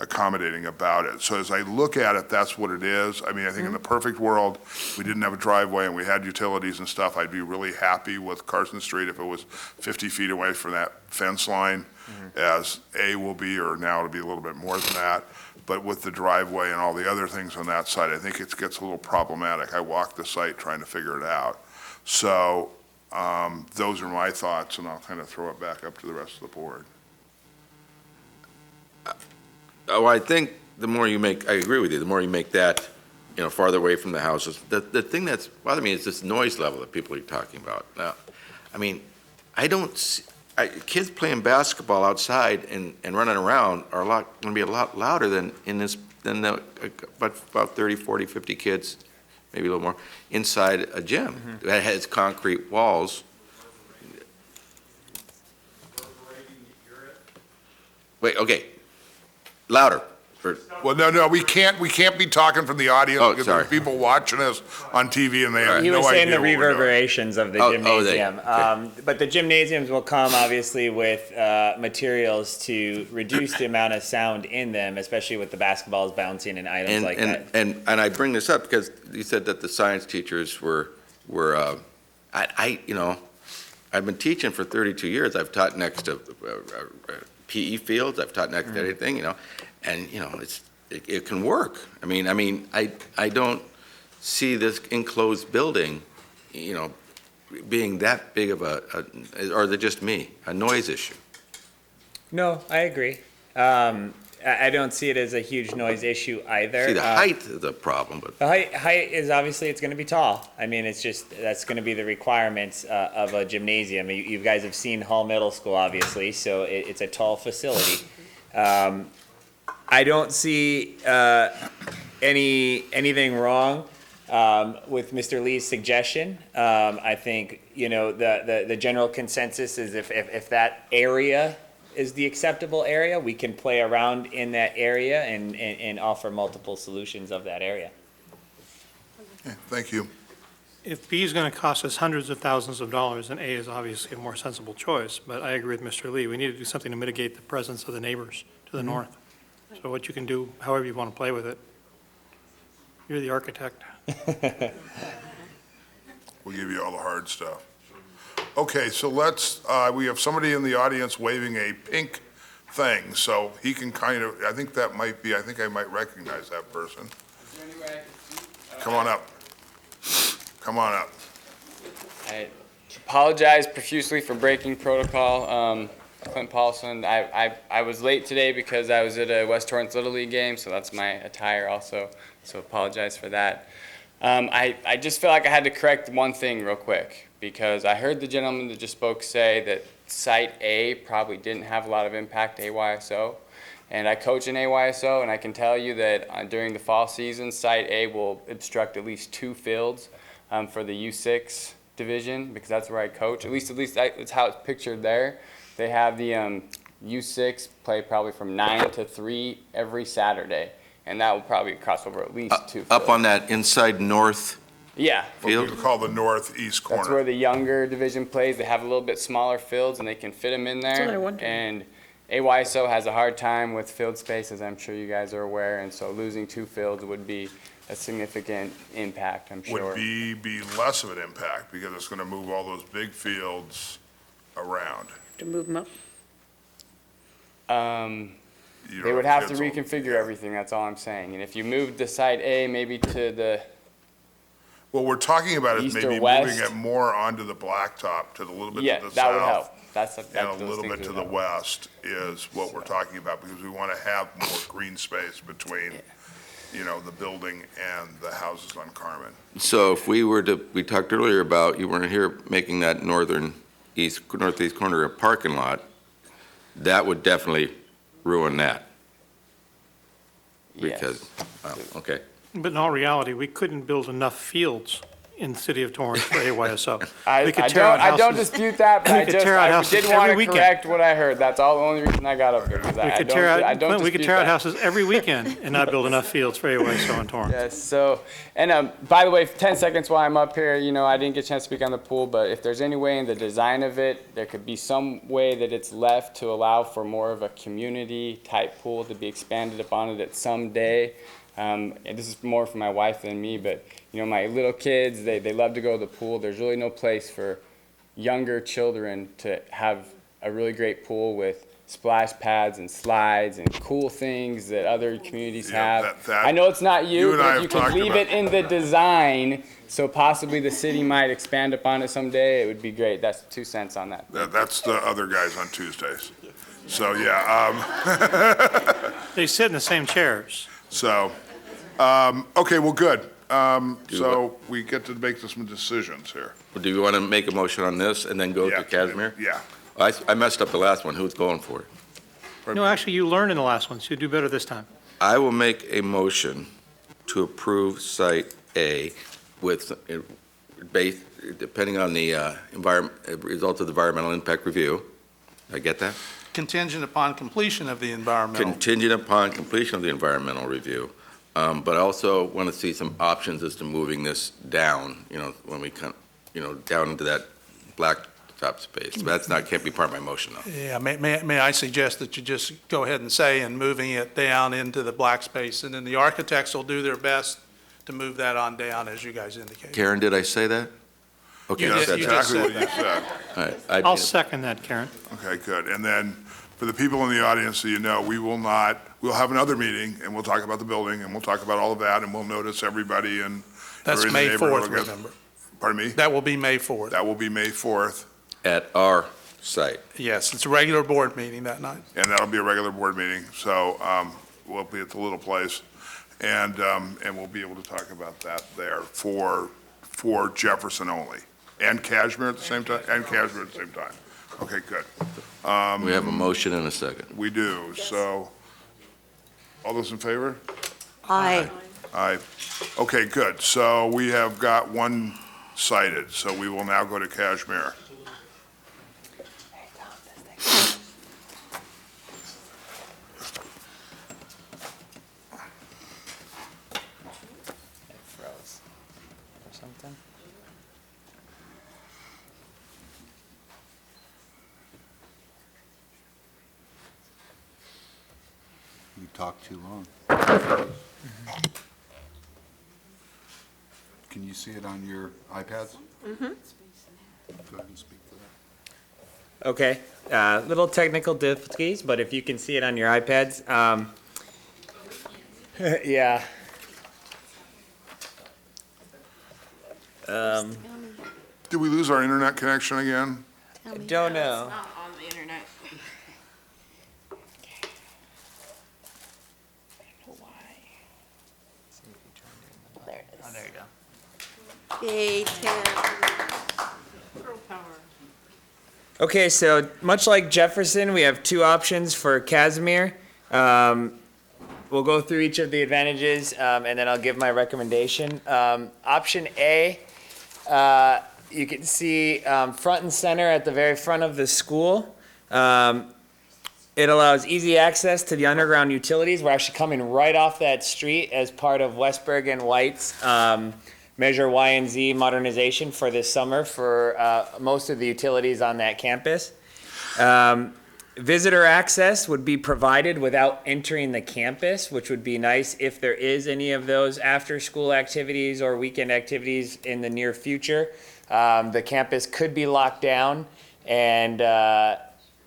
accommodating about it. So as I look at it, that's what it is. I mean, I think in the perfect world, we didn't have a driveway and we had utilities and stuff, I'd be really happy with Carson Street if it was 50 feet away from that fence line, as A will be, or now it'll be a little bit more than that. But with the driveway and all the other things on that side, I think it gets a little problematic. I walked the site trying to figure it out. So those are my thoughts, and I'll kind of throw it back up to the rest of the board. I think the more you make, I agree with you, the more you make that, farther away from the houses. The thing that's bothering me is this noise level that people are talking about. Now, I mean, kids playing basketball outside and running around are going to be a lot louder than about 30, 40, 50 kids, maybe a little more, inside a gym that has concrete walls. Wait, okay. Louder. Well, no, we can't be talking from the audience. Oh, because sorry. there's people watching us on TV and they have He no was saying idea the what we're doing. reverberations of the Oh, gymnasium. okay. But the gymnasiums will come obviously with materials to reduce the amount of sound in them, especially with the basketballs bouncing and items like that. And I bring this up because you said that the science teachers were I've been teaching for 32 years. I've taught next to PE fields. I've taught next to anything, and it can work. I mean, I don't see this enclosed building, being that big of or is it just me, a noise issue? No, I agree. I don't see it as a huge noise issue either. See, the height is a problem, but. The height is obviously, it's going to be tall. I mean, that's going to be the requirements of a gymnasium. You guys have seen Hall Middle School, obviously, so it's a tall facility. I don't see anything wrong with Mr. Lee's suggestion. I think, the general consensus is if that area is the acceptable area, we can play around in that area and offer multiple solutions of that area. Yeah, thank you. If B is going to cost us hundreds of thousands of dollars, then A is obviously a more sensible choice. But I agree with Mr. Lee. We need to do something to mitigate the presence of the neighbors to the north. So what you can do, however you want to play with it. You're the architect. We'll give you all the hard stuff. Okay, so we have somebody in the audience waving a pink thing, so he can I think I might recognize that person. Come on up. Come on up. I apologize profusely for breaking protocol. Clint Paulson, I was late today because I was at a West Torrance Little League game, so that's my attire also, so apologize for that. I just feel like I had to correct one thing real quick, because I heard the gentleman that just spoke say that Site A probably didn't have a lot of impact to AYSO. And I coach in AYSO, and I can tell you that during the fall season, Site A will obstruct at least 2 fields for the U6 division, because that's where I coach. At least that's how it's pictured there. They have the U6 play probably from 9 to 3 every Saturday, and that will probably cross over at least 2 fields. Up on that inside north Yeah. What we call the northeast corner. That's where the younger division plays. They have a little bit smaller fields, and they can fit them in there. That's what I wondered. And AYSO has a hard time with field space, as I'm sure you guys are aware, and so losing 2 fields would be a significant impact, I'm sure. Would be less of an impact, because it's going to move all those big fields around. To move them up? They would have to reconfigure everything, that's all I'm saying. And if you moved the Site A maybe to the What we're talking about is East maybe or west? moving it more onto the blacktop, to the little bit Yeah, to the that would help. south. And a little bit to the west is what we're talking about, because we want to have more green space between, the building and the houses on Carmen. So if we talked earlier about, you weren't here, making that northeast corner a parking lot, that would definitely ruin that. Because, okay. But in all reality, we couldn't build enough fields in the city of Torrance for AYSO. I don't dispute that, but I did want to correct what I heard. That's all the only reason I got up here. We could tear out houses every weekend and not build enough fields for AYSO in Torrance. Yes, so, and by the way, 10 seconds while I'm up here, I didn't get a chance to speak on the pool, but if there's any way in the design of it, there could be some way that it's left to allow for more of a community-type pool to be expanded upon it at some day. And this is more for my wife than me, but my little kids, they love to go to the pool. There's really no place for younger children to have a really great pool with splash pads and slides and cool things that other communities have. I know it's not you, but if you could leave it in the design, so possibly the city might expand upon it someday, it would be great. That's 2 cents on that. That's the other guys on Tuesdays. So, yeah. They sit in the same chairs. So, okay, well, good. So we get to make some decisions here. Do you want to make a motion on this and then go to Casimir? Yeah. I messed up the last one. Who's going for it? No, actually, you learned in the last one, so you do better this time. I will make a motion to approve Site A with, depending on the results of the environmental impact review. I get that? contingent upon completion of the environmental. Contingent upon completion of the environmental review. But I also want to see some options as to moving this down, when we come, down into that blacktop space. But that's not, can't be part of my motion, though. Yeah, may I suggest that you just go ahead and say and moving it down into the black space, and then the architects will do their best to move that on down, as you guys indicated. Karen, did I say that? Okay. You That's did- you just exactly said what you said. All right, I'll second that, Karen. Okay, good. And then for the people in the audience, so you know, we'll have another meeting and we'll talk about the building and we'll talk about all of that and we'll notice everybody and. That's or in the May neighborhood 4th, will get- remember. Pardon me? That will be May 4th. That will be May 4th, At our site. Yes, it's a regular board meeting that night. and that'll be a regular board meeting. So we'll be at the little place, and we'll be able to talk about that there for Jefferson only, and Cashmere at the same time, Okay, good. We have a motion and a second. We do, so, all those in favor? Aye. Aye. Okay, good. So we have got one cited, so we will now go to Cashmere. Froze or something. You talked too long. Can you see it on your iPads? Mm-hmm. Go ahead and speak to that. Okay, little technical difficulties, but if you can see it on your iPads, yeah. Did we lose our internet connection again? I don't know. on the internet. There it is. Oh, there you go. Yay, Tim. Okay, so much like Jefferson, we have two options for Casimir. We'll go through each of the advantages, and then I'll give my recommendation. Option A, you can see front and center at the very front of the school. It allows easy access to the underground utilities. We're actually coming right off that street as part of Westberg and White's Measure Y and Z modernization for this summer for most of the utilities on that campus. Visitor access would be provided without entering the campus, which would be nice if there is any of those after-school activities or weekend activities in the near future. The campus could be locked down and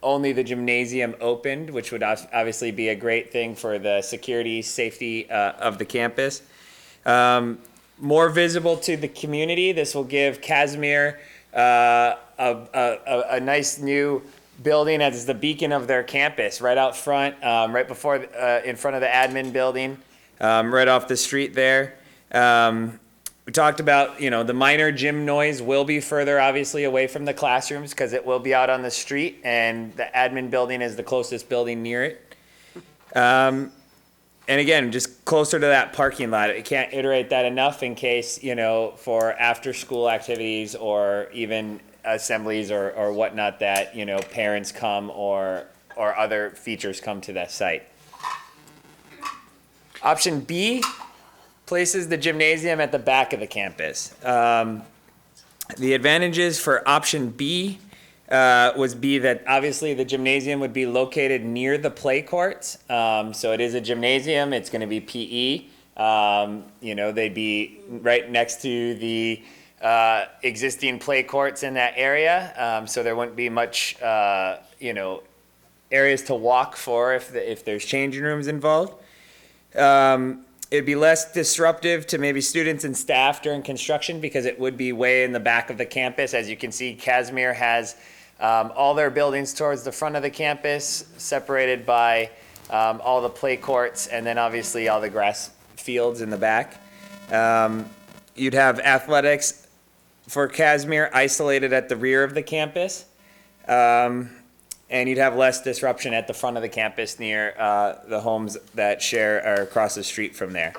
only the gymnasium opened, which would obviously be a great thing for the security, safety of the campus. More visible to the community, this will give Casimir a nice new building as the beacon of their campus, right out front, right before, in front of the admin building, right off the street there. We talked about, the minor gym noise will be further, obviously, away from the classrooms because it will be out on the street, and the admin building is the closest building near it. And again, just closer to that parking lot. I can't iterate that enough in case, for after-school activities or even assemblies or whatnot that, parents come or other features come to that site. Option B places the gymnasium at the back of the campus. The advantages for option B was that obviously the gymnasium would be located near the play courts. So it is a gymnasium, it's gonna be PE. They'd be right next to the existing play courts in that area. So there wouldn't be much, areas to walk for if there's changing rooms involved. It'd be less disruptive to maybe students and staff during construction because it would be way in the back of the campus. As you can see, Casimir has all their buildings towards the front of the campus, separated by all the play courts, and then obviously all the grass fields in the back. You'd have athletics for Casimir isolated at the rear of the campus. And you'd have less disruption at the front of the campus near the homes that are across the street from there.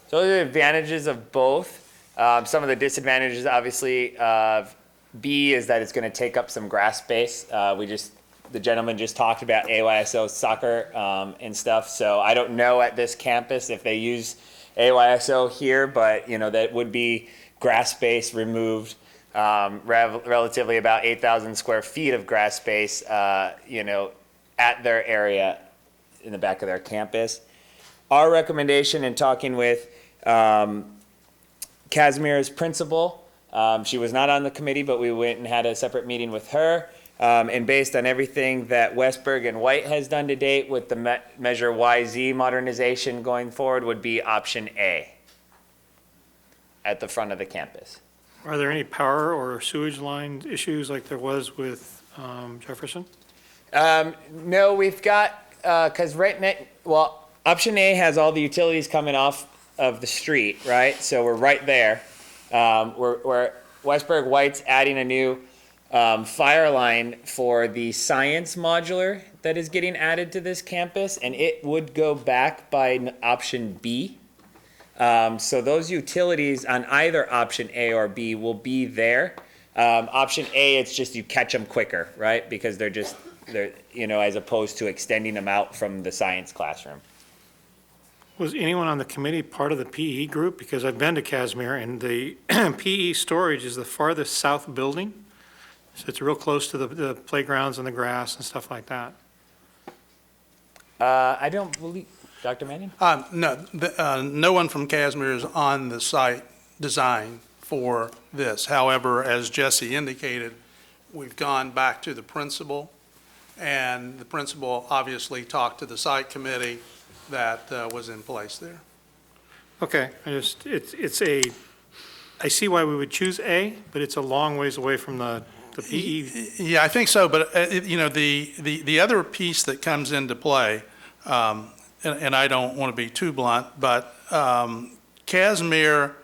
So those are the advantages of both. Some of the disadvantages, obviously, of B is that it's going to take up some grass space. We just the gentleman just talked about AYSO soccer and stuff. So I don't know at this campus if they use AYSO here, but that would be grass space removed, relatively about 8,000 square feet of grass space, at their area in the back of their campus. Our recommendation in talking with Casimir's principal, she was not on the committee, but we went and had a separate meeting with her. And based on everything that Westberg and White has done to date with the Measure YZ modernization going forward, would be option A at the front of the campus. Are there any power or sewage line issues like there was with Jefferson? No, we've got, because option A has all the utilities coming off of the street, right? So we're right there. Where Westberg White's adding a new fire line for the science modular that is getting added to this campus, and it would go back by option B. So those utilities on either option A or B will be there. Option A, it's just you catch them quicker, right? Because they're as opposed to extending them out from the science classroom. Was anyone on the committee part of the PE group? Because I've been to Casimir, and the PE storage is the farthest south building. So it's real close to the playgrounds and the grass and stuff like that. I don't believe, Dr. Manning? No, no one from Casimir is on the site design for this. However, as Jesse indicated, we've gone back to the principal, and the principal obviously talked to the site committee that was in place there. Okay, I see why we would choose A, but it's a long ways away from the PE. Yeah, I think so, but the other piece that comes into play, and I don't want to be too blunt, but Casimir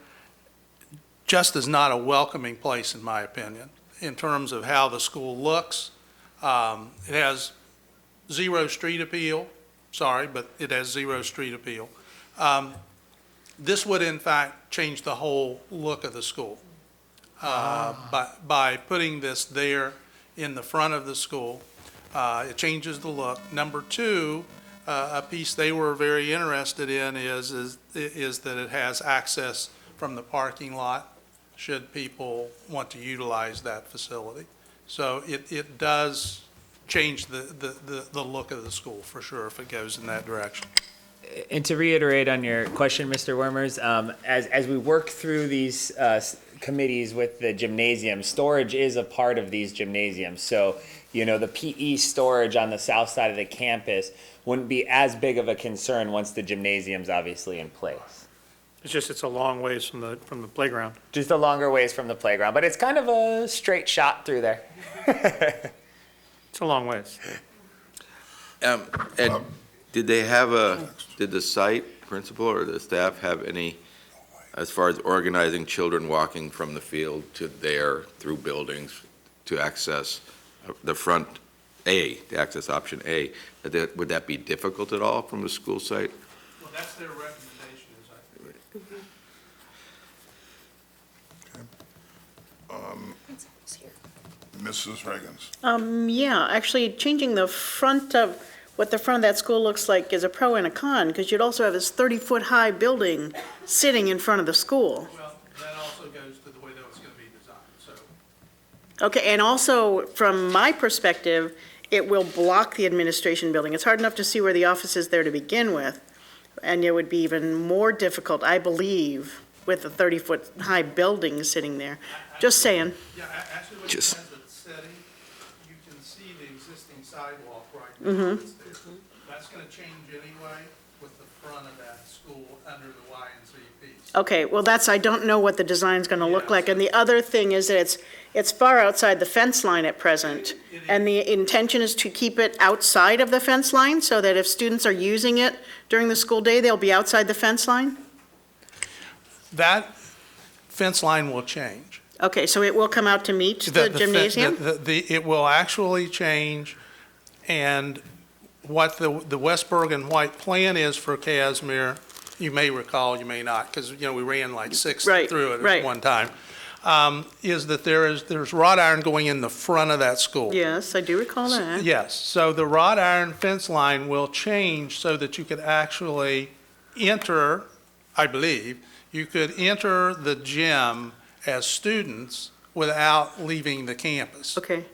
just is not a welcoming place, in my opinion, in terms of how the school looks. It has zero street appeal. Sorry, but it has zero street appeal. This would, in fact, change the whole look of the school by putting this there in the front of the school. It changes the look. Number two, a piece they were very interested in is that it has access from the parking lot should people want to utilize that facility. So it does change the look of the school for sure if it goes in that direction. And to reiterate on your question, Mr. Wormers, as we work through these committees with the gymnasium, storage is a part of these gymnasiums. So, the PE storage on the south side of the campus wouldn't be as big of a concern once the gymnasium's obviously in place. It's a long ways from the playground. Just a longer ways from the playground, but it's kind of a straight shot through there. It's a long ways. And did the site principal or the staff have any, as far as organizing children walking from the field to there through buildings to access the front A, to access option A, would that be difficult at all from the school site? Well, that's their recommendation, is I think. Mrs. Reagans. Yeah, actually, changing the front of, what the front of that school looks like is a pro and a con, because you'd also have this 30-foot-high building sitting in front of the school. Well, that also goes to the way that it's going to be designed, so. Okay, and also, from my perspective, it will block the administration building. It's hard enough to see where the office is there to begin with, and it would be even more difficult, I believe, with a 30-foot-high building sitting there. Just saying. Yeah, actually, when it has a setting, you can see the existing sidewalk right now. Mhm. That's there. That's going to change anyway with the front of that school under the Y and Z piece. Okay, well, I don't know what the design's gonna look like, and the other thing is that it's far outside the fence line at present, and the intention is to keep it outside of the fence line, so that if students are using it during the school day, they'll be outside the fence line? That fence line will change. Okay, so it will come out to meet the gymnasium? It will actually change, and what the Westberg and White plan is for Casimir, you may recall, you may not, because, we ran like six Right, through it right. at one time. is that there's wrought iron going in the front of that school. Yes, I do recall that. Yes, so the wrought iron fence line will change so that you could actually enter, I believe, you could enter the gym as students without leaving the campus. Okay.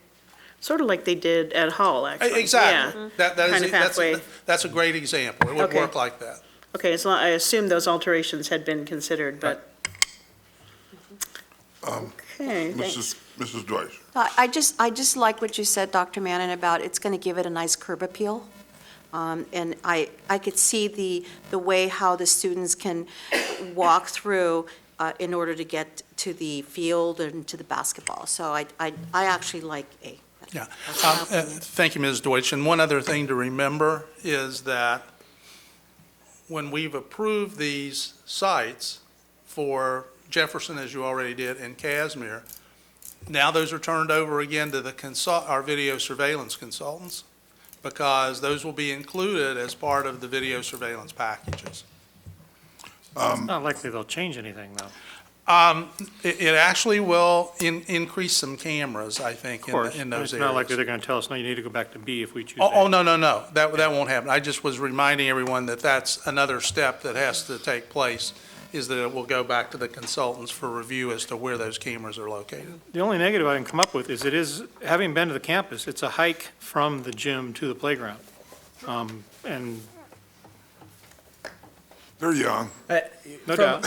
Sort of like they did at Hull, actually. Exactly. Yeah. That Kind is, of halfway. that's a great example. It would Okay. work like that. Okay, so I assume those alterations had been considered, but, okay, thanks. Mrs. Deutsch. I just like what you said, Dr. Mannon, about it's going to give it a nice curb appeal. And I could see the way how the students can walk through in order to get to the field and to the basketball. So I actually like A. Yeah. That's my opinion. Thank you, Ms. Deutsch. And one other thing to remember is that when we've approved these sites for Jefferson, as you already did, and Casimir, now those are turned over again to our video surveillance consultants, because those will be included as part of the video surveillance packages. It's not likely they'll change anything, though. It actually will increase some cameras, I think, Of course, in those it's not likely areas. they're going to tell us, no, you need to go back to B if we choose Oh, A. no, that won't happen. I just was reminding everyone that that's another step that has to take place, is that it will go back to the consultants for review as to where those cameras are located. The only negative I can come up with is having been to the campus, it's a hike from the gym to the playground. And They're young. no doubt.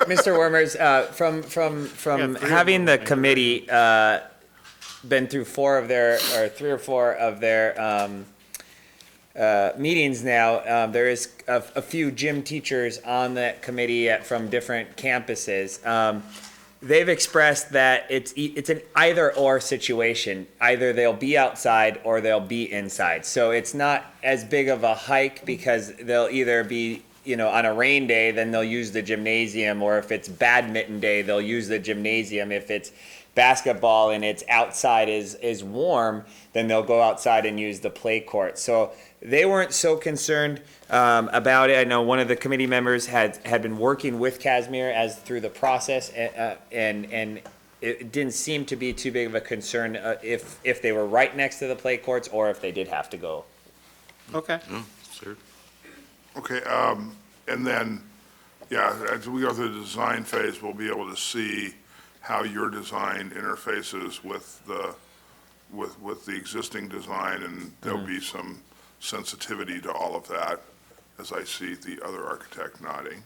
Mr. Wormers, from having the committee been through three or four of their meetings now, there is a few gym teachers on that committee from different campuses. They've expressed that it's an either-or situation. Either they'll be outside or they'll be inside. So it's not as big of a hike, because they'll either be, on a rain day, then they'll use the gymnasium, or if it's badminton day, they'll use the gymnasium. If it's basketball and it's outside is warm, then they'll go outside and use the play court. So they weren't so concerned about it. I know one of the committee members had been working with Casimir through the process, and it didn't seem to be too big of a concern if they were right next to the play courts or if they did have to go. Okay. Sir. Okay, and then, as we go through the design phase, we'll be able to see how your design interfaces with the existing design, and there'll be some sensitivity to all of that, as I see the other architect nodding.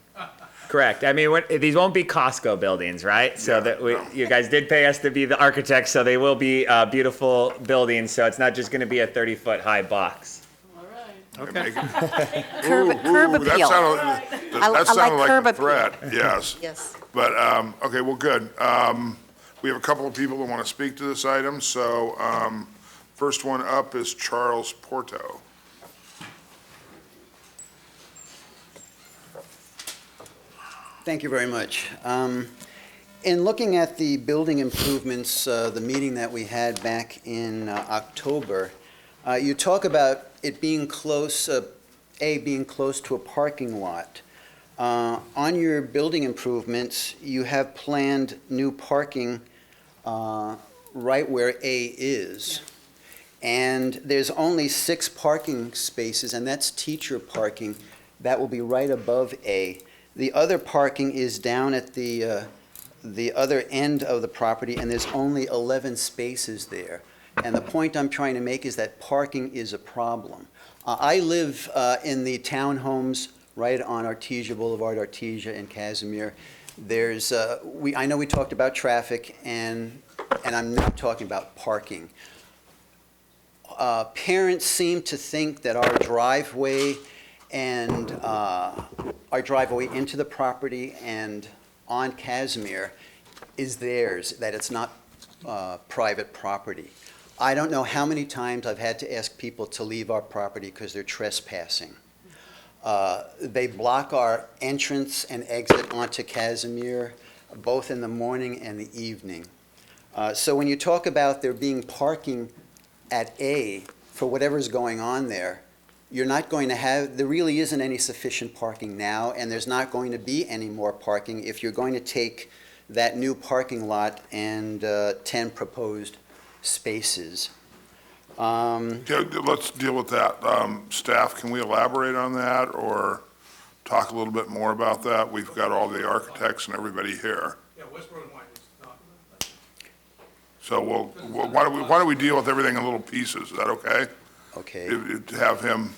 Correct. I mean, these won't be Costco buildings, right? So you guys did pay us to be the architects, so they will be beautiful buildings. So it's not just going to be a 30-foot high box. Okay. Curb appeal. That sounded like curb a appeal. threat, yes. Yes. But, okay, well, good. We have a couple of people that want to speak to this item, so first one up is Charles Porto. Thank you very much. In looking at the building improvements, the meeting that we had back in October, you talk about it being close, being close to a parking lot. On your building improvements, you have planned new parking right where A is. And there's only 6 parking spaces, and that's teacher parking. That will be right above A. The other parking is down at the other end of the property, and there's only 11 spaces there. And the point I'm trying to make is that parking is a problem. I live in the townhomes right on Artesia Boulevard, Artesia and Casimir. There's, I know we talked about traffic, and I'm not talking about parking. Parents seem to think that our driveway and our driveway into the property and on Casimir is theirs, that it's not private property. I don't know how many times I've had to ask people to leave our property because they're trespassing. They block our entrance and exit onto Casimir, both in the morning and the evening. So when you talk about there being parking at A for whatever's going on there, you're not going to have, there really isn't any sufficient parking now, and there's not going to be any more parking if you're going to take that new parking lot and 10 proposed spaces. Yeah, let's deal with that. Staff, can we elaborate on that or talk a little bit more about that? We've got all the architects and everybody here. Yeah, Westboro and White was not. So why don't we deal with everything in little pieces? Is that okay? Okay. Have him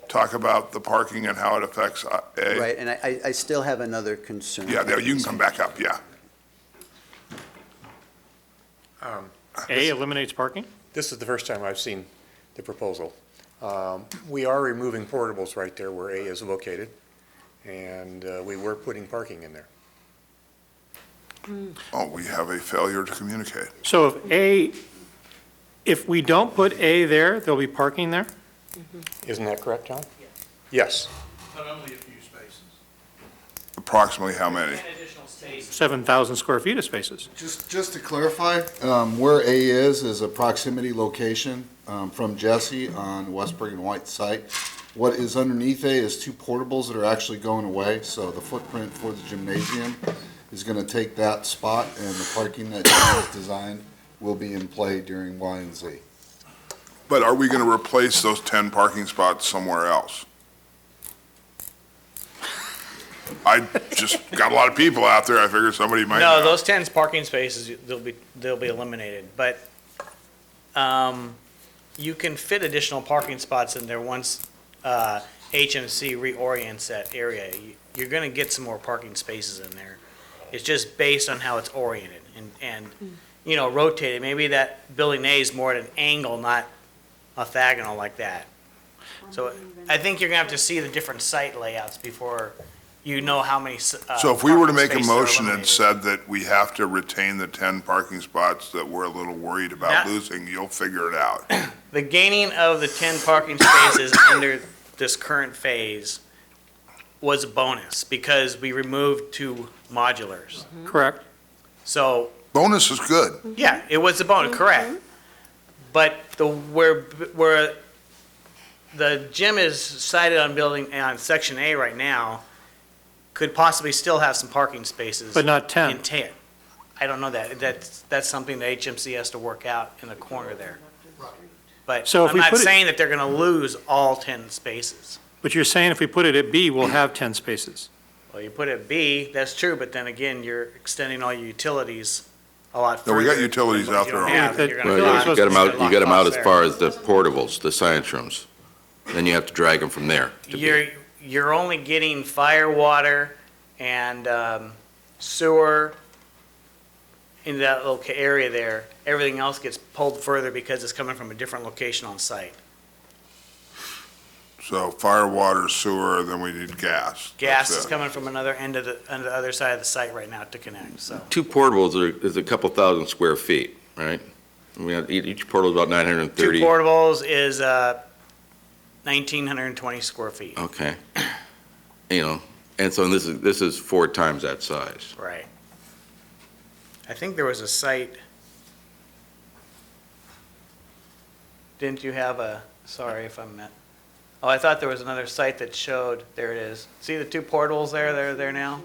talk about the parking and how it affects A. Right, and I still have another concern. Yeah, you can come back up, yeah. A eliminates parking? This is the first time I've seen the proposal. We are removing portables right there where A is located, and we were putting parking in there. Oh, we have a failure to communicate. So if we don't put A there, there'll be parking there? Isn't that correct, John? Yes. But only a few spaces. Approximately how many? 7,000 square feet of spaces. Just to clarify, where A is a proximity location from Jesse on Westburg and White site. What is underneath A is two portables that are actually going away, so the footprint for the gymnasium is going to take that spot, and the parking that John has designed will be in play during Y and Z. But are we going to replace those 10 parking spots somewhere else? I just got a lot of people out there. I figured somebody might No, know. those 10 parking spaces, they'll be eliminated, but you can fit additional parking spots in there once HMC reorients that area. You're gonna get some more parking spaces in there. It's just based on how it's oriented and rotated. Maybe that building A is more at an angle, not orthogonal like that. So I think you're gonna have to see the different site layouts before you know how many So if we were to parking make a spaces are motion and eliminated. said that we have to retain the 10 parking spots that we're a little worried about That- losing, you'll figure it out. The gaining of the 10 parking spaces under this current phase was a bonus because we removed 2 modulars. Correct. So, Bonus is good. yeah, it was a bonus, correct. But where the gym is sited on building, on section A right now, could possibly still have some parking spaces. But not 10. In 10. I don't know that. That's something the HMC has to work out in the corner there. But So if I'm we not put it- saying that they're gonna lose all 10 spaces. But you're saying if we put it at B, we'll have 10 spaces. Well, you put it at B, that's true, but then again, you're extending all your utilities a lot No, further. we got utilities than what out you there don't already. have. You're gonna Well, lot- you got them out as there. far as the portables, the science rooms. Then you have to drag them from there. You're only getting fire, water, and sewer in that little area there. Everything else gets pulled further because it's coming from a different location on site. So fire, water, sewer, then we need gas. Gas That's is it. coming from another end of on the other side of the site right now to connect, so. 2 portables is a couple thousand square feet, right? We have, each portal is about 930. 2 portables is 1,920 square feet. Okay. And so this is 4 times that size. Right. I think there was a site. Didn't you have sorry if I'm met. Oh, I thought there was another site that showed, there it is. See the 2 portables there, they're there now?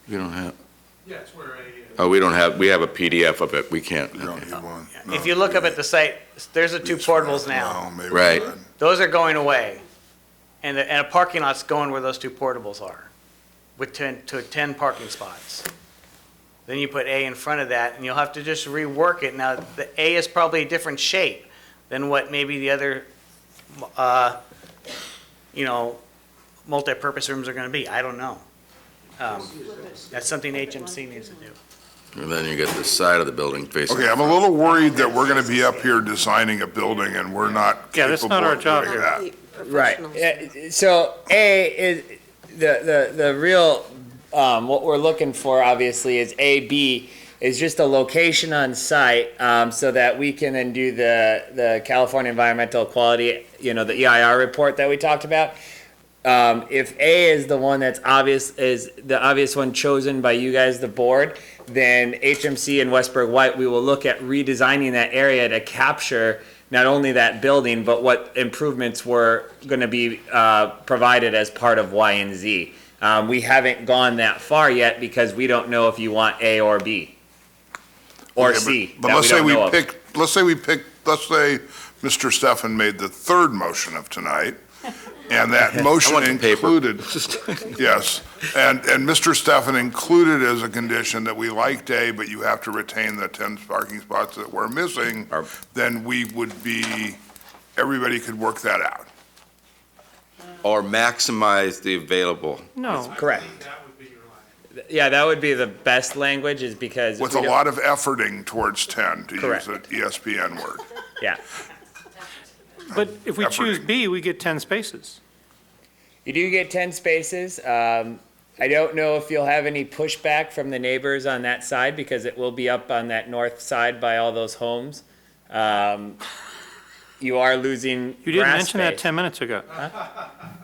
We don't have, Yeah, it's where A is. oh, we have a PDF of it. We can't. You don't need one. If you look up at the site, there's the 2 portables now. No, maybe Right. not. Those are going away. And a parking lot's going where those 2 portables are, with 10 parking spots. Then you put A in front of that, and you'll have to just rework it. Now, the A is probably a different shape than what maybe the other, multi-purpose rooms are gonna be. I don't know. That's something HMC needs to do. And then you get the side of the building facing. Okay, I'm a little worried that we're gonna be up here designing a building and we're not Yeah, that's not capable our of job doing here. that. Right. So A is, the real, what we're looking for obviously is AB is just a location on site, so that we can then do the California Environmental Quality, the EIR report that we talked about. If A is the one that's obvious, is the obvious one chosen by you guys, the board, then HMC and Westburg White, we will look at redesigning that area to capture not only that building, but what improvements were going to be provided as part of Y and Z. We haven't gone that far yet because we don't know if you want A or B. Or Okay, C. But that let's say don't we know of. let's say Mr. Stefan made the third motion of tonight, and that motion want the paper. included, yes, and Mr. Stefan included as a condition that we liked A, but you have to retain the 10 parking spots that we're missing, then we would be, everybody could work that out. Or maximize the available. No. Correct. Yeah, that would be the best language is because. With a lot of efforting towards 10, to Correct. use an ESPN word. Yeah. But if we choose B, we get 10 spaces. You do get 10 spaces. I don't know if you'll have any pushback from the neighbors on that side because it will be up on that north side by all those homes. You are losing You didn't grass mention that space. 10 minutes ago.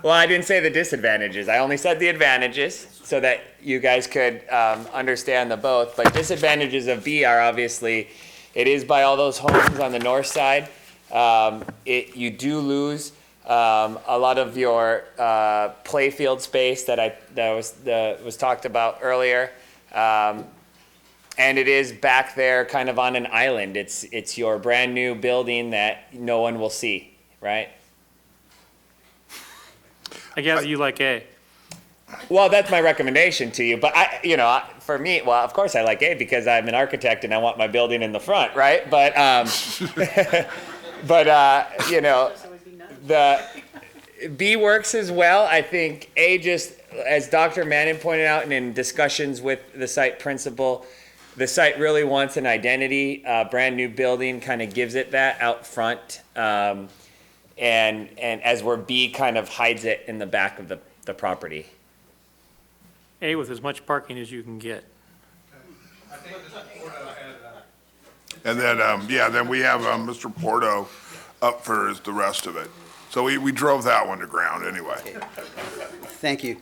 Well, I didn't say the disadvantages. I only said the advantages so that you guys could understand the both. But disadvantages of B are obviously, it is by all those homes on the north side. You do lose a lot of your playfield space that was talked about earlier. And it is back there kind of on an island. It's your brand new building that no one will see, right? I gather you like A. Well, that's my recommendation to you. But for me, well, of course I like A because I'm an architect and I want my building in the front, right? But, the B works as well. I think A just, as Dr. Mannon pointed out, and in discussions with the site principal, the site really wants an identity. Brand new building kind of gives it that out front. And as where B kind of hides it in the back of the property. A with as much parking as you can get. And then, then we have Mr. Porto up for the rest of it. So we drove that one to ground anyway. Thank you.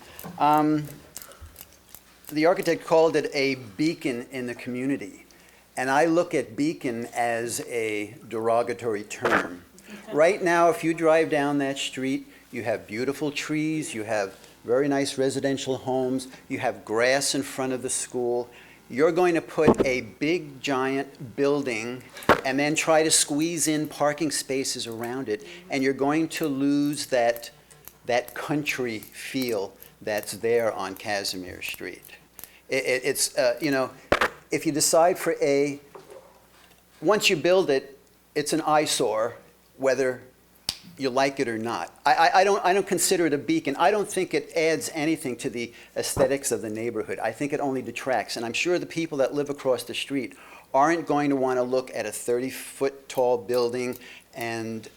The architect called it a beacon in the community, and I look at beacon as a derogatory term. Right now, if you drive down that street, you have beautiful trees, you have very nice residential homes, you have grass in front of the school. You're going to put a big, giant building and then try to squeeze in parking spaces around it, and you're going to lose that country feel that's there on Casimir Street. It's if you decide for A, once you build it, it's an eyesore, whether you like it or not. I don't consider it a beacon. I don't think it adds anything to the aesthetics of the neighborhood. I think it only detracts, and I'm sure the people that live across the street aren't going to want to look at a 30-foot tall building and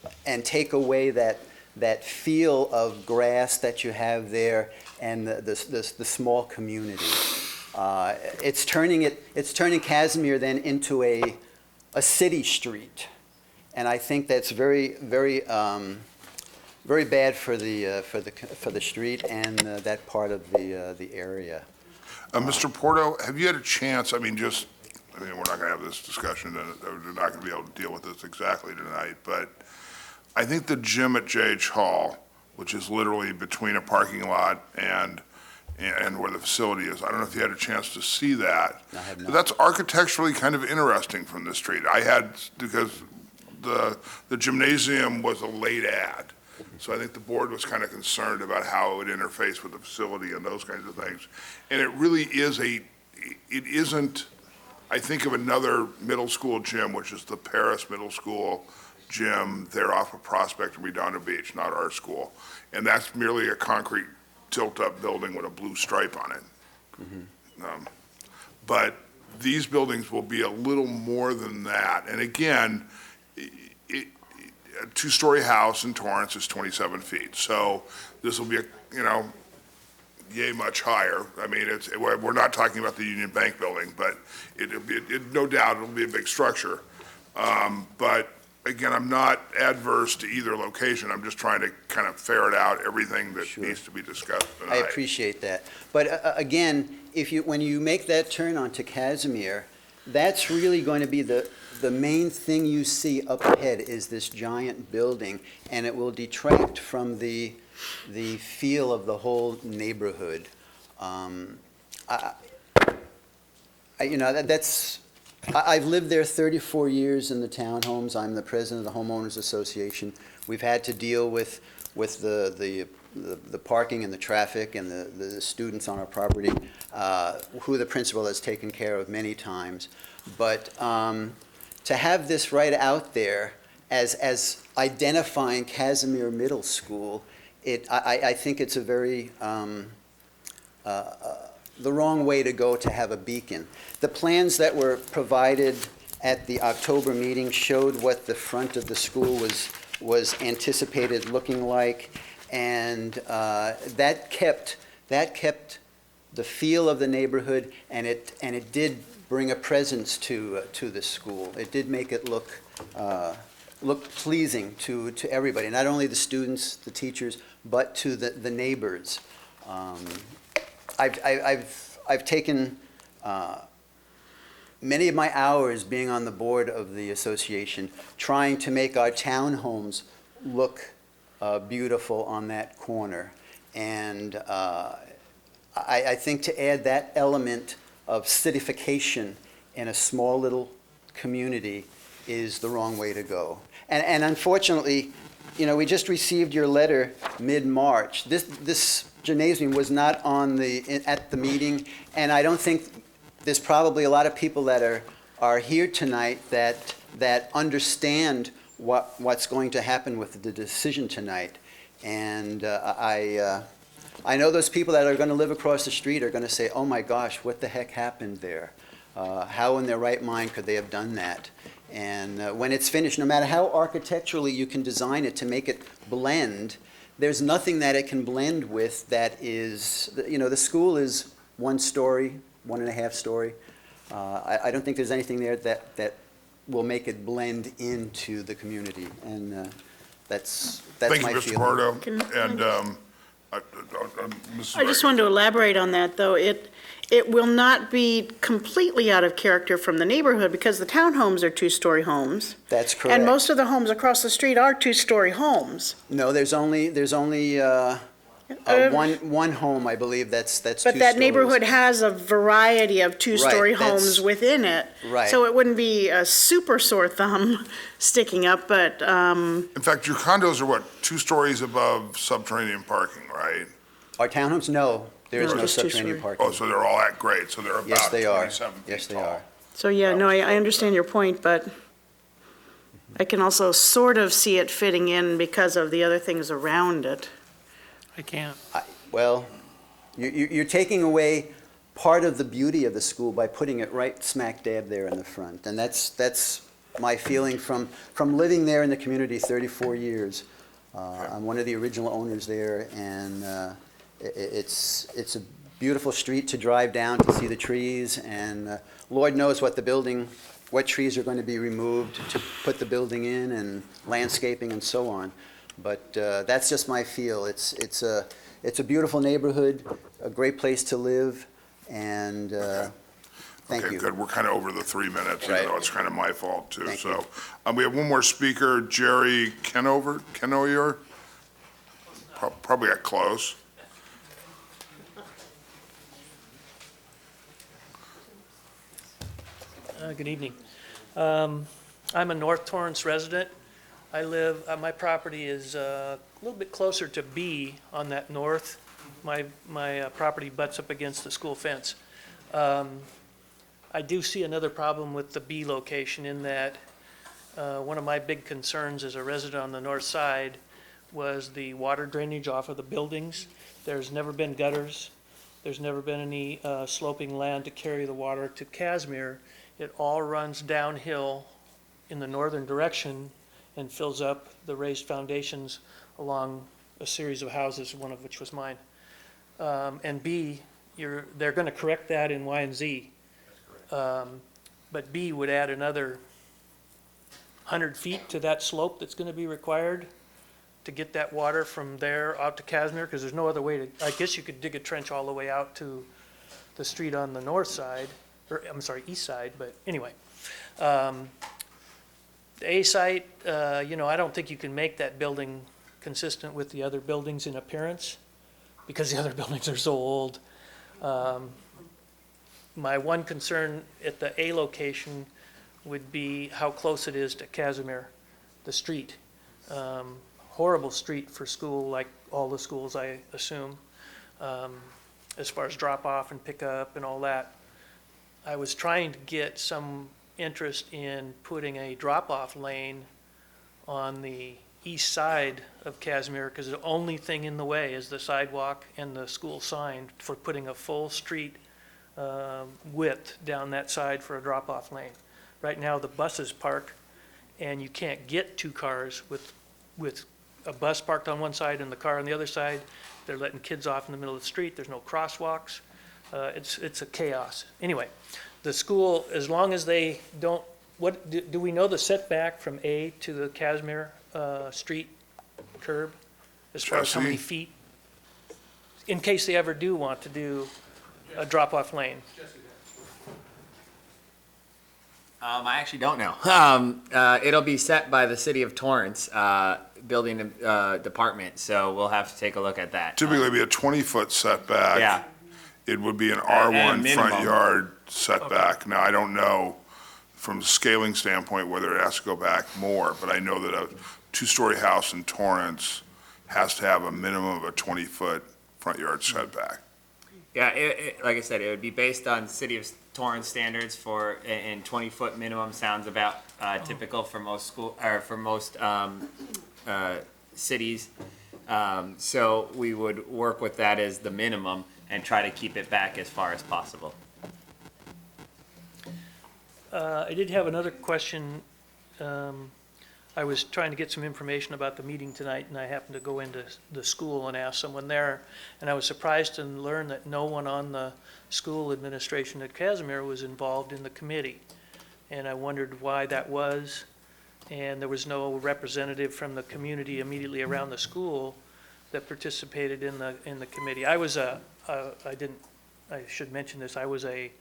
take away that feel of grass that you have there and the small community. It's turning Casimir then into a city street, and I think that's very bad for the street and that part of the area. Mr. Porto, have you had a chance? We're not going to have this discussion, and we're not going to be able to deal with this exactly tonight, but I think the gym at J.H. Hall, which is literally between a parking lot and where the facility is, I don't know if you had a chance to see that. I have not. But that's architecturally kind of interesting from the street. I had, because the gymnasium was a late add, so I think the board was kind of concerned about how it would interface with the facility and those kinds of things. And it really is it isn't, I think of another middle school gym, which is the Paris Middle School gym there off of Prospect and Redondo Beach, not our school. And that's merely a concrete tilt-up building with a blue stripe on it. Mm-hmm. But these buildings will be a little more than that. And again, a two-story house in Torrance is 27 feet. So this will be yay much higher. We're not talking about the Union Bank building, but no doubt it'll be a big structure. But again, I'm not adverse to either location. I'm just trying to kind of ferret out everything that needs to be discussed tonight. I appreciate that. But again, when you make that turn onto Casimir, that's really going to be the main thing you see up ahead is this giant building, and it will detract from the feel of the whole neighborhood. I've lived there 34 years in the townhomes. I'm the president of the homeowners association. We've had to deal with the parking and the traffic and the students on our property, who the principal has taken care of many times. But to have this right out there as identifying Casimir Middle School, I think it's a very the wrong way to go to have a beacon. The plans that were provided at the October meeting showed what the front of the school was anticipated looking like, and that kept the feel of the neighborhood, and it did bring a presence to the school. It did make it look pleasing to everybody, not only the students, the teachers, but to the neighbors. I've taken many of my hours being on the board of the association, trying to make our townhomes look beautiful on that corner. And I think to add that element of cityfication in a small little community is the wrong way to go. And unfortunately, you know, we just received your letter mid-March. This gymnasium was not at the meeting, and I don't think there's probably a lot of people that are here tonight that understand what's going to happen with the decision tonight. And I know those people that are going to live across the street are going to say, oh my gosh, what the heck happened there? How in their right mind could they have done that? And when it's finished, no matter how architecturally you can design it to make it blend, there's nothing that it can blend with that is, you know, the school is 1 story, 1.5 story. I don't think there's anything there that will make it blend into the community, and that's my feeling. Thank you, Mr. Pardo. And Mrs. I just wanted to elaborate on that, though. It will not be completely out of character from the neighborhood because the townhomes are 2-story homes. That's correct. And most of the homes across the street are 2-story homes. No, there's only one home, I believe, that's 2 But stories. that neighborhood has a variety of 2-story Right, that's- homes within it. Right. So it wouldn't be a super sore thumb sticking up, but, In fact, your condos are what, 2 stories above subterranean parking, right? Our townhomes, no, there is No, no just 2 subterranean story. parking. Oh, so they're all at grade, so they're about Yes, they are. 27 feet Yes, they tall. are. so yeah, no, I understand your point, but I can also sort of see it fitting in because of the other things around it. I can't. Well, you're taking away part of the beauty of the school by putting it right smack dab there in the front. And that's my feeling from living there in the community 34 years. I'm one of the original owners there, and it's a beautiful street to drive down to see the trees, and Lord knows what trees are going to be removed to put the building in, and landscaping and so on. But that's just my feel. It's a beautiful neighborhood, a great place to live, and thank Okay, you. good. We're kind of over the 3 minutes, Right. even though it's kind of my fault, too. Thank So we have one more speaker, Jerry Kenoyer. Probably got close. Good evening. I'm a North Torrance resident. I live, my property is a little bit closer to B on that north. My property butts up against the school fence. I do see another problem with the B location in that one of my big concerns as a resident on the north side was the water drainage off of the buildings. There's never been gutters. There's never been any sloping land to carry the water to Casimir. It all runs downhill in the northern direction and fills up the raised foundations along a series of houses, one of which was mine. And B, they're going to correct that in Y and Z. But B would add another 100 feet to that slope that's going to be required to get that water from there out to Casimir, because there's no other way to, I guess you could dig a trench all the way out to the street on the north side, or I'm sorry, east side, but anyway. The A site, I don't think you can make that building consistent with the other buildings in appearance because the other buildings are so old. My one concern at the A location would be how close it is to Casimir, the street. Horrible street for school, like all the schools, I assume, as far as drop off and pick up and all that. I was trying to get some interest in putting a drop-off lane on the east side of Casimir, because the only thing in the way is the sidewalk and the school sign for putting a full street width down that side for a drop-off lane. Right now, the buses park, and you can't get two cars with a bus parked on one side and the car on the other side. They're letting kids off in the middle of the street. There's no crosswalks. It's a chaos. Anyway, the school, as long as they don't, do we know the setback from A to the Casimir street curb? As far as how many feet? In case they ever do want to do a drop-off lane. I actually don't know. It'll be set by the city of Torrance building department, so we'll have to take a look at that. Typically it'd be a 20-foot setback. Yeah. It would be an And R1 front minimum. yard setback. Now, I don't know from a scaling standpoint whether it has to go back more, but I know that a two-story house in Torrance has to have a minimum of a 20-foot front yard setback. Yeah, like I said, it would be based on city of Torrance standards for, and 20-foot minimum sounds about typical for most school, or for most cities. So we would work with that as the minimum and try to keep it back as far as possible. I did have another question. I was trying to get some information about the meeting tonight, and I happened to go into the school and ask someone there, and I was surprised to learn that no one on the school administration at Casimir was involved in the committee. And I wondered why that was, and there was no representative from the community immediately around the school that participated in the committee. I was I should mention this, I was a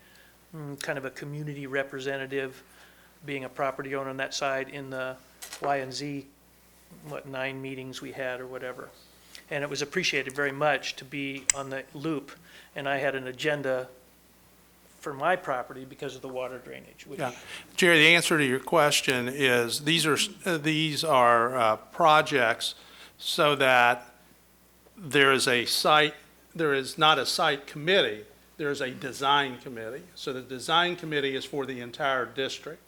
kind of a community representative, being a property owner on that side in the Y and Z, 9 meetings we had or whatever. And it was appreciated very much to be on the loop, and I had an agenda for my property because of the water drainage. Which Yeah. Jerry, the answer to your question is these are projects so that there is not a site committee, there is a design committee. So the design committee is for the entire district.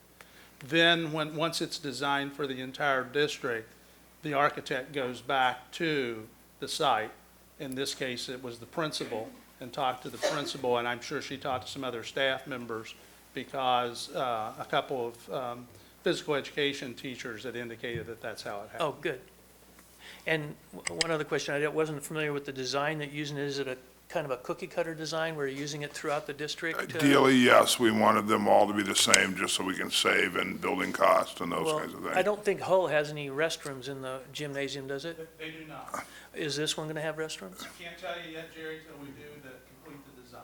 Then once it's designed for the entire district, the architect goes back to the site. In this case, it was the principal, and talked to the principal, and I'm sure she talked to some other staff members because a couple of physical education teachers had indicated that that's how it happened. Oh, good. And one other question, I wasn't familiar with the design that you're using. Is it a kind of a cookie cutter design where you're using it throughout the district? Ideally, yes, we wanted them all to be the same just so we can save in building costs and those kinds of things. I don't think Hull has any restrooms in the gymnasium, does it? They do not. Is this one going to have restrooms? I can't tell you yet, Jerry, till we do complete the design.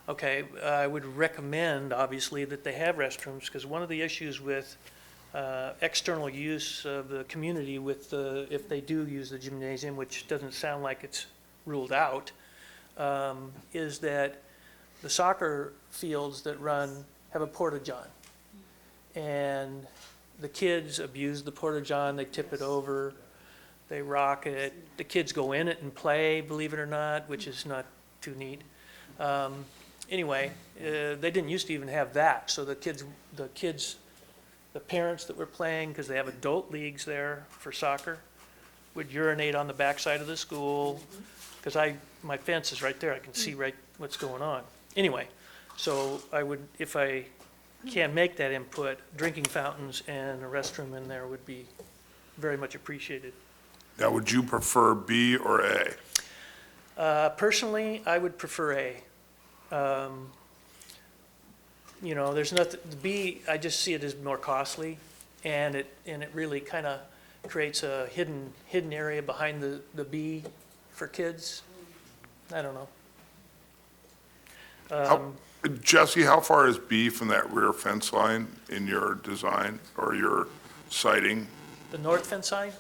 Okay, I would recommend, obviously, that they have restrooms, because one of the issues with external use of the community with if they do use the gymnasium, which doesn't sound like it's ruled out, is that the soccer fields that run have a porta-john. And the kids abuse the porta-john, they tip it over, they rock it. The kids go in it and play, believe it or not, which is not too neat. Anyway, they didn't used to even have that, so the parents that were playing, because they have adult leagues there for soccer, would urinate on the backside of the school, because my fence is right there, I can see right what's going on. Anyway, so I would, if I can make that input, drinking fountains and a restroom in there would be very much appreciated. Now, would you prefer B or A? Personally, I would prefer A. You know, there's nothing, the B, I just see it as more costly, and it really kind of creates a hidden area behind the B for kids. I don't know. Jesse, how far is B from that rear fence line in your design or your siting? The north fence side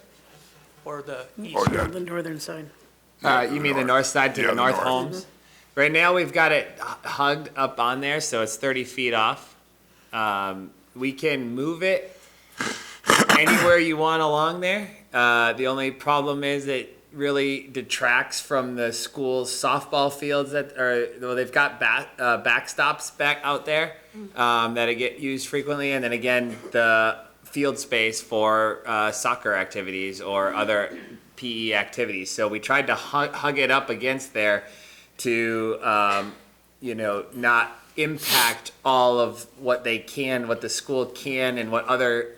or the east? Oh, yeah. The northern side. You mean the north side to Yeah, the the north north. homes? Right now, we've got it hugged up on there, so it's 30 feet off. We can move it anywhere you want along there. The only problem is it really detracts from the school's softball fields well, they've got backstops back out there that get used frequently, and then again, the field space for soccer activities or other PE activities. So we tried to hug it up against there to, not impact all of what the school can, and what other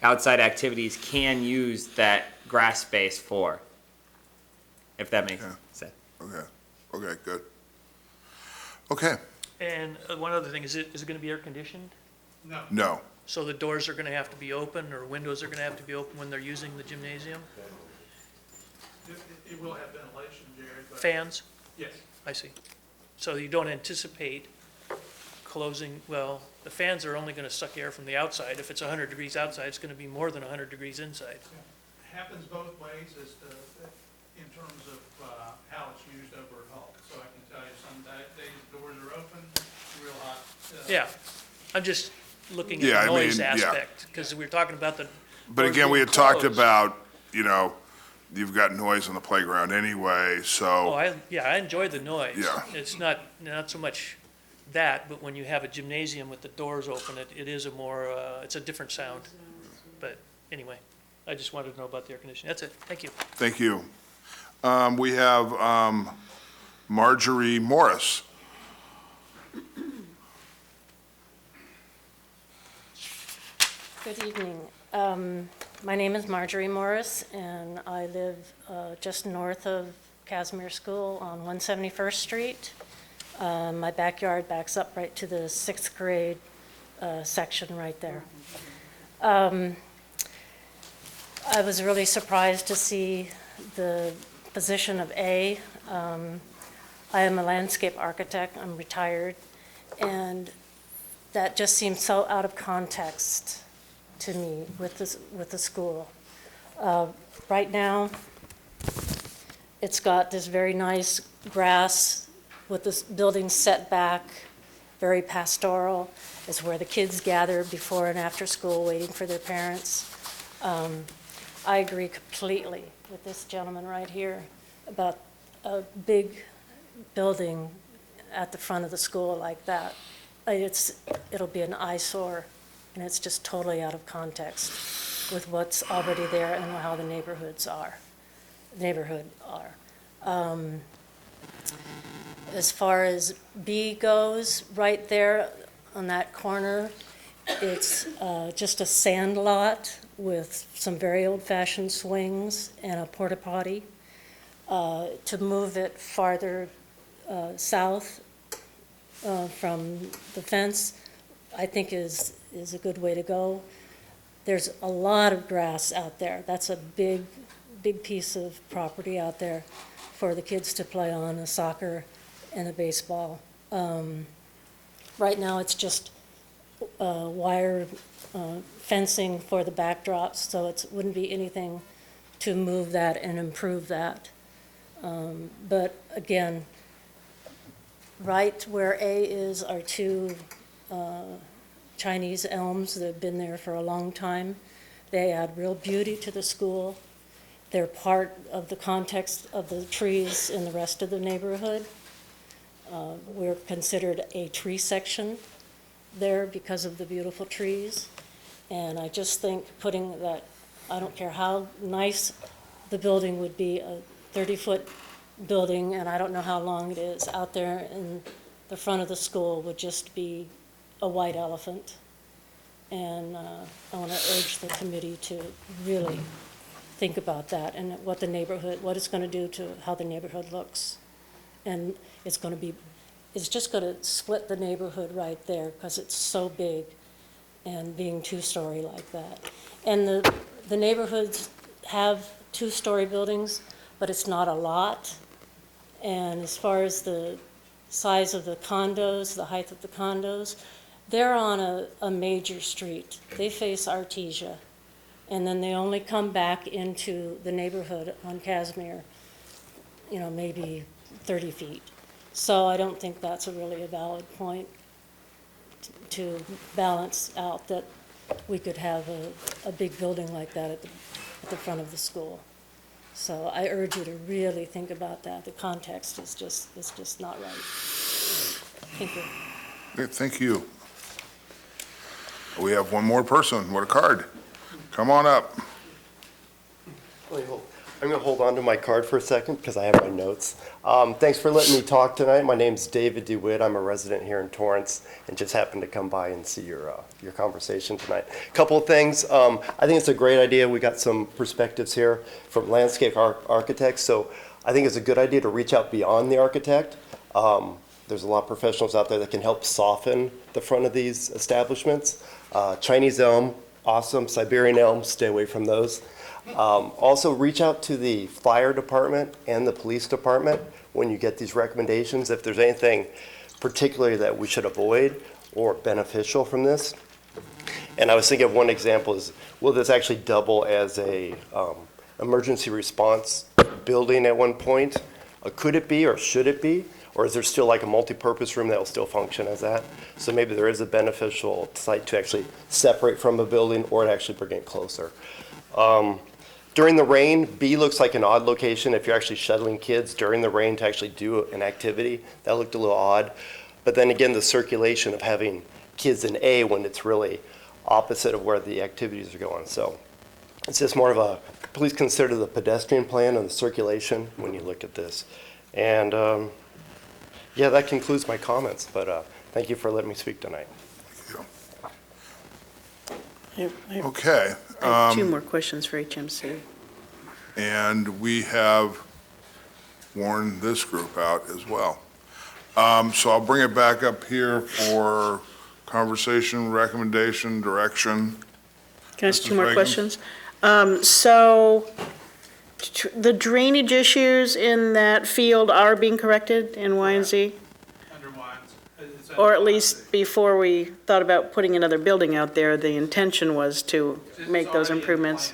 outside activities can use that grass space for, if that makes sense. Okay, good. Okay, And one other thing, is it going to be air conditioned? no. So the doors are going to have to be open, or windows are going to have to be open when they're using the gymnasium? It will have ventilation, Jared, but. Fans? Yes. I see. So you don't anticipate closing, well, the fans are only going to suck air from the outside. If it's 100 degrees outside, it's going to be more than 100 degrees inside. It happens both ways as to, in terms of how it's used over at home. So I can tell you some days the doors are open, real hot. Yeah, I'm just looking Yeah, at the I mean, noise yeah. aspect, because we were talking about the. But doors again, we being had talked closed. about, you've got noise on the playground anyway, Oh, so, I enjoy the noise. Yeah. It's not so much that, but when you have a gymnasium with the doors open, it is a more, it's a different sound. But anyway, I just wanted to know about the air conditioning. That's it. Thank you. thank you. We have Marjorie Morris. Good evening. My name is Marjorie Morris, and I live just north of Casimir School on 171st Street. My backyard backs up right to the 6th grade section right there. I was really surprised to see the position of A. I am a landscape architect. I'm retired, and that just seems so out of context to me with the school. Right now, it's got this very nice grass with this building set back, very pastoral. It's where the kids gather before and after school, waiting for their parents. I agree completely with this gentleman right here about a big building at the front of the school like that. It'll be an eyesore, and it's just totally out of context with what's already there and how the neighborhood are. As far as B goes, right there on that corner, it's just a sand lot with some very old-fashioned swings and a porta potty. To move it farther south from the fence, I think is a good way to go. There's a lot of grass out there. That's a big piece of property out there for the kids to play on, a soccer and a baseball. Right now, it's just wire fencing for the backdrops, so it wouldn't be anything to move that and improve that. But again, right where A is are two Chinese elms that have been there for a long time. They add real beauty to the school. They're part of the context of the trees in the rest of the neighborhood. We're considered a tree section there because of the beautiful trees. And I just think putting that, I don't care how nice the building would be, a 30-foot building, and I don't know how long it is, out there in the front of the school would just be a white elephant. And I want to urge the committee to really think about that and what it's going to do to how the neighborhood looks. And it's just going to split the neighborhood right there because it's so big and being two-story like that. And the neighborhoods have two-story buildings, but it's not a lot. And as far as the size of the condos, the height of the condos, they're on a major street. They face Artesia. And then they only come back into the neighborhood on Casimir, maybe 30 feet. So I don't think that's really a valid point to balance out that we could have a big building like that at the front of the school. So I urge you to really think about that. The context is just not right. Thank you. Okay, thank you. We have one more person. What a card. Come on up. I'm going to hold on to my card for a second because I have my notes. Thanks for letting me talk tonight. My name's David DeWitt. I'm a resident here in Torrance and just happened to come by and see your conversation tonight. A couple of things. I think it's a great idea. We got some perspectives here from landscape architects, so I think it's a good idea to reach out beyond the architect. There's a lot of professionals out there that can help soften the front of these establishments. Chinese elm, awesome. Siberian elm, stay away from those. Also, reach out to the fire department and the police department when you get these recommendations. If there's anything particularly that we should avoid or beneficial from this. And I was thinking of one example is, will this actually double as a emergency response building at one point? Could it be or should it be? Or is there still like a multi-purpose room that will still function as that? So maybe there is a beneficial site to actually separate from a building or to actually bring it closer. During the rain, B looks like an odd location if you're actually shuttling kids during the rain to actually do an activity. That looked a little odd. But then again, the circulation of having kids in A when it's really opposite of where the activities are going. So it's just more of a, please consider the pedestrian plan and the circulation when you look at this. And yeah, that concludes my comments, but thank you for letting me speak tonight. Okay. I have two more questions for HMC. And we have worn this group out as well. So I'll bring it back up here for conversation, recommendation, direction. Can I ask Mrs. two more Reagan? questions? So the drainage issues in that field are being corrected in Y and Z? Or at least before we thought about putting another building out there, the intention was to make those improvements.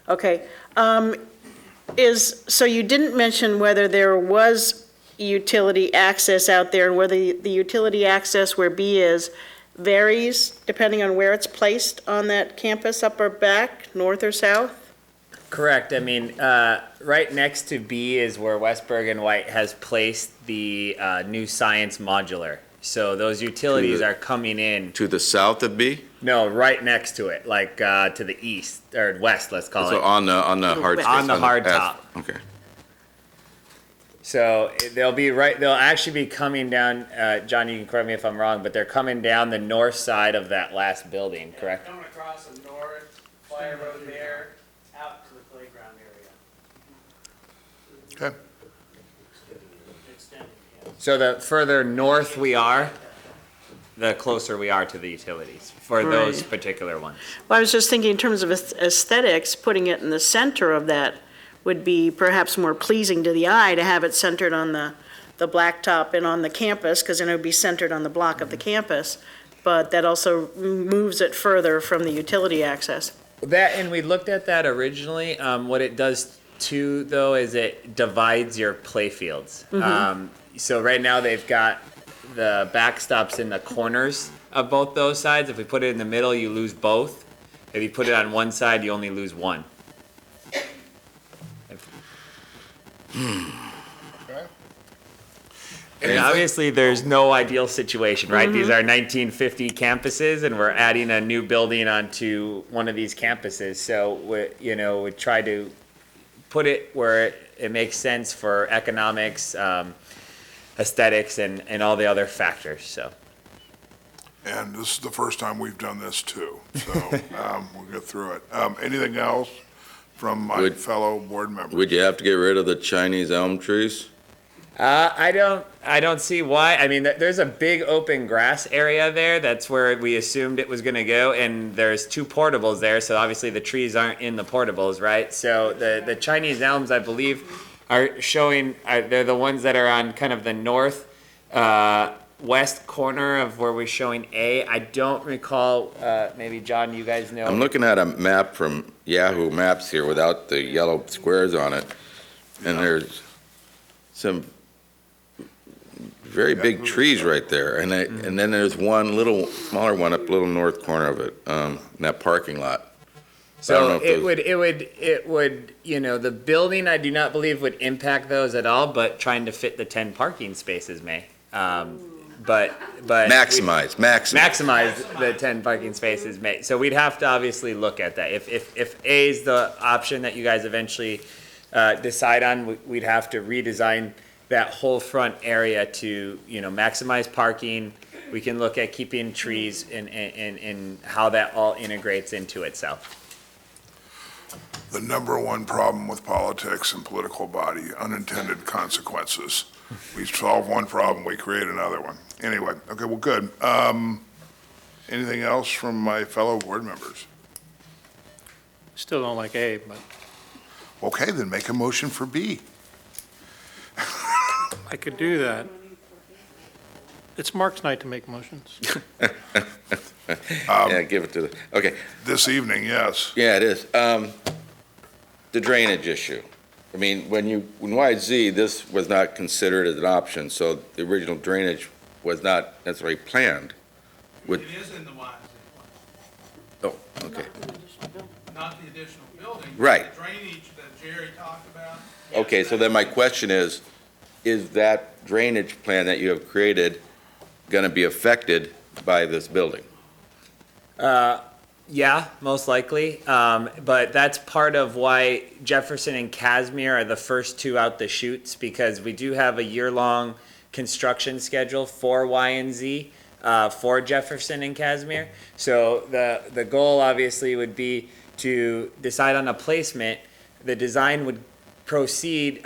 Okay. So you didn't mention whether there was utility access out there and whether the utility access where B is varies depending on where it's placed on that campus, up or back, north or south? Correct. I mean, right next to B is where Westberg and White has placed the new science modular. So those utilities are coming in. To the south of B? No, right next to it, like to the east or west, let's call So it. on the hard On the hard path. top. Okay. So they'll actually be coming down, John, you can correct me if I'm wrong, but they're coming down the north side of that last building, correct? Coming across the north, Fire Road there, out to the playground area. Okay. So the further north we are, the closer we are to the utilities for those Right. particular ones. Well, I was just thinking in terms of aesthetics, putting it in the center of that would be perhaps more pleasing to the eye to have it centered on the blacktop and on the campus, because then it would be centered on the block of the campus. But that also moves it further from the utility access. That, and we looked at that originally. What it does too, though, is it divides your play fields. So right now they've got the backstops in the corners of both those sides. If we put it in the middle, you lose both. If you put it on one side, you only lose one. And obviously, there's no ideal situation, right? These are 1950 campuses, and we're adding a new building onto one of these campuses. So we try to put it where it makes sense for economics, aesthetics, and all the other factors. So. And this is the first time we've done this too, so we'll get through it. Anything else from my fellow board members? Would you have to get rid of the Chinese elm trees? I don't see why. I mean, there's a big open grass area there. That's where we assumed it was going to go, and there's two portables there. So obviously the trees aren't in the portables, right? So the Chinese elms, I believe, are showing. They're the ones that are on kind of the north west corner of where we're showing A. I don't recall. Maybe John, you guys know. I'm looking at a map from Yahoo Maps here without the yellow squares on it, and there's some very big trees right there, and then there's one little, smaller one up a little north corner of it, in that parking lot. I don't know So if those- it would, the building, I do not believe would impact those at all, but trying to fit the 10 parking spaces may. But. Maximize the 10 parking spaces may. So we'd have to obviously look at that. If A is the option that you guys eventually decide on, we'd have to redesign that whole front area to, maximize parking. We can look at keeping trees and how that all integrates into itself. The number one problem with politics and political body, unintended consequences. We solve one problem, we create another one. Anyway, okay, well, good. Anything else from my fellow board members? Still don't like A, but Okay, then make a motion for B. I could do that. It's Mark's night to make motions. Yeah, give it to the, okay. This evening, yes. Yeah, it is. The drainage issue. I mean, when YZ, this was not considered as an option, so the original drainage was not necessarily planned. It is in the YZ plan. Oh, okay. Not the additional building. Right. The drainage that Jerry talked about. Okay, so then my question is that drainage plan that you have created going to be affected by this building? Yeah, most likely. But that's part of why Jefferson and Casimir are the first two out the chutes, because we do have a year-long construction schedule for Y and Z, for Jefferson and Casimir. So the goal obviously would be to decide on a placement. The design would proceed,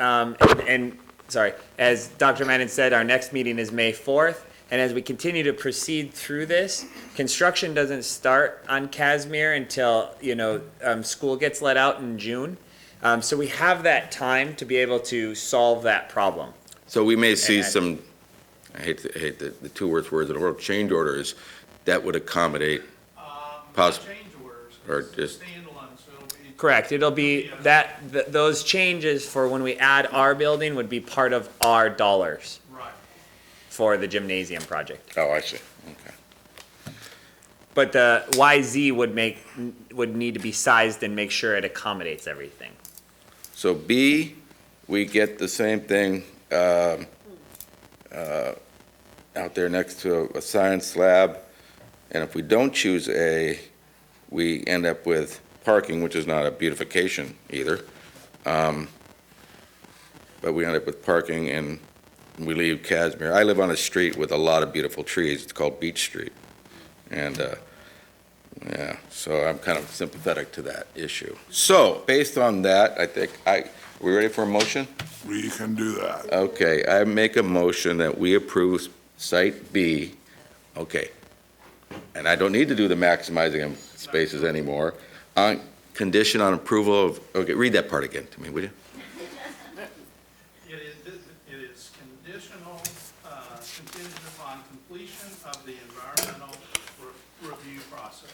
sorry, as Dr. Manning said, our next meeting is May 4th. And as we continue to proceed through this, construction doesn't start on Casimir until, school gets let out in June. So we have that time to be able to solve that problem. So we may see some, I hate the two worst words in the world, change orders that would accommodate possible, or just, Correct. It'll be those changes for when we add our building would be part of our dollars. For the gymnasium project. Oh, I see. Okay. But the YZ would need to be sized and make sure it accommodates everything. So B, we get the same thing out there next to a science lab. And if we don't choose A, we end up with parking, which is not a beautification either. But we end up with parking and we leave Casimir. I live on a street with a lot of beautiful trees. It's called Beach Street. And, yeah, so I'm kind of sympathetic to that issue. So, based on that, I think we ready for a motion? We can do that. Okay, I make a motion that we approve Site B. Okay. And I don't need to do the maximizing of spaces anymore. On condition on approval of, okay, read that part again to me, will you? It is conditional, contingent upon completion of the environmental review process.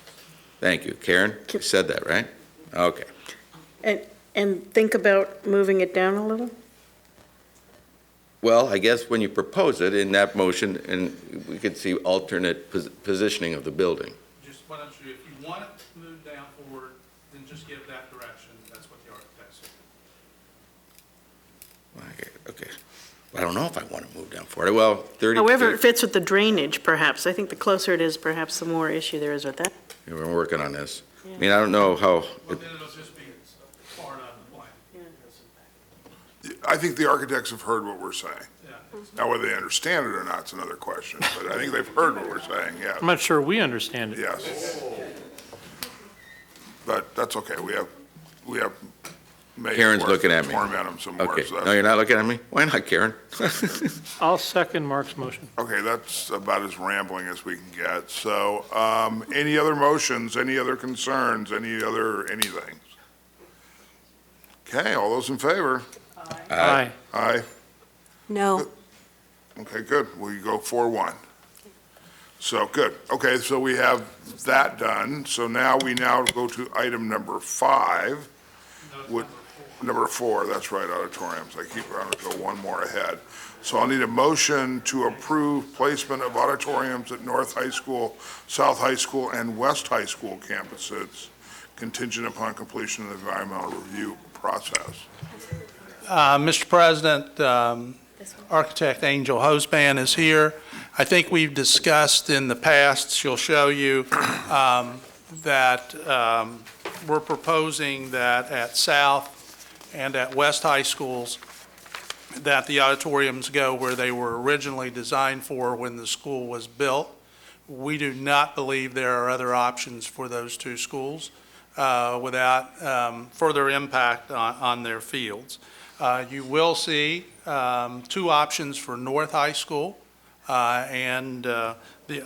Thank you. Karen, you said that, right? Okay. And think about moving it down a little? Well, I guess when you propose it in that motion, and we could see alternate positioning of the building. Just why don't you, if you want it moved down forward, then just give that direction. That's what the architect said. Okay. I don't know if I want to move down for it. Well, 30 However, feet. it fits with the drainage, perhaps. I think the closer it is, perhaps the more issue there is with that. Yeah, we're working on this. I mean, I don't know how. Well, then it'll just be part of the plan. I think the architects have heard what we're saying. Now, whether they understand it or not is another question, but I think they've heard what we're saying, yeah. I'm not sure we understand it. Yes. But that's okay, we have made Karen's work looking at to me. torment them some more. Okay. So No, that's- you're not looking at me? Why not, Karen? I'll second Mark's motion. Okay, that's about as rambling as we can get. So, any other motions, any other concerns, anything? Okay, all those in favor? Aye. Aye. No. Okay, good. We go 4-1. So, good. Okay, so we have that done. So now we go to item number 5. Number 4, that's right, auditoriums. I keep trying to go one more ahead. So I'll need a motion to approve placement of auditoriums at North High School, South High School, and West High School campuses, contingent upon completion of the environmental review process. Mr. President, Architect Angel Hosban is here. I think we've discussed in the past, she'll show you, that we're proposing that at South and at West High Schools, that the auditoriums go where they were originally designed for when the school was built. We do not believe there are other options for those two schools without further impact on their fields. You will see 2 options for North High School and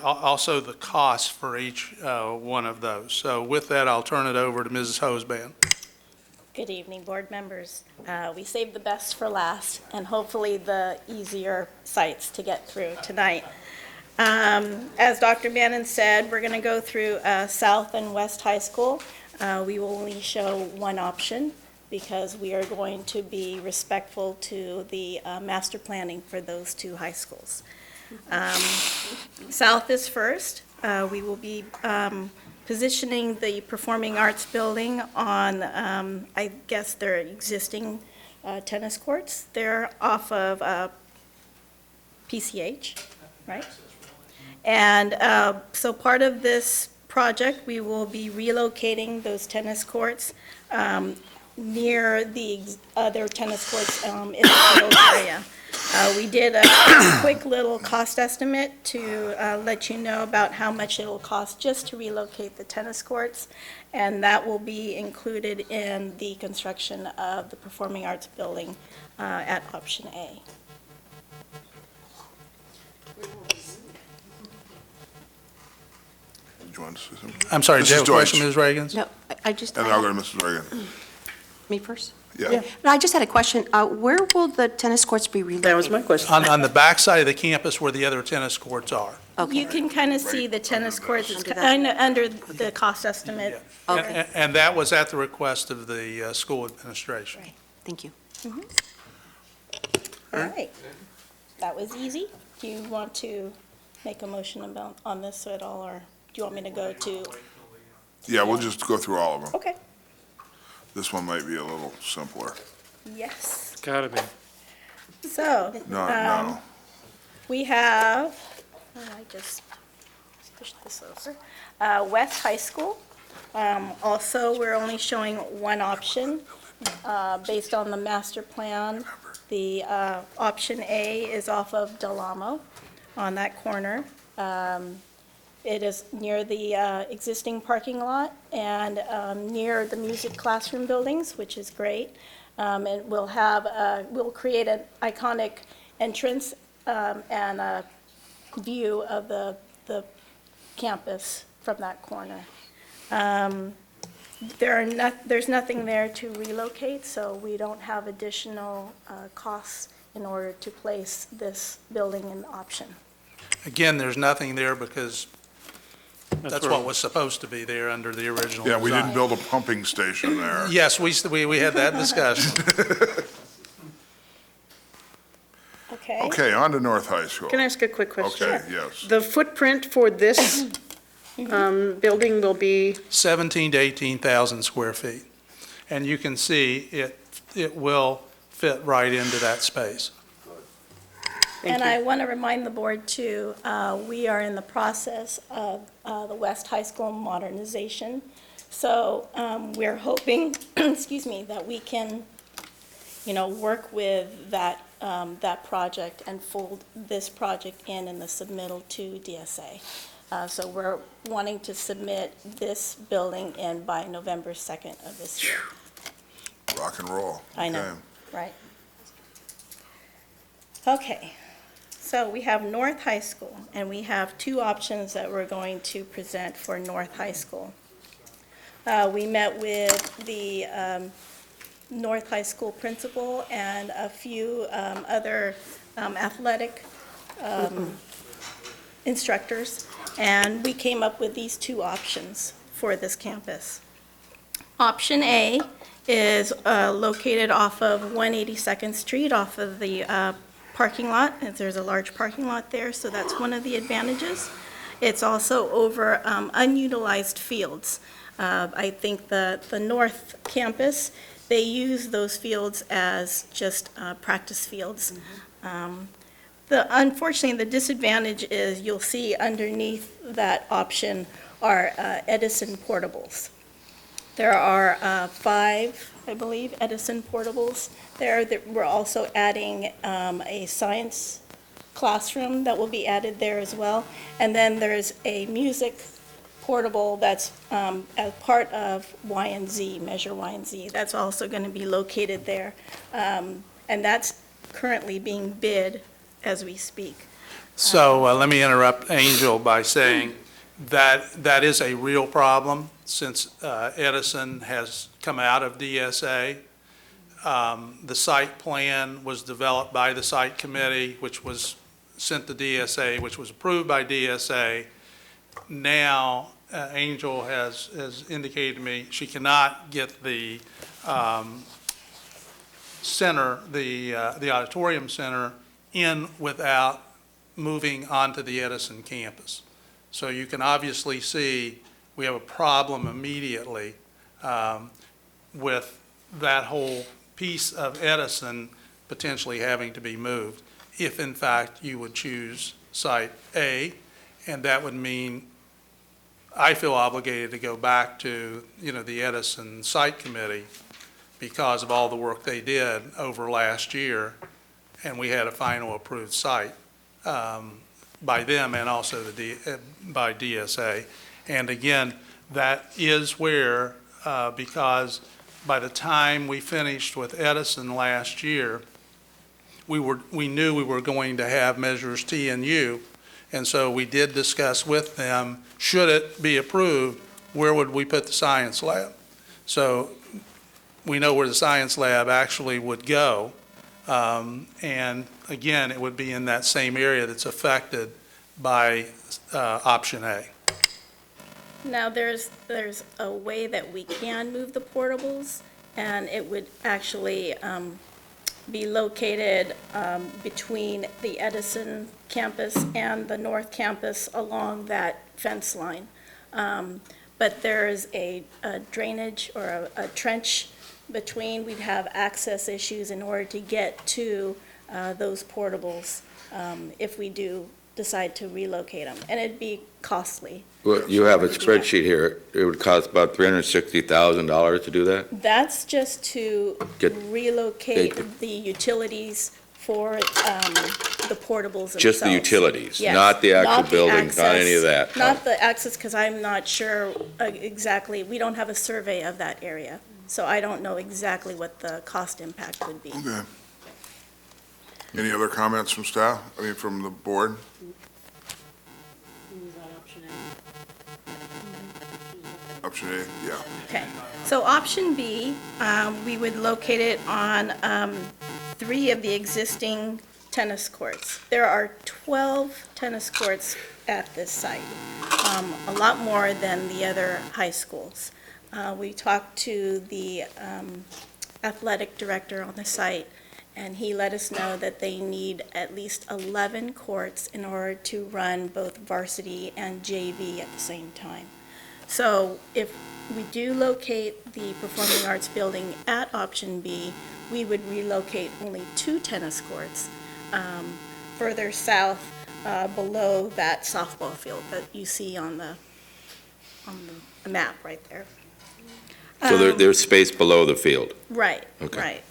also the cost for each one of those. So with that, I'll turn it over to Mrs. Hosban. Good evening, board members. We saved the best for last, and hopefully the easier sites to get through tonight. As Dr. Bannon said, we're going to go through South and West High School. We will only show one option because we are going to be respectful to the master planning for those 2 high schools. South is first. We will be positioning the Performing Arts Building on, I guess, their existing tennis courts. They're off of PCH, right? And so part of this project, we will be relocating those tennis courts near the other tennis courts in the field area. We did a quick little cost estimate to let you know about how much it will cost just to relocate the tennis courts, and that will be included in the construction of the Performing Arts Building at option A. Did you want to say something? I'm sorry, do you have a question, Deutsch. Ms. Reagan? No, I just. And I'll go to Mrs. Reagan. Me first? Yeah. No, I just had a question. Where will the tennis courts be relocated? That was my question. On the back side of the campus where the other tennis courts are. You can kind of see the tennis courts, it's Under that. kind of under the cost estimate. Okay. And that was at the request of the school administration. Right. Thank you. All right. That was easy. Do you want to make a motion about, on this at all, or do you want me to go to? Yeah, we'll just go through all of them. Okay. This one might be a little simpler. Yes. Gotta be. So, No. we have, I just push this over, West High School. Also, we're only showing one option based on the master plan. The option A is off of Delamo on that corner. It is near the existing parking lot and near the music classroom buildings, which is great. And we'll create an iconic entrance and a view of the campus from that corner. There's nothing there to relocate, so we don't have additional costs in order to place this building in option. Again, there's nothing there because that's where- what was supposed to be there under the original Yeah, we didn't design. build a pumping station there. Yes, we had that discussion. Okay? Okay, on to North High School. Can I ask a quick question? Okay, yes. The footprint for this building will be, 17 to 18,000 square feet. And you can see it will fit right into that space. And I want to remind the board too, we are in the process of the West High School modernization. So we're hoping, excuse me, that we can, work with that, that project and fold this project in the submittal to DSA. So we're wanting to submit this building in by November 2nd of this year. Rock and roll. I know, Okay. right? Okay, so we have North High School, and we have 2 options that we're going to present for North High School. We met with the North High School principal and a few other athletic instructors, and we came up with these 2 options for this campus. Option A is located off of 182nd Street, off of the parking lot. And there's a large parking lot there, so that's one of the advantages. It's also over unutilized fields. I think the North Campus, they use those fields as just practice fields. Unfortunately, the disadvantage is you'll see underneath that option are Edison portables. There are 5, I believe, Edison portables there. We're also adding a science classroom that will be added there as well. And then there's a music portable that's as part of Y&Z, Measure Y&Z. That's also going to be located there. And that's currently being bid as we speak. So let me interrupt Angel by saying that is a real problem since Edison has come out of DSA. The site plan was developed by the site committee, which was sent to DSA, which was approved by DSA. Now, Angel has indicated to me she cannot get the center, the auditorium center in without moving onto the Edison campus. So you can obviously see we have a problem immediately with that whole piece of Edison potentially having to be moved, if in fact you would choose site A, and that would mean I feel obligated to go back to, the Edison Site Committee because of all the work they did over last year, and we had a final approved site by them and also by DSA. And again, that is where, because by the time we finished with Edison last year, we knew we were going to have measures T and U, and so we did discuss with them, should it be approved, where would we put the science lab? So we know where the science lab actually would go. And again, it would be in that same area that's affected by option A. Now, there's a way that we can move the portables, and it would actually be located between the Edison campus and the North Campus along that fence line. But there's a drainage or a trench between. We'd have access issues in order to get to those portables if we do decide to relocate them, and it'd be costly. Well, you have a spreadsheet here. It would cost about $360,000 to do that? That's just to relocate Get- the utilities for the portables themselves. Just the utilities, Yes. not the actual the buildings, not any of access- that? Not the access, because I'm not sure exactly, we don't have a survey of that area, so I don't know exactly what the cost impact would be. Okay. Any other comments from staff, from the board? Option A, yeah. Okay, so option B, we would locate it on 3 of the existing tennis courts. There are 12 tennis courts at this site, a lot more than the other high schools. We talked to the athletic director on the site, and he let us know that they need at least 11 courts in order to run both varsity and JV at the same time. So if we do locate the Performing Arts Building at option B, we would relocate only 2 tennis courts further south below that softball field that you see on the map right there. So there's space below the field? Right, Okay.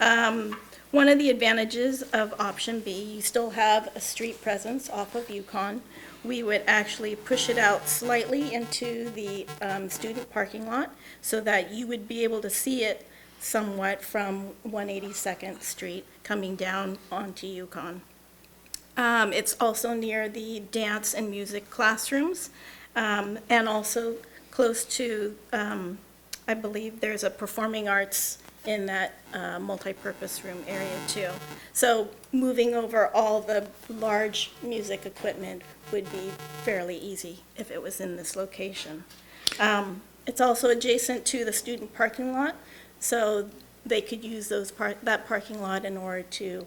right. One of the advantages of option B, you still have a street presence off of Yukon. We would actually push it out slightly into the student parking lot so that you would be able to see it somewhat from 182nd Street coming down onto Yukon. It's also near the dance and music classrooms, and also close to, I believe there's a performing arts in that multi-purpose room area too. So moving over all the large music equipment would be fairly easy if it was in this location. It's also adjacent to the student parking lot, So they could use that parking lot in order to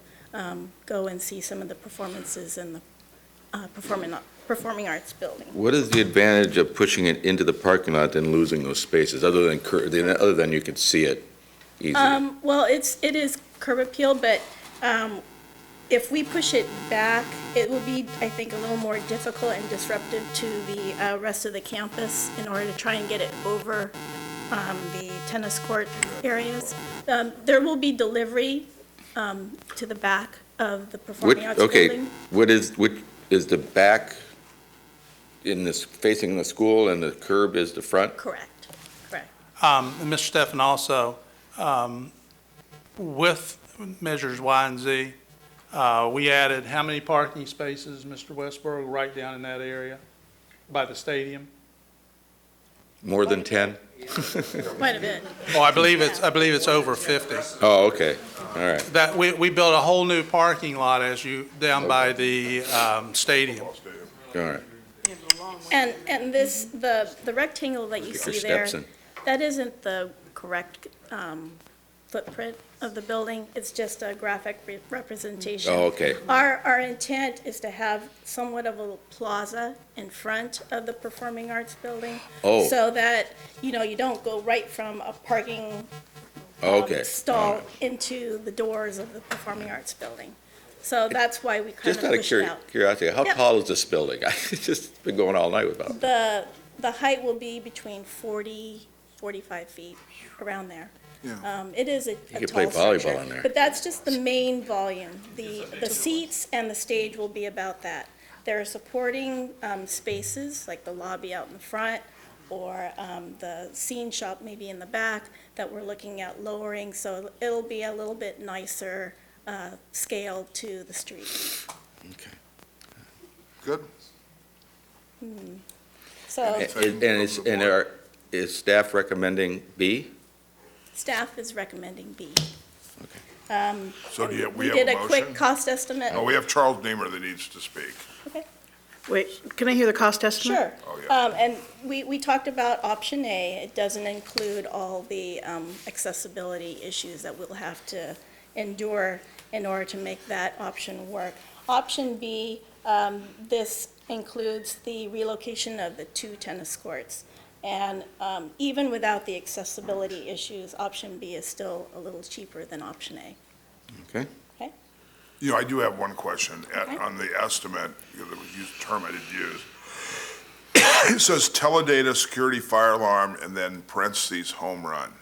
go and see some of the performances in the performing arts building. What is the advantage of pushing it into the parking lot than losing those spaces, other than you can see it easily? Well, it is curb appeal, but if we push it back, it will be, I think, a little more difficult and disruptive to the rest of the campus in order to try and get it over the tennis court areas. There will be delivery to the back of the performing arts building. Which is the back facing the school and the curb is the front? Correct, correct. And Mr. Stefan, also, with measures Y and Z, we added how many parking spaces, Mr. Westboro, right down in that area by the stadium? More than 10? Quite a bit. Oh, I believe it's over 50. Oh, okay, all right. That, we built a whole new parking lot down by the stadium. All right. And this, the rectangle that you Get your see there, steps in. that isn't the correct footprint of the building. It's just a graphic representation. Oh, okay. Our intent is to have somewhat of a plaza in front of the performing arts building. Oh. So that, you don't go right from a parking Okay. stall into the doors of the performing arts building. So that's why we kind Just of out of pushed it out. curiosity, how Yep. tall is this building? I've just been going all night without. The height will be between 40, 45 feet, around there. It is a could play tall volleyball structure, in there. but that's just the main volume. The seats and the stage will be about that. There are supporting spaces, like the lobby out in the front, or the scene shop maybe in the back, that we're looking at lowering, so it'll be a little bit nicer scale to the street. Okay. Good. So Is staff recommending B? staff is recommending B. So we We have did a a quick motion? cost estimate. No, we have Charles Deemer that needs to speak. Wait, can I hear the cost estimate? Sure. Oh, yeah. And we talked about option A. It doesn't include all the accessibility issues that we'll have to endure in order to make that option work. Option B, this includes the relocation of the 2 tennis courts. And even without the accessibility issues, option B is still a little cheaper than option A. Okay. Okay? I do have one question Okay. on the estimate, because it was used, term I didn't use. It says teledata, security, fire alarm, and then parentheses, home run.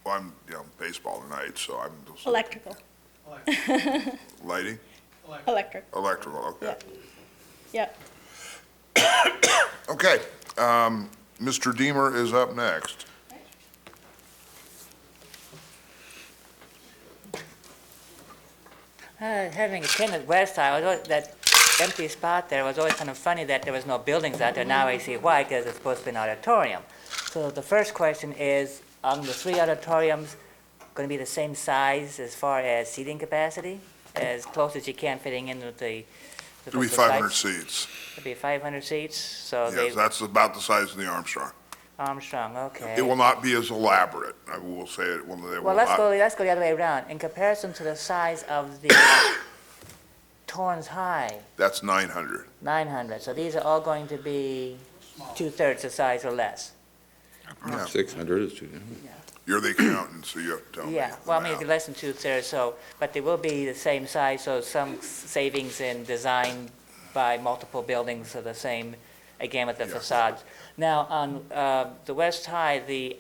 Well, I'm, baseball tonight, so I'm just. Electrical. Lighting? Electrical, Okay. yeah. Okay, Mr. Deemer is up next. Having attended West Side, that empty spot there was always kind of funny that there was no buildings out there. Now I see why, because it's supposed to be an auditorium. So the first question is, the 3 auditoriums going to be the same size as far as seating capacity, as close as you can fitting into the It'll be 500 seats. It'll be 500 seats, so Yes, that's about the size of the Armstrong. Armstrong, okay. It will not be as elaborate, I will say it, they will Well, let's not. go the other way around. In comparison to the size of the Torrance High, That's 900. 900, so these are all going to be 2/3 the size or less. Yeah. 600 is too. You're the accountant, so you have to tell me. Yeah, well, I mean, it'd be less than 2/3, so, but they will be the same size, so some savings in design by multiple buildings are the same, again, with the facades. Now, on the West High, the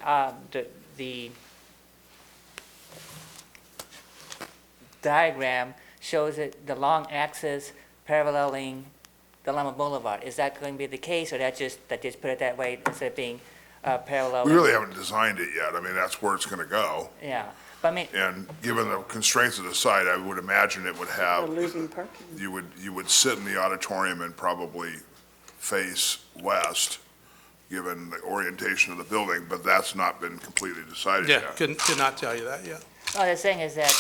diagram shows it, the long axis paralleling the Lama Boulevard. Is that going to be the case, or that just put it that way instead of being parallel? We really haven't designed it yet, that's where it's gonna go. Yeah, but I mean, And given the constraints of the site, I would imagine it would have, Losing parking. you would sit in the auditorium and probably face west, given the orientation of the building, but that's not been completely decided Yeah, yet. could not tell you that yet. all they're saying is that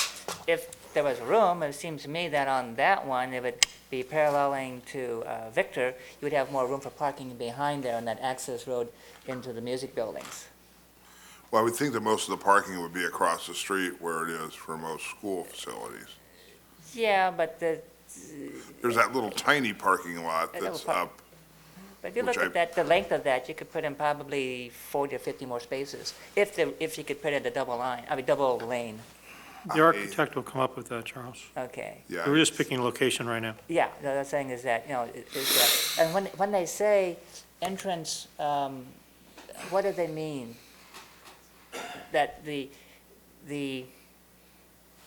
if there was room, it seems to me that on that one, it would be paralleling to Victor, you would have more room for parking behind there on that access road into the music buildings. Well, I would think that most of the parking would be across the street where it is for most school facilities. Yeah, but There's that little tiny parking lot That little that's par- up. but if you Which look at that, the length of that, you could put in probably 40 or 50 more spaces, if you could put in the double lane. The architect will come up with that, Charles. Okay. We're just picking a location right now. Yeah, the other thing is that, and when they say entrance, what do they mean? That the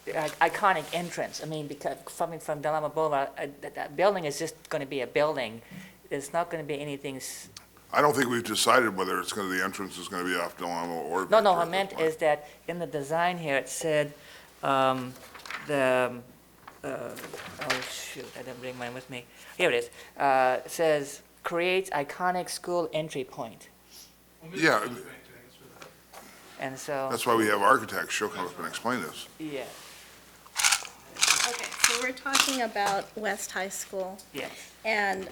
iconic entrance, I mean, because coming from Del Amo Boulevard, that building is just going to be a building. It's not going to be anything. I don't think we've decided whether it's going to, the entrance is going to be off Del Amo or. No, Victor I at this meant point. is that in the design here, it said, oh shoot, I didn't bring mine with me. Here it is. It says, creates iconic school entry point. Yeah, And so. that's why we have architects. She'll come up and explain this. Yeah, Okay, so we're talking about West High School. yes. And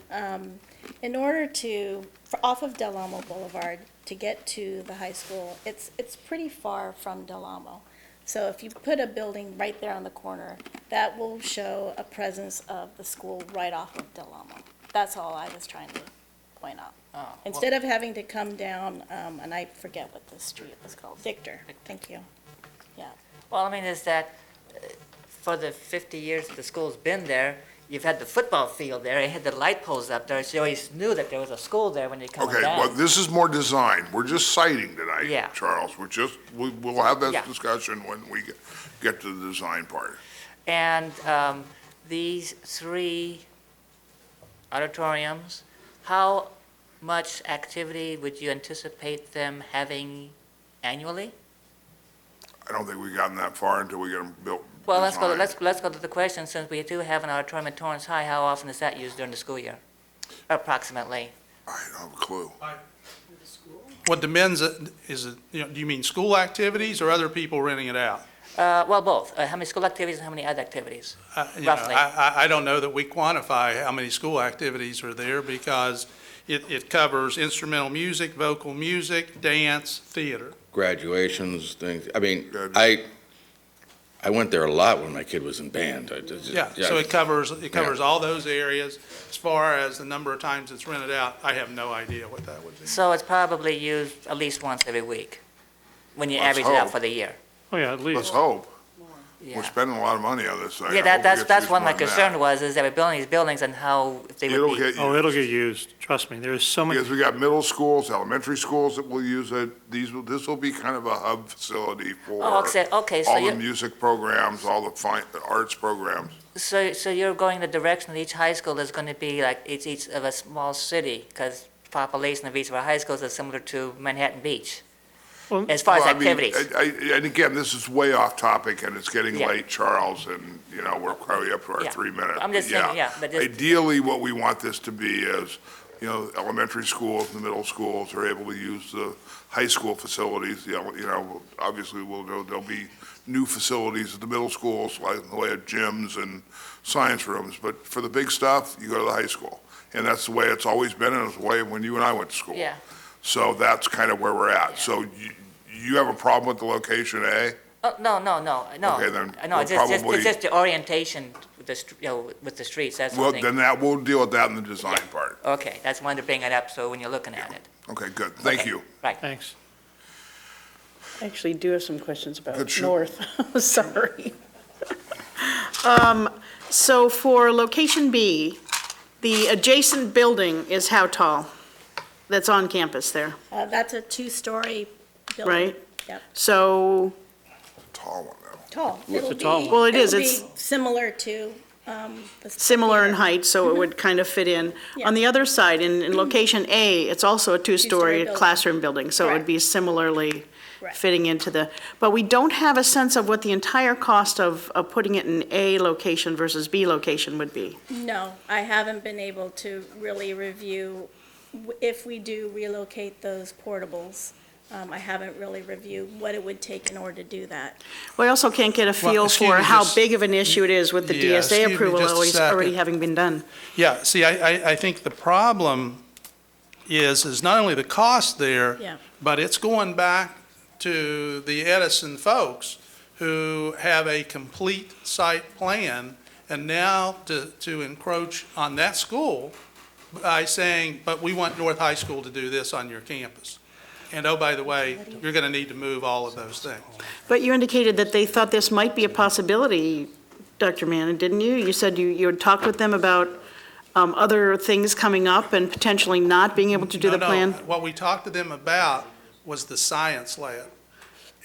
in order off of Del Amo Boulevard, to get to the high school, it's pretty far from Del Amo. So if you put a building right there on the corner, that will show a presence of the school right off of Del Amo. That's all I was trying to point out. Oh, Instead of having to come down, and I forget what the street was called, Victor, thank you. Yeah. Well, I mean, is that for the 50 years that the school's been there, you've had the football field there, you had the light poles up there, so you always knew that there was a school there when you come Okay, down. well, this is more design. We're just citing tonight, Yeah. Charles. We'll have Yeah. that discussion when we get to the design part. And these 3 auditoriums, how much activity would you anticipate them having annually? I don't think we've gotten that far until we get them built. Well, let's designed. go to the question, since we do have an auditorium at Torrance High, how often is that used during the school year? Approximately. I don't have a clue. What depends, do you mean school activities or other people renting it out? Well, both. How many school activities and how many other activities? Roughly. I don't know that we quantify how many school activities are there because it covers instrumental music, vocal music, dance, theater. Graduations, things, I mean, I went there a lot when my kid was in band. Yeah, so it covers all those areas. As far as the number of times it's rented out, I have no idea what that would be. So it's probably used at least once every week, when you Let's average it out hope. for the year. Oh, yeah, at least. Let's hope. Yeah. We're spending a lot of money on this. I Yeah, hope it that's gets what my used more than concern that. was, is that we're building these buildings and how, if they It'll would be. get used. Oh, it'll get used. Trust me, there's so many. Because we got middle schools, elementary schools that will use it. This will be kind of a hub facility for Oh, okay, so all the you, music programs, all the fine arts programs. so you're going the direction that each high school is going to be like each of a small city, because population of each of our high schools is similar to Manhattan Beach, Well, as far as Well, I mean, activities. And again, this is way off topic and it's getting Yeah. late, Charles, and, we're probably up to our Yeah. 3 minutes. I'm just saying, yeah, but just. Ideally, what we want this to be is, elementary schools, the middle schools are able to use the high school facilities. Obviously, there'll be new facilities at the middle schools, like the way of gyms and science rooms. But for the big stuff, you go to the high school. And that's the way it's always been, and it's the way when you and I went to school. Yeah. So that's kind of where we're at. So you have a problem with the location A? Oh, no. Okay, then No, we'll it's just, probably- it's just the orientation with with the streets, that's Well, something. then we'll deal with that in the design part. Okay, that's wanted to bring it up, so when you're looking at it. Okay, good. Thank Okay. you. Right. Thanks. I actually do have some questions Good about shoot. North. Sorry. So for location B, the adjacent building is how tall? That's on campus there, That's a 2-story building. right? Yep, So, Tall one, though. tall. It's a It'll tall be- one. Well, it is. it'll It's- be similar to the similar in theater. height, so it would kind of fit in. Yeah. On the other side, in location A, it's also a Two-story two-story building. classroom building, so it would Correct. be similarly Correct. fitting into the, but we don't have a sense of what the entire cost of putting it in A location versus B location would be. No, I haven't been able to really review, if we do relocate those portables, I haven't really reviewed what it would take in order to do that. We also can't get a feel excuse for me, how just- big of an issue it is with the Yeah, excuse DSA me approval just a already second. having been done. Yeah, see, I think the problem is not only the cost there, Yeah. but it's going back to the Edison folks who have a complete site plan, and now to encroach on that school by saying, but we want North High School to do this on your campus. And oh, by the way, you're going to need to move all of those things. But you indicated that they thought this might be a possibility, Dr. Mannon, didn't you? You said you had talked with them about other things coming up and potentially not being able to do the plan? No, what we talked to them about was the science lab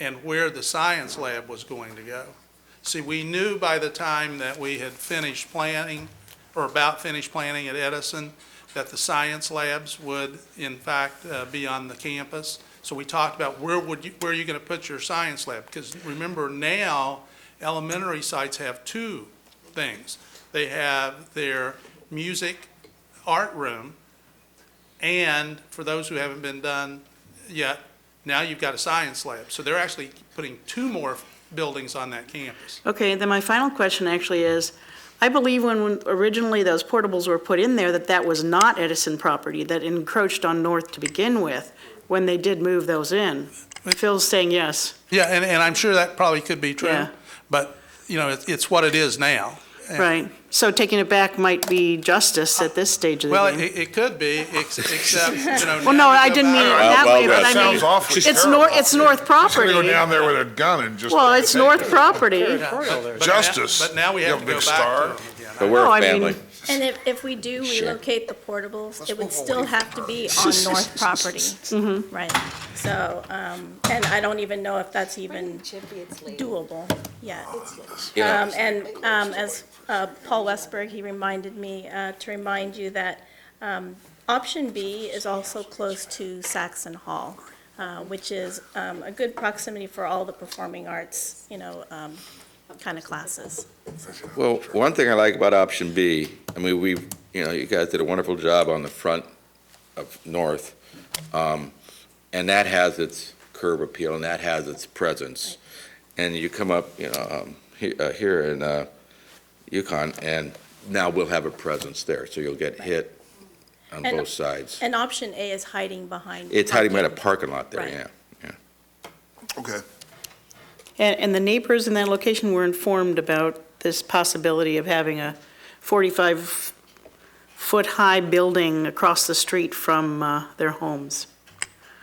and where the science lab was going to go. See, we knew by the time that we had finished planning, or about finished planning at Edison, that the science labs would, in fact, be on the campus. So we talked about where are you going to put your science lab? Because remember now, elementary sites have two things. They have their music art room, and for those who haven't been done yet, now you've got a science lab. So they're actually putting two more buildings on that campus. Okay, then my final question actually is, I believe when originally those portables were put in there, that was not Edison property, that encroached on North to begin with, when they did move those in. Phil's saying yes. Yeah, and I'm sure that probably could be true, Yeah. but, you know, it's what it is now. And- Right. So taking it back might be justice at this stage of the Well, game. it could be, except, you know. Well, no, I didn't mean it that way, but I mean, Sounds awfully it's terrible. it's North Go property. down there with a gun and just. Well, it's North property. Justice. But now we have to You go big back star. to them again. But we're No, a I mean- family. And if we do relocate the portables, it would still have to be on North property. Right. So, and I don't even know if that's even doable yet. Yeah. As Paul Westberg, he reminded me to remind you that option B is also close to Saxon Hall, which is a good proximity for all the performing arts, kind of classes. Well, one thing I like about option B, I mean, you guys did a wonderful job on the front of North, and that has its curb appeal, and that has its presence. And you come up, here in Yukon, and now we'll have a presence there, so you'll get hit on And- both sides. And option A is hiding behind. It's hiding behind a parking. parking lot there, Right. yeah. Okay. And the neighbors in that location were informed about this possibility of having a 45-foot-high building across the street from their homes.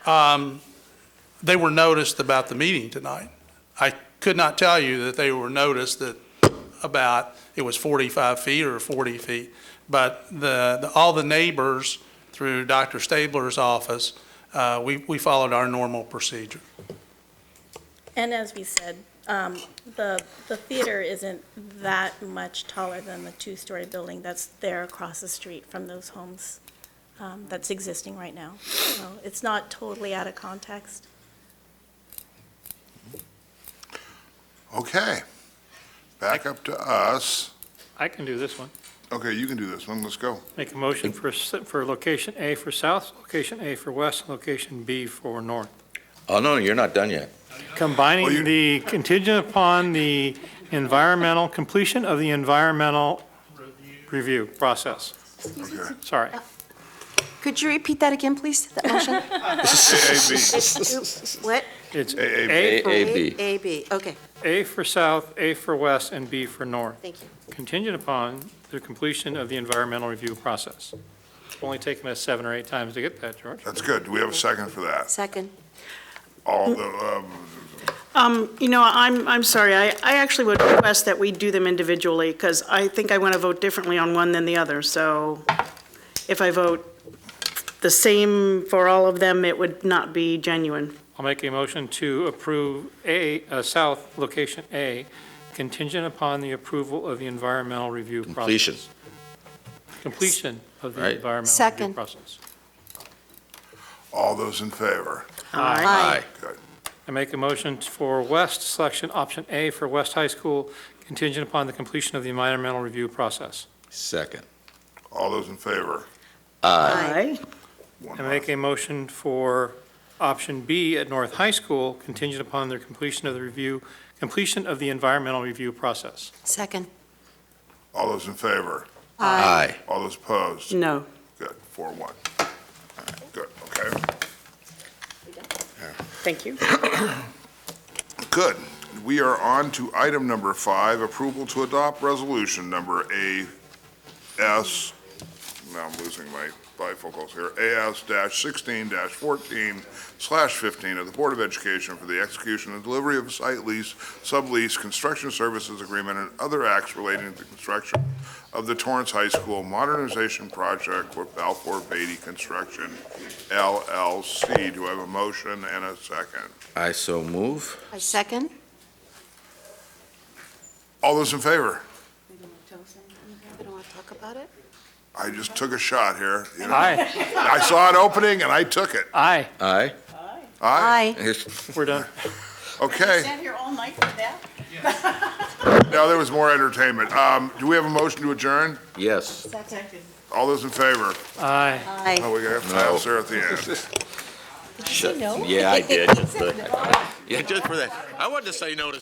They were noticed about the meeting tonight. I could not tell you that they were noticed that it was 45 feet or 40 feet, but all the neighbors through Dr. Stabler's office, we followed our normal procedure. And as we said, the theater isn't that much taller than the two-story building that's there across the street from those homes that's existing right now. So it's not totally out of context. Okay. Back up to us. I can do this one. Okay, you can do this one. Let's go. Make a motion for location A for south, location A for west, and location B for north. Oh, no, you're not done yet. Combining the contingent upon the completion of the environmental review process. Okay. Sorry. Could you repeat that again, please, that motion? What? It's A, A for B. A, B, okay, A for south, A for west, and B for north. thank you. Contingent upon the completion of the environmental review process. It's only taken us 7 or 8 times to get that, George. That's good. Do we have a second for that? Second. All the, I'm sorry, I actually would request that we do them individually, because I think I want to vote differently on one than the other. So if I vote the same for all of them, it would not be genuine. I'll make a motion to approve south, location A, contingent upon the approval of the environmental review process. Completion. Completion of the Right. environmental review Second. process. all those in favor? Aye. Good. I make a motion for west, selection option A for West High School, contingent upon the completion of the environmental review process. Second. All those in favor? Aye. One I make a motion for option B at North High School, contingent upon their completion of the environmental review process. Second. All those in favor? Aye. All those opposed? No. Good, 4-1. Good, okay. Thank you. Good. We are on to item number 5, approval to adopt resolution number AS, now I'm losing my bifocals here, AS-16-14/15 of the Board of Education for the execution and delivery of a site lease, sublease, construction services agreement, and other acts relating to the construction of the Torrance High School modernization project with Balfour Beatty Construction, LLC. Do I have a motion and a second? I so move. I second. All those in favor? We don't want to talk about it? I just took a shot here. You know. Aye. I saw it opening and I took it. Aye. Aye. Aye? We're done. Okay. Stand here all night for that? Now there was more entertainment. Do we have a motion to adjourn? Yes. Second. All those in favor? Aye. Aye. Oh, we have to pass there at the end. Yeah, I did. Just for that. I wanted to say no to.